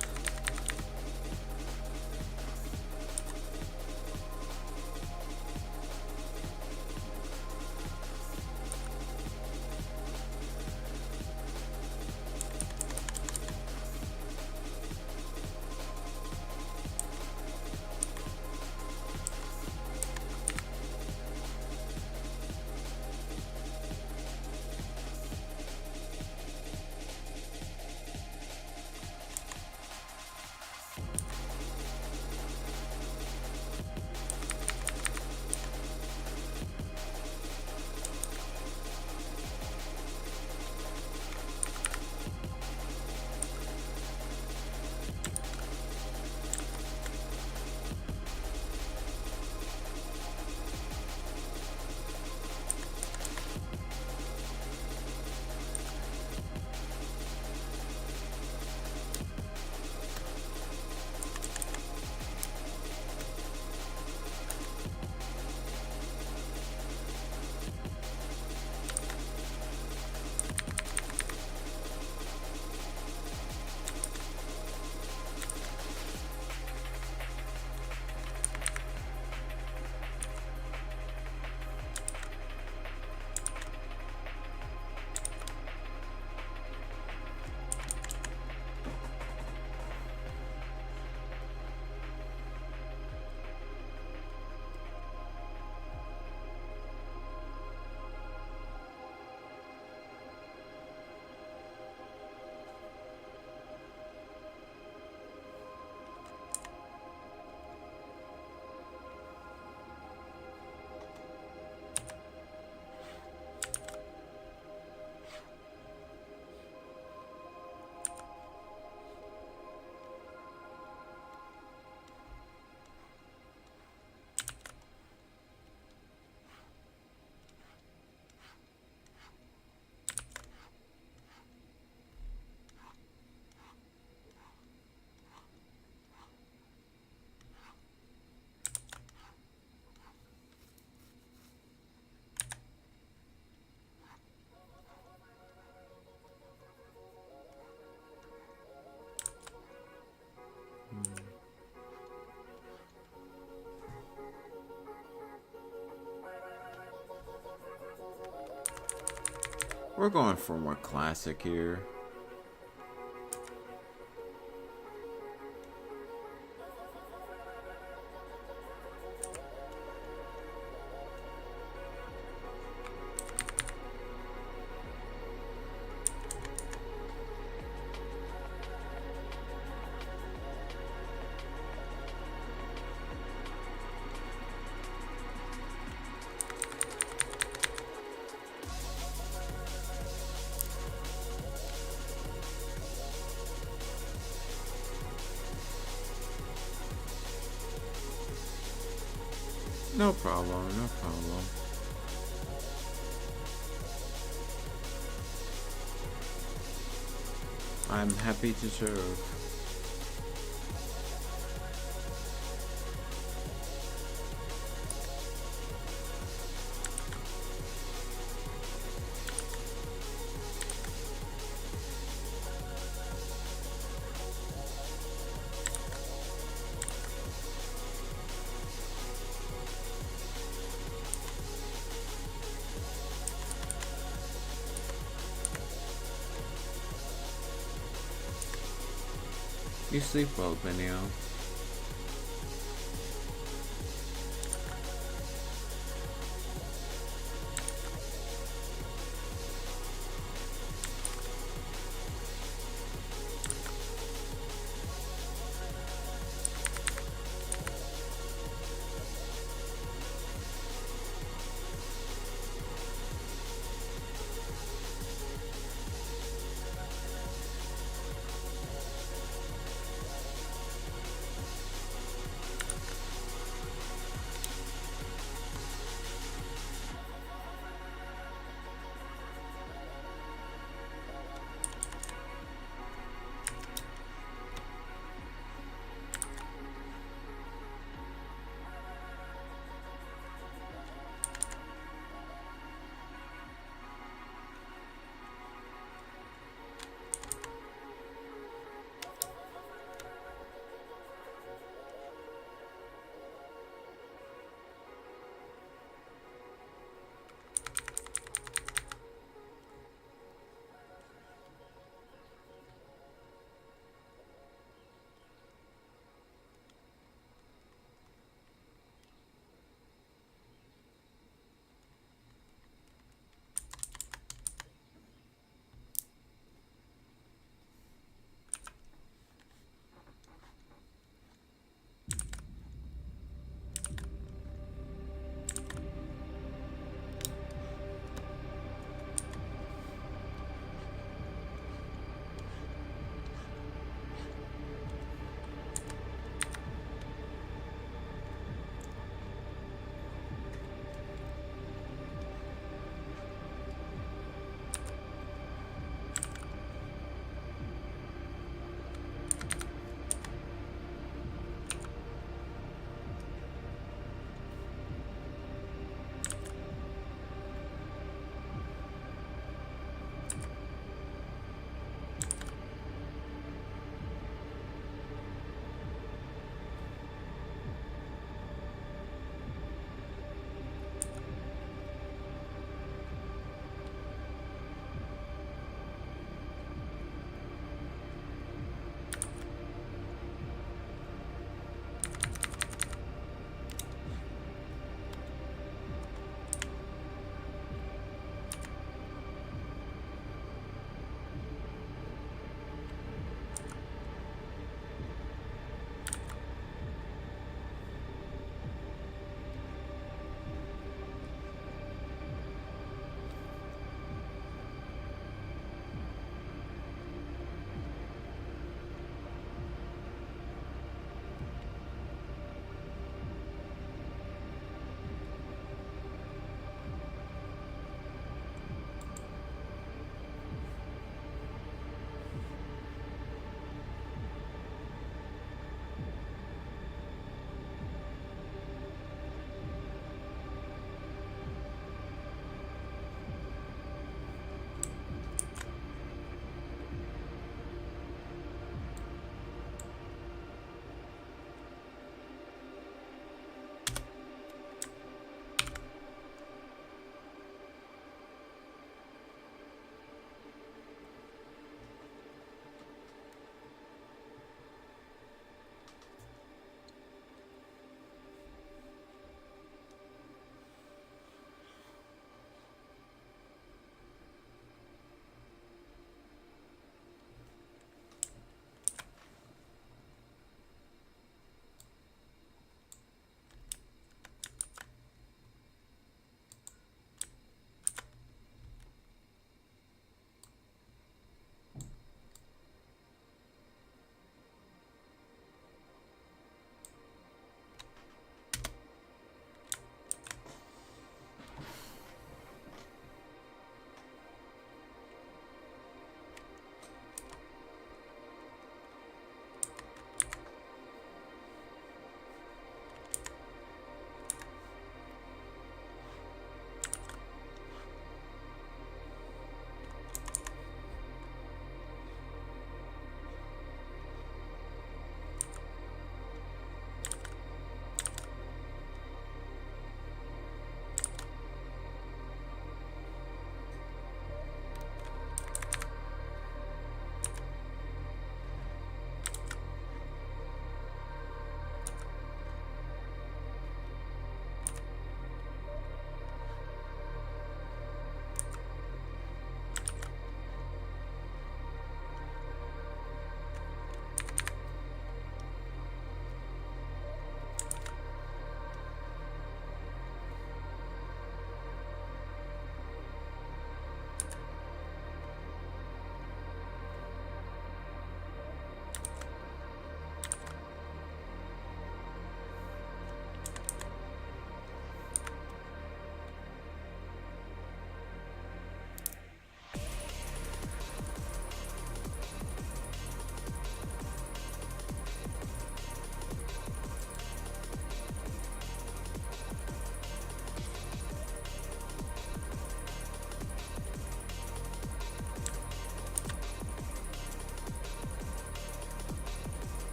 We're going for more classic here. No problem, no problem. I'm happy to serve. You sleep well, Benio.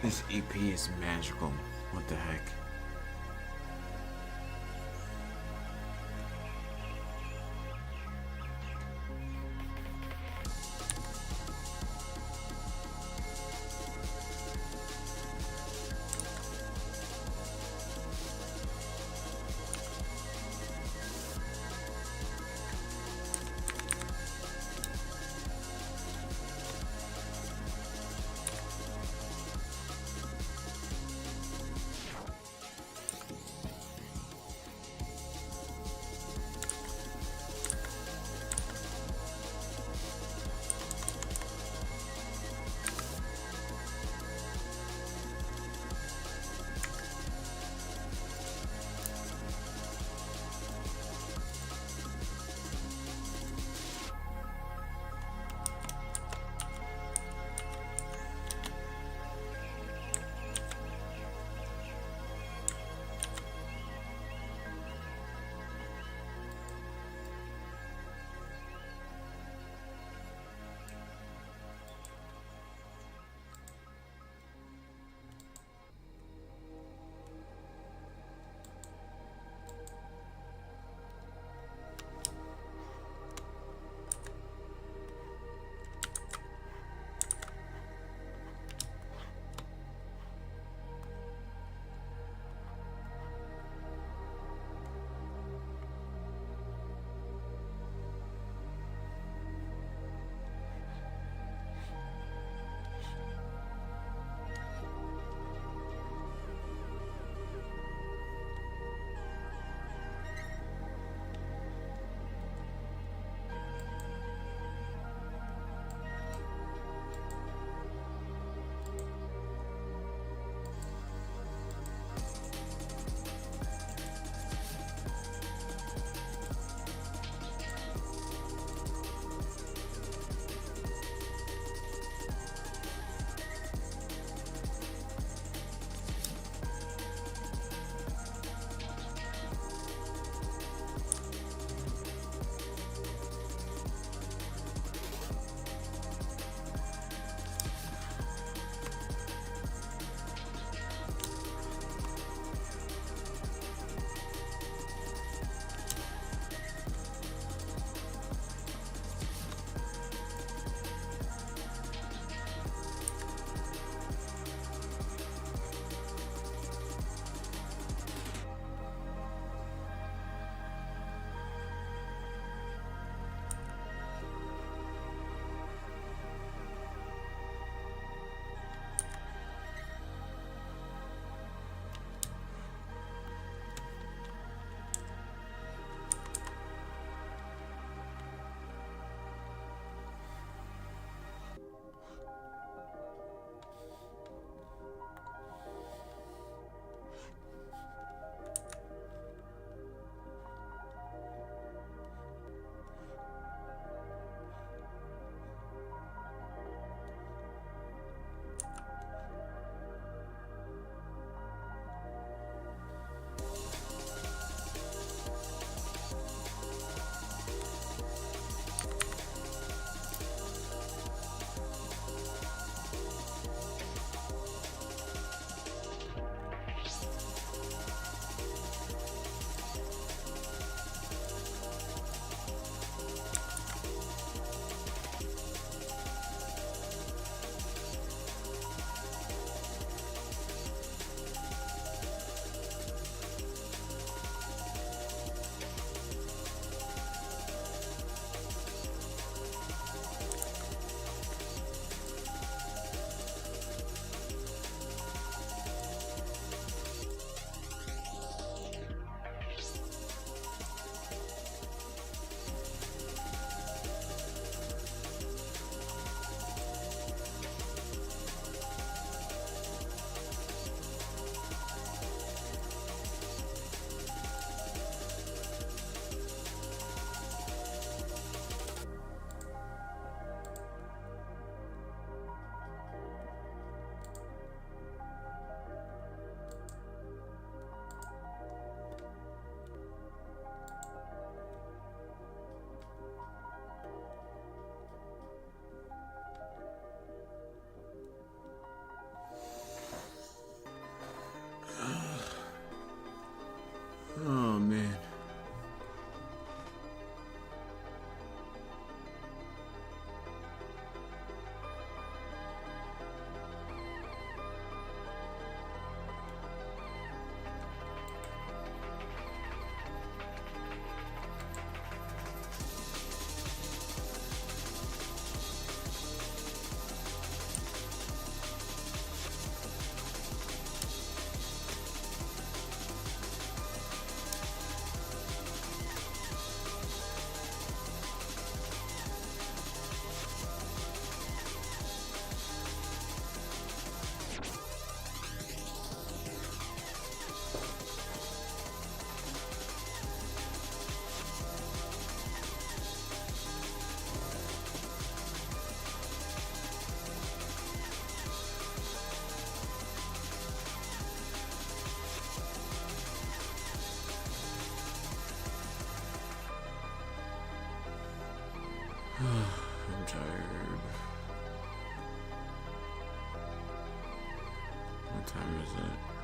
This EP is magical. What the heck? I'm tired. What time is it?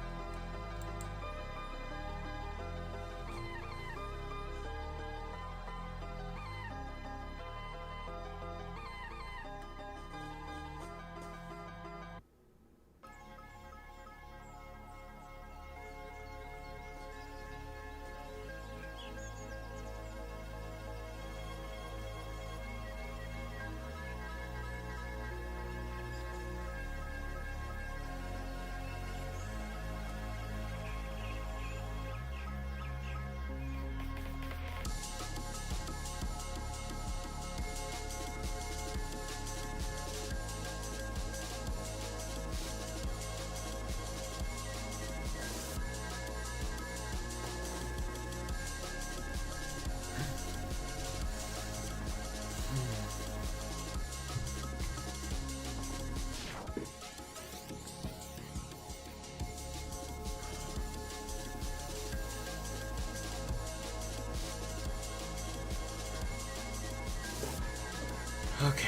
Okay.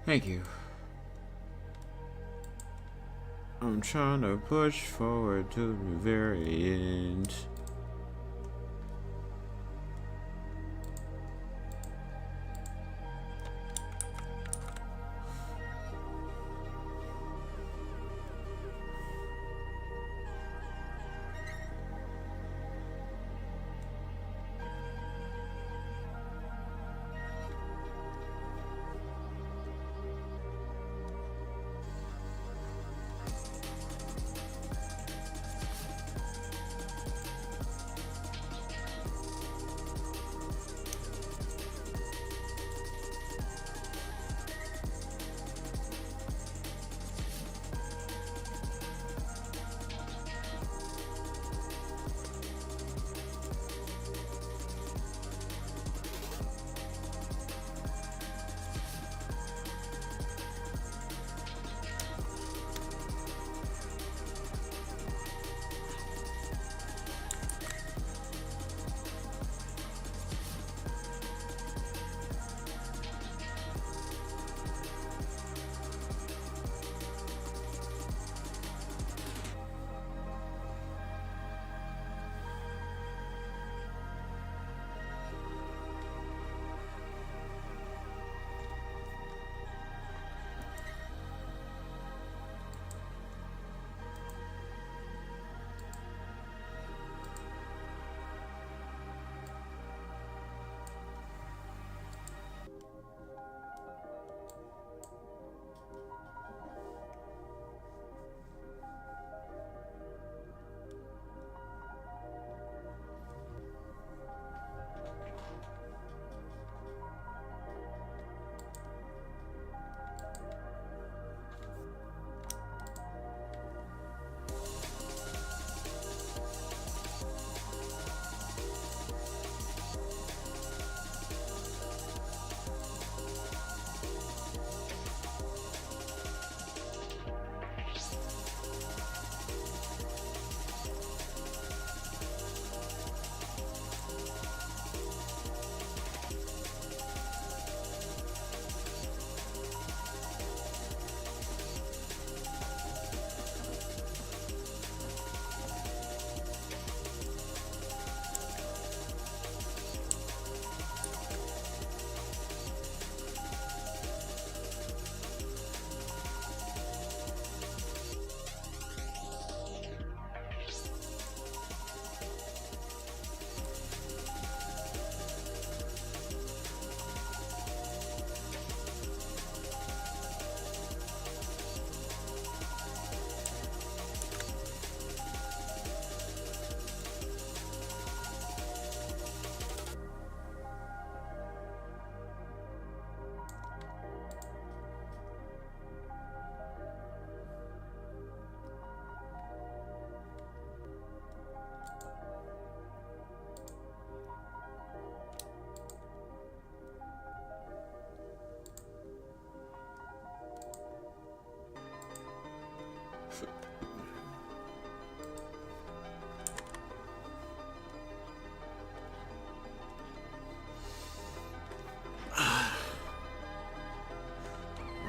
Thank you. I'm trying to push forward to the very end.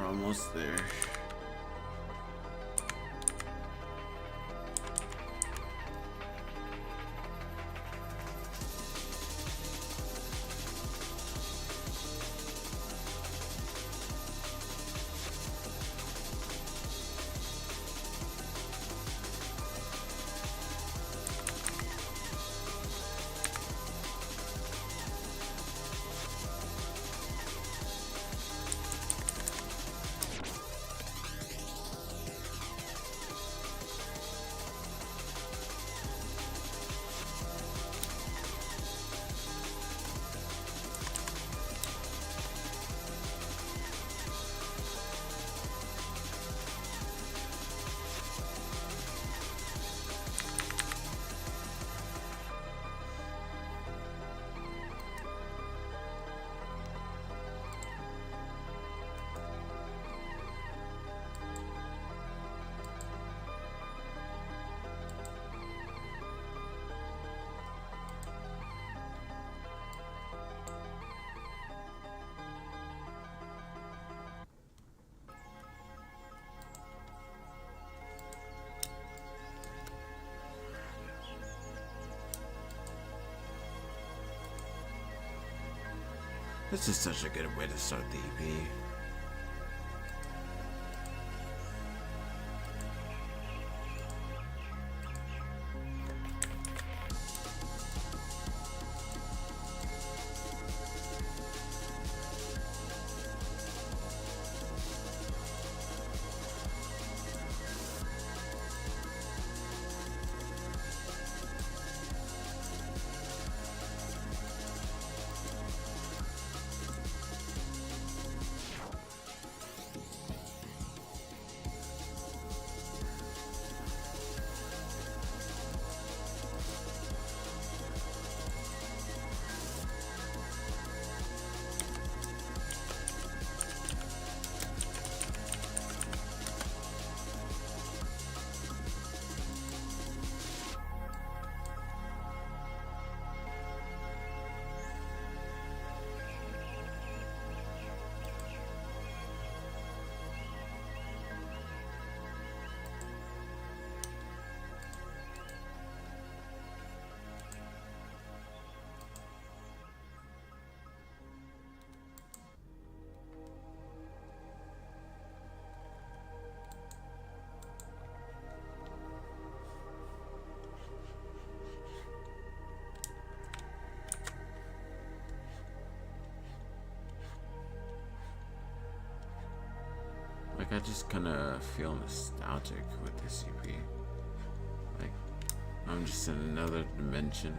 We're almost there. This is such a good way to start the EP. Like, I just kind of feel nostalgic with this EP. Like, I'm just in another dimension.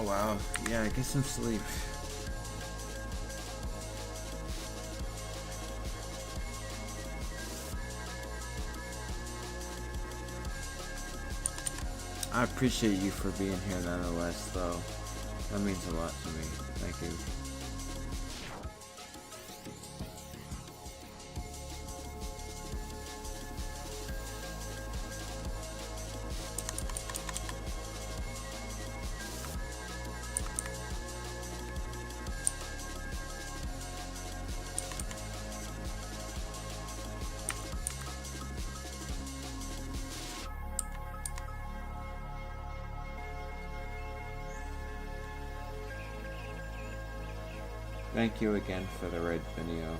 Oh wow. Yeah, get some sleep. I appreciate you for being here nonetheless, though. That means a lot to me. Thank you. Thank you again for the red video.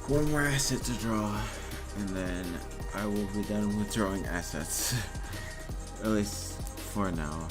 One more asset to draw, and then I will be done with drawing assets. At least for now.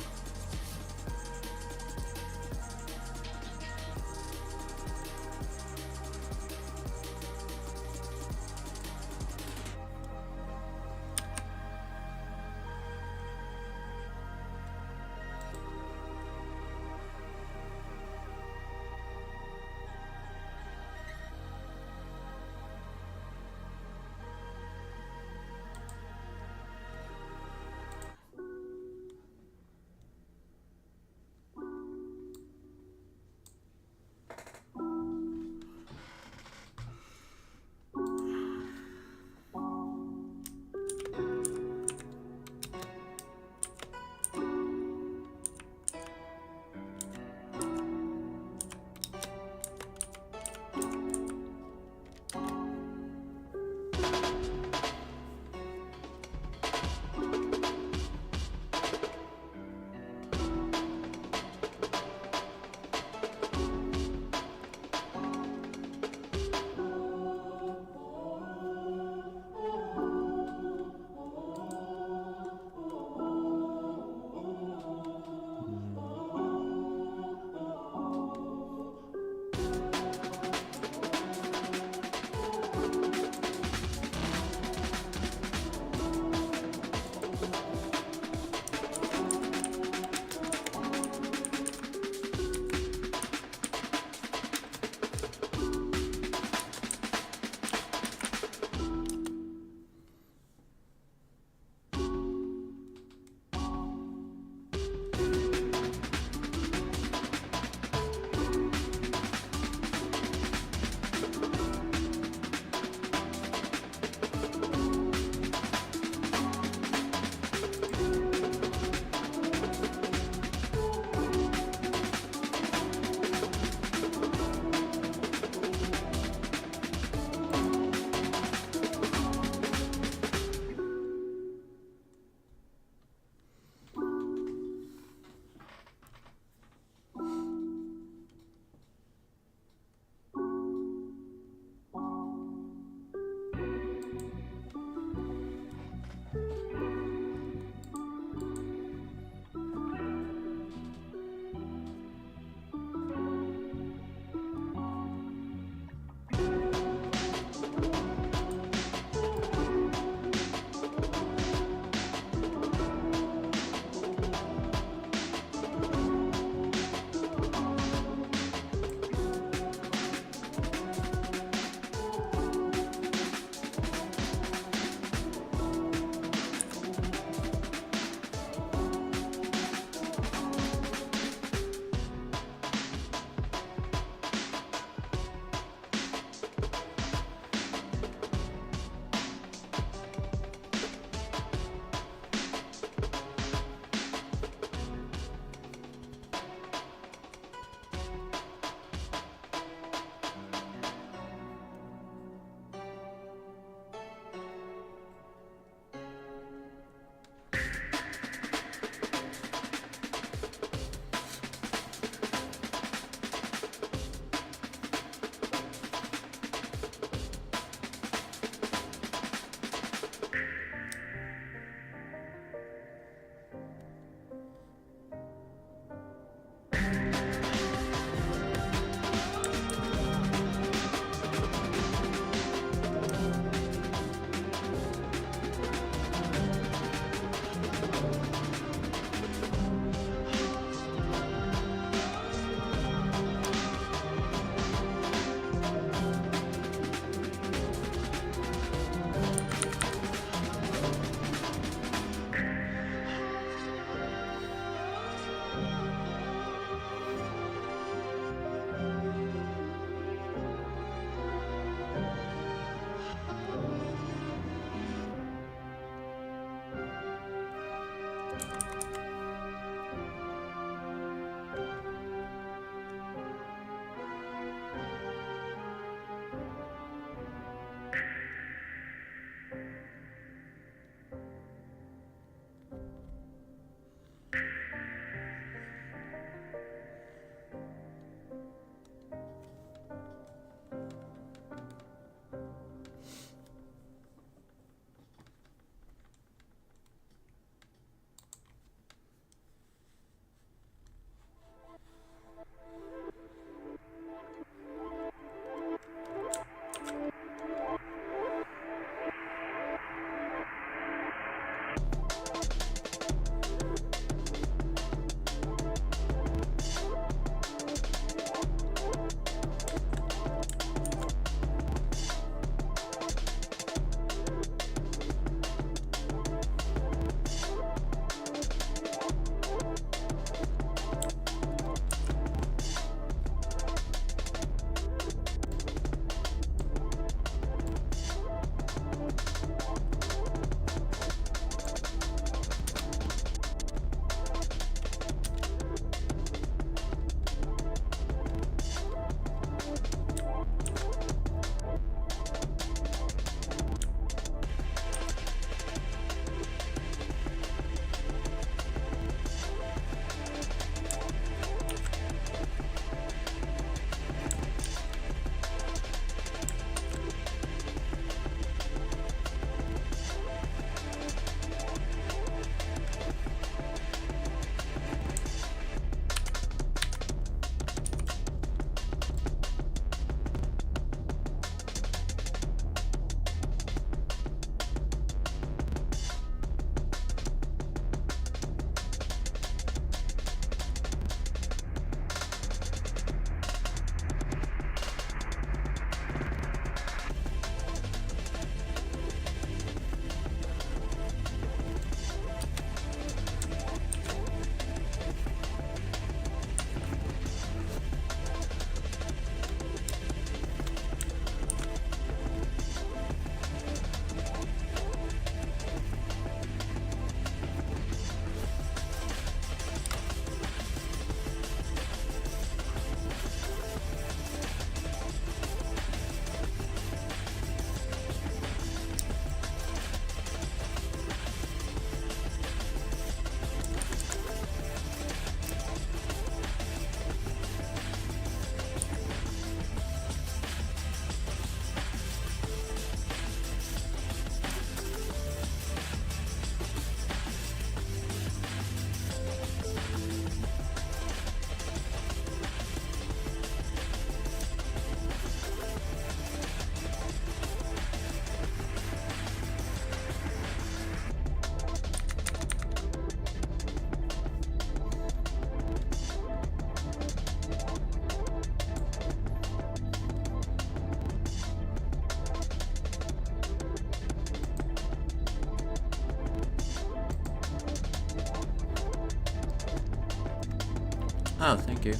Oh, thank you.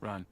Run.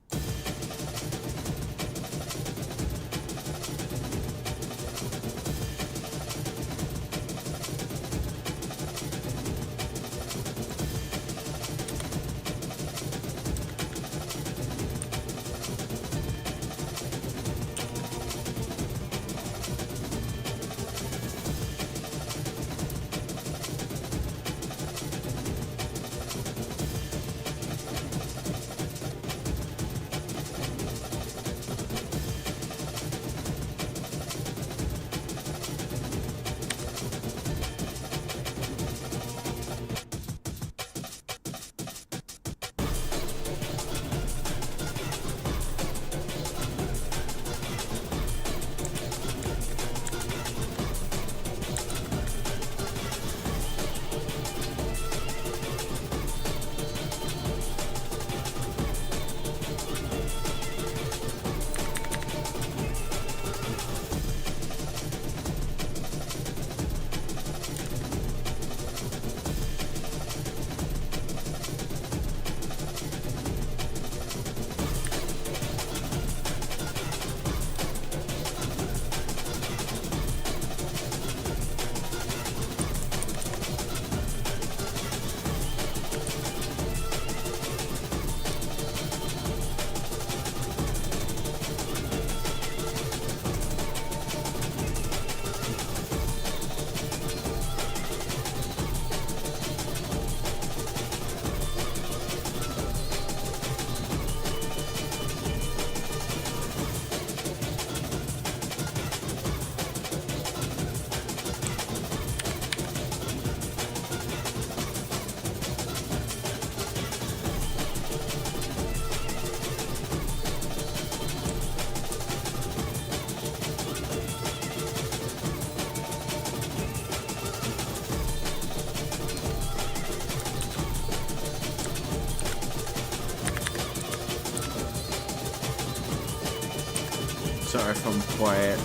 Sorry if I'm quiet.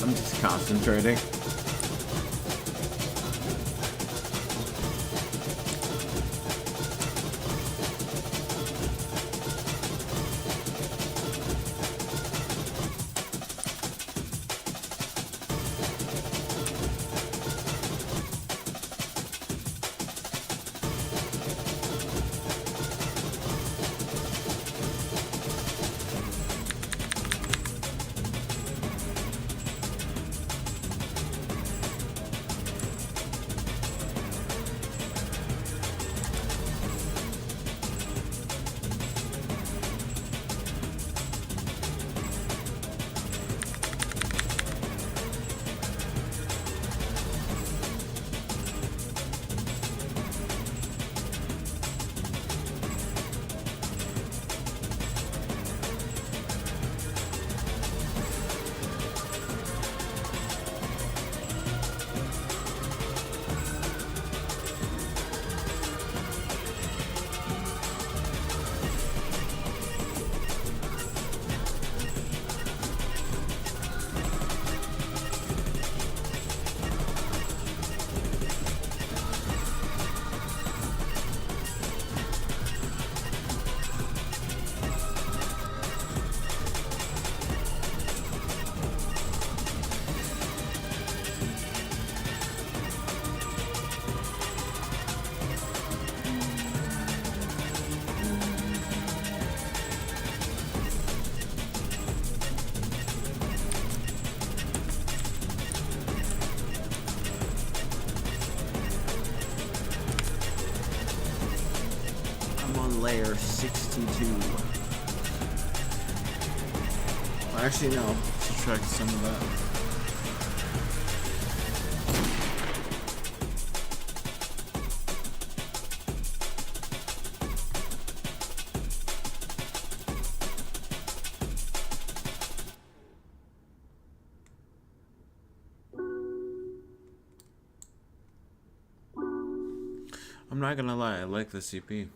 I'm just concentrating. Layer 62. Well, actually, no. Subtract some of that. I'm not gonna lie, I like the CP.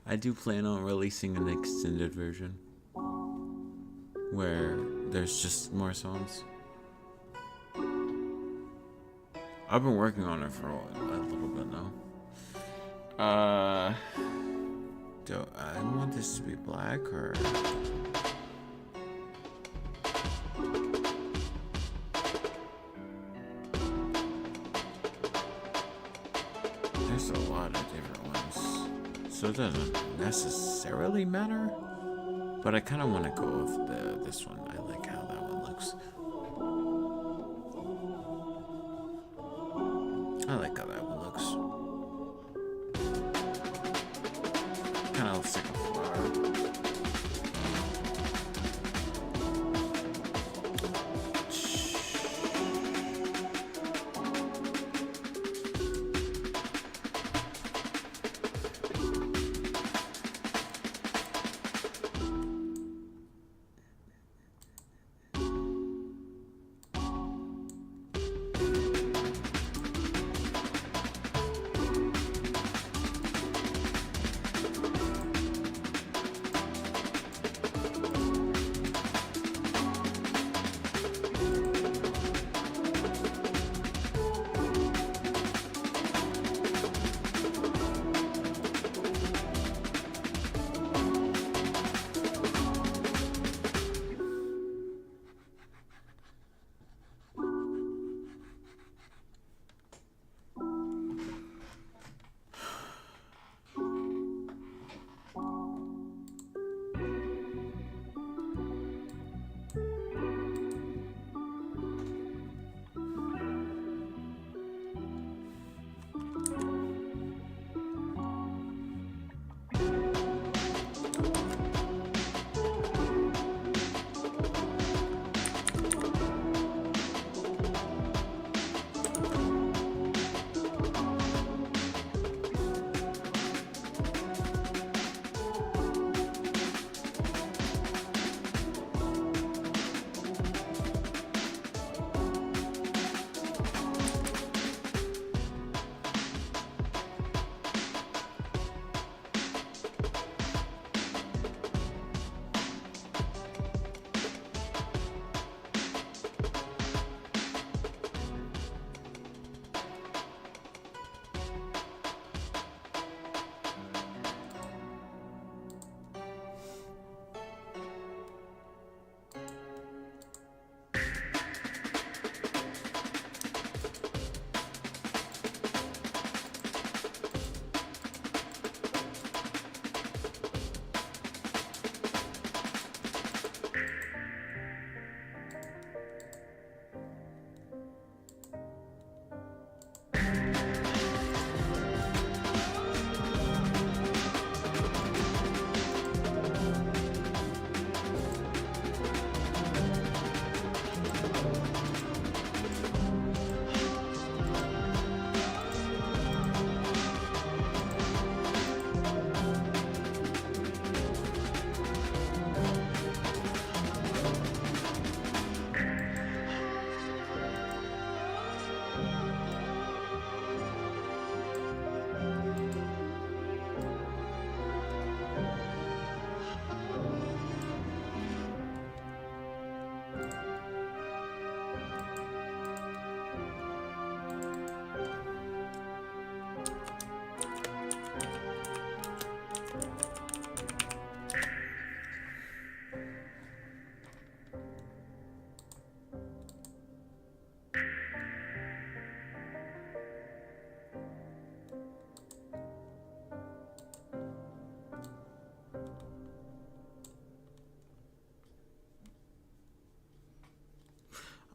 I do plan on releasing an extended version where there's just more songs. I've been working on it for a little bit now. Do I want this to be black or? There's a lot of different ones, so it doesn't necessarily matter. But I kind of want to go with this one. I like how that one looks. I like how that one looks. Kind of looks like a flower.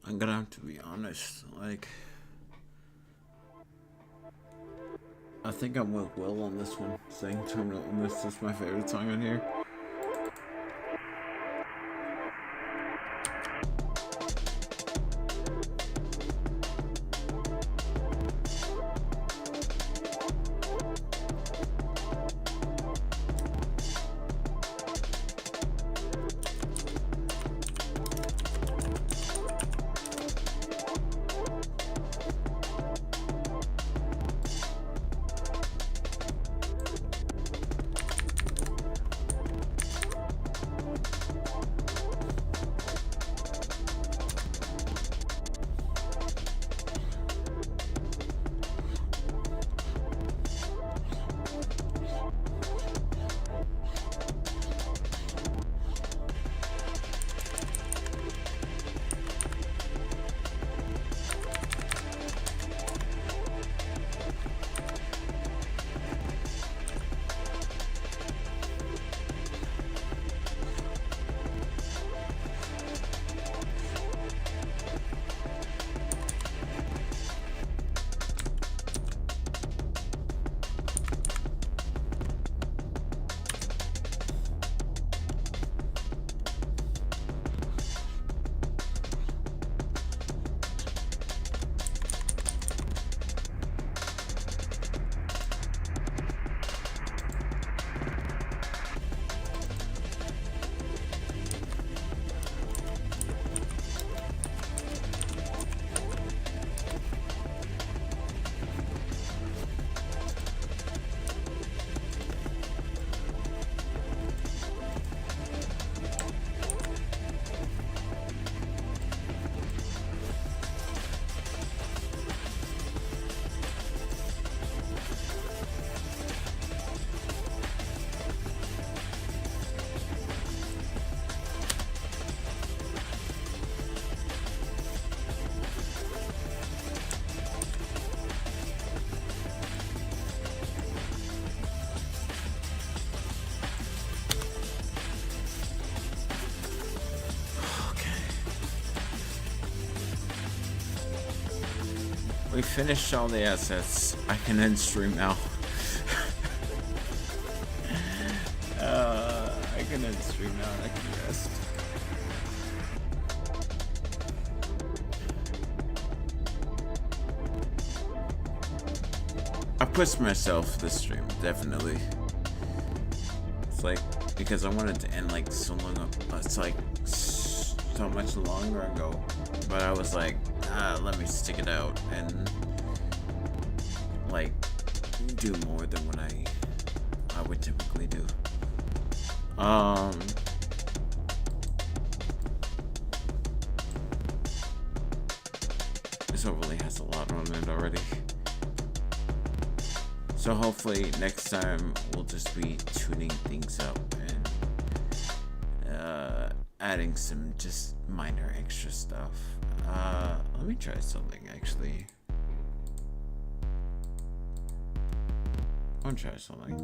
I'm gonna have to be honest, like, I think I'm with Will on this one, saying Terminal Mist is my favorite song on here. we finished all the assets. I can end stream now. I can end stream now and I can rest. I pushed myself this stream, definitely. It's like, because I wanted to end like so long, it's like so much longer ago. But I was like, let me stick it out and like do more than what I would typically do. This overlay has a lot on it already. So hopefully next time we'll just be tuning things up and adding some just minor extra stuff. Let me try something actually. I want to try something.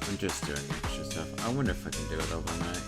I'm just doing extra stuff. I wonder if I can do it overnight.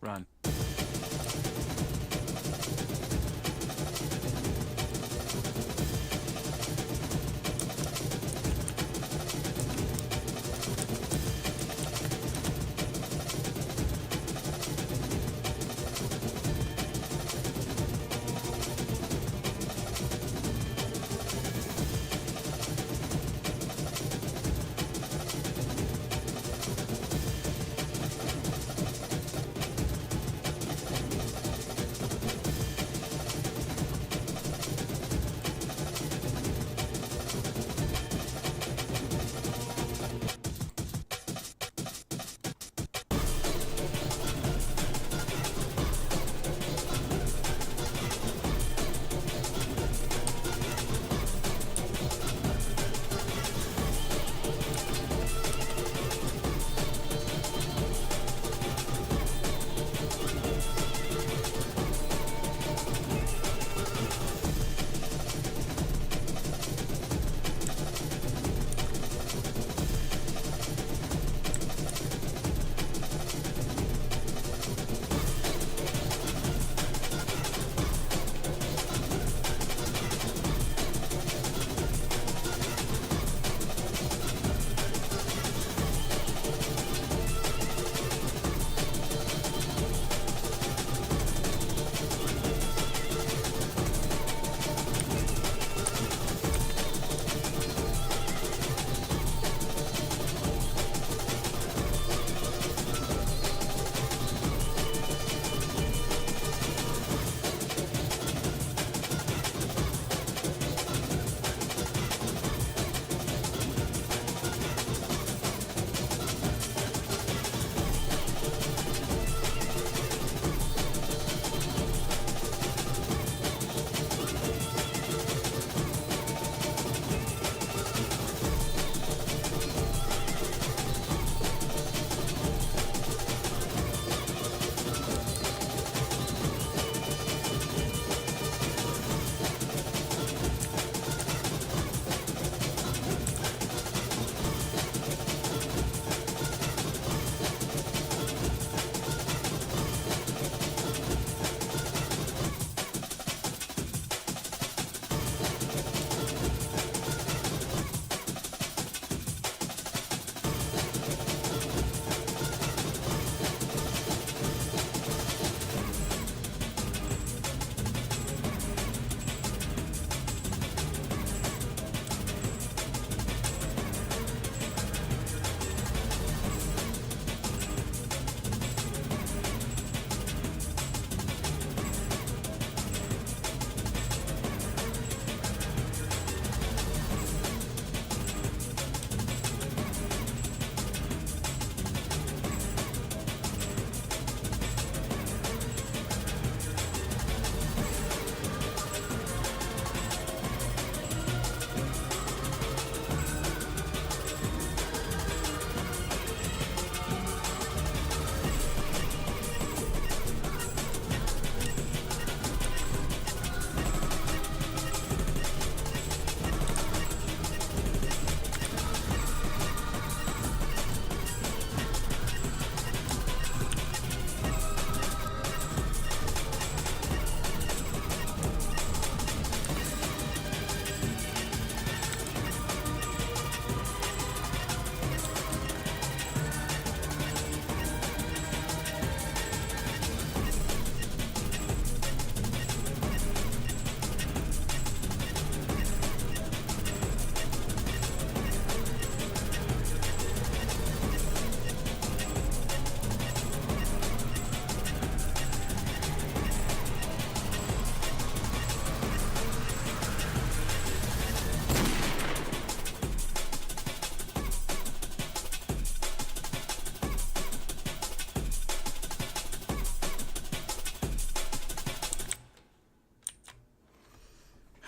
Run.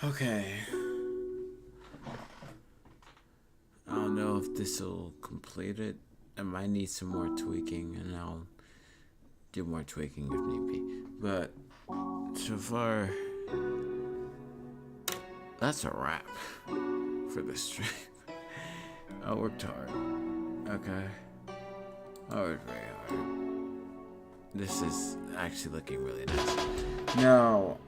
Okay. I don't know if this will complete it. I might need some more tweaking, and I'll do more tweaking if need be. But so far, that's a wrap for this stream. I worked hard. Okay. I worked very hard. This is actually looking really nice. Now,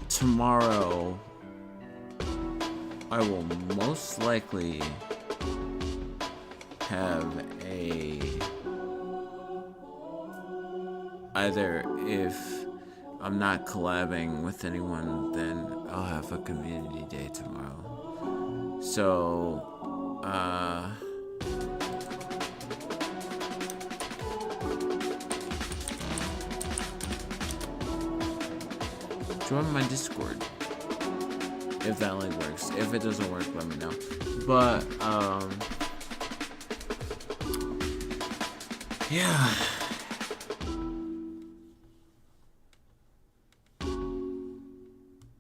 tomorrow I will most likely have either if I'm not collabing with anyone, then I'll have a community day tomorrow. So, join my Discord if that link works. If it doesn't work, let me know. But yeah.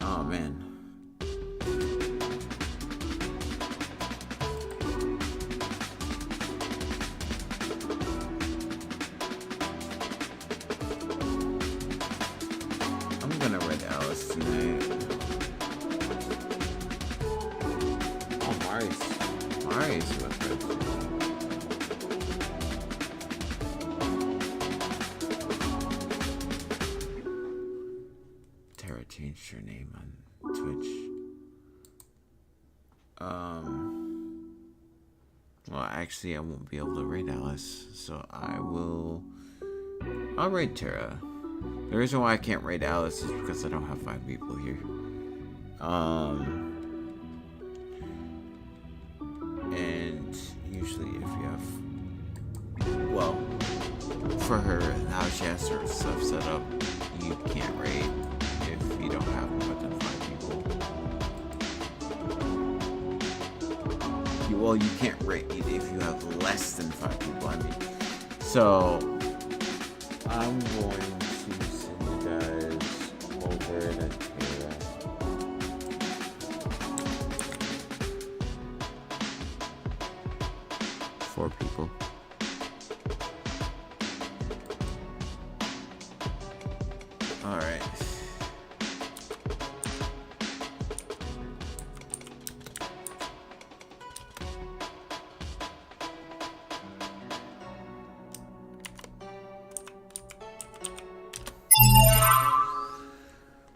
Oh man. I'm gonna raid Alice tonight. Oh, Mari's with it. Tara changed her name on Twitch. Well, actually, I won't be able to raid Alice, so I'll raid Tara. The reason why I can't raid Alice is because I don't have 5 people here. And usually if you have, well, for her, how she has her stuff set up, you can't raid if you don't have more than 5 people. Well, you can't raid if you have less than 5 people, I mean. So, I'm going to send you guys over to Tara. Four people. Alright.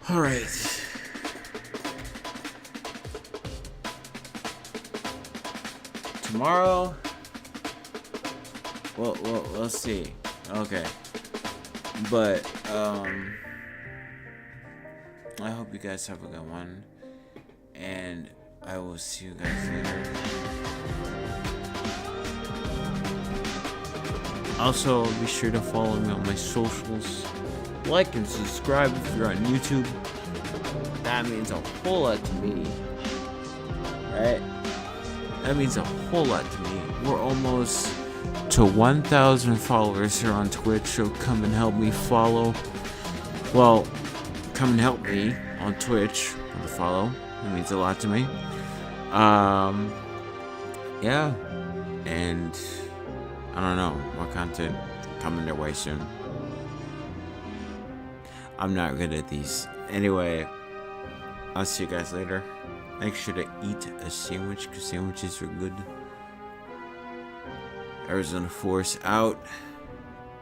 Alright. Tomorrow. Well, let's see. Okay. But, I hope you guys have a good one. And I will see you guys later. Also, be sure to follow me on my socials. Like and subscribe if you're on YouTube. That means a whole lot to me. Right? That means a whole lot to me. We're almost to 1,000 followers here on Twitch, so come and help me follow. Well, come and help me on Twitch with a follow. It means a lot to me. Yeah. And I don't know, more content coming their way soon. I'm not good at these. Anyway, I'll see you guys later. Make sure to eat a sandwich because sandwiches are good. Arizona Force out.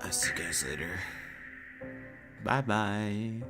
I'll see you guys later. Bye bye.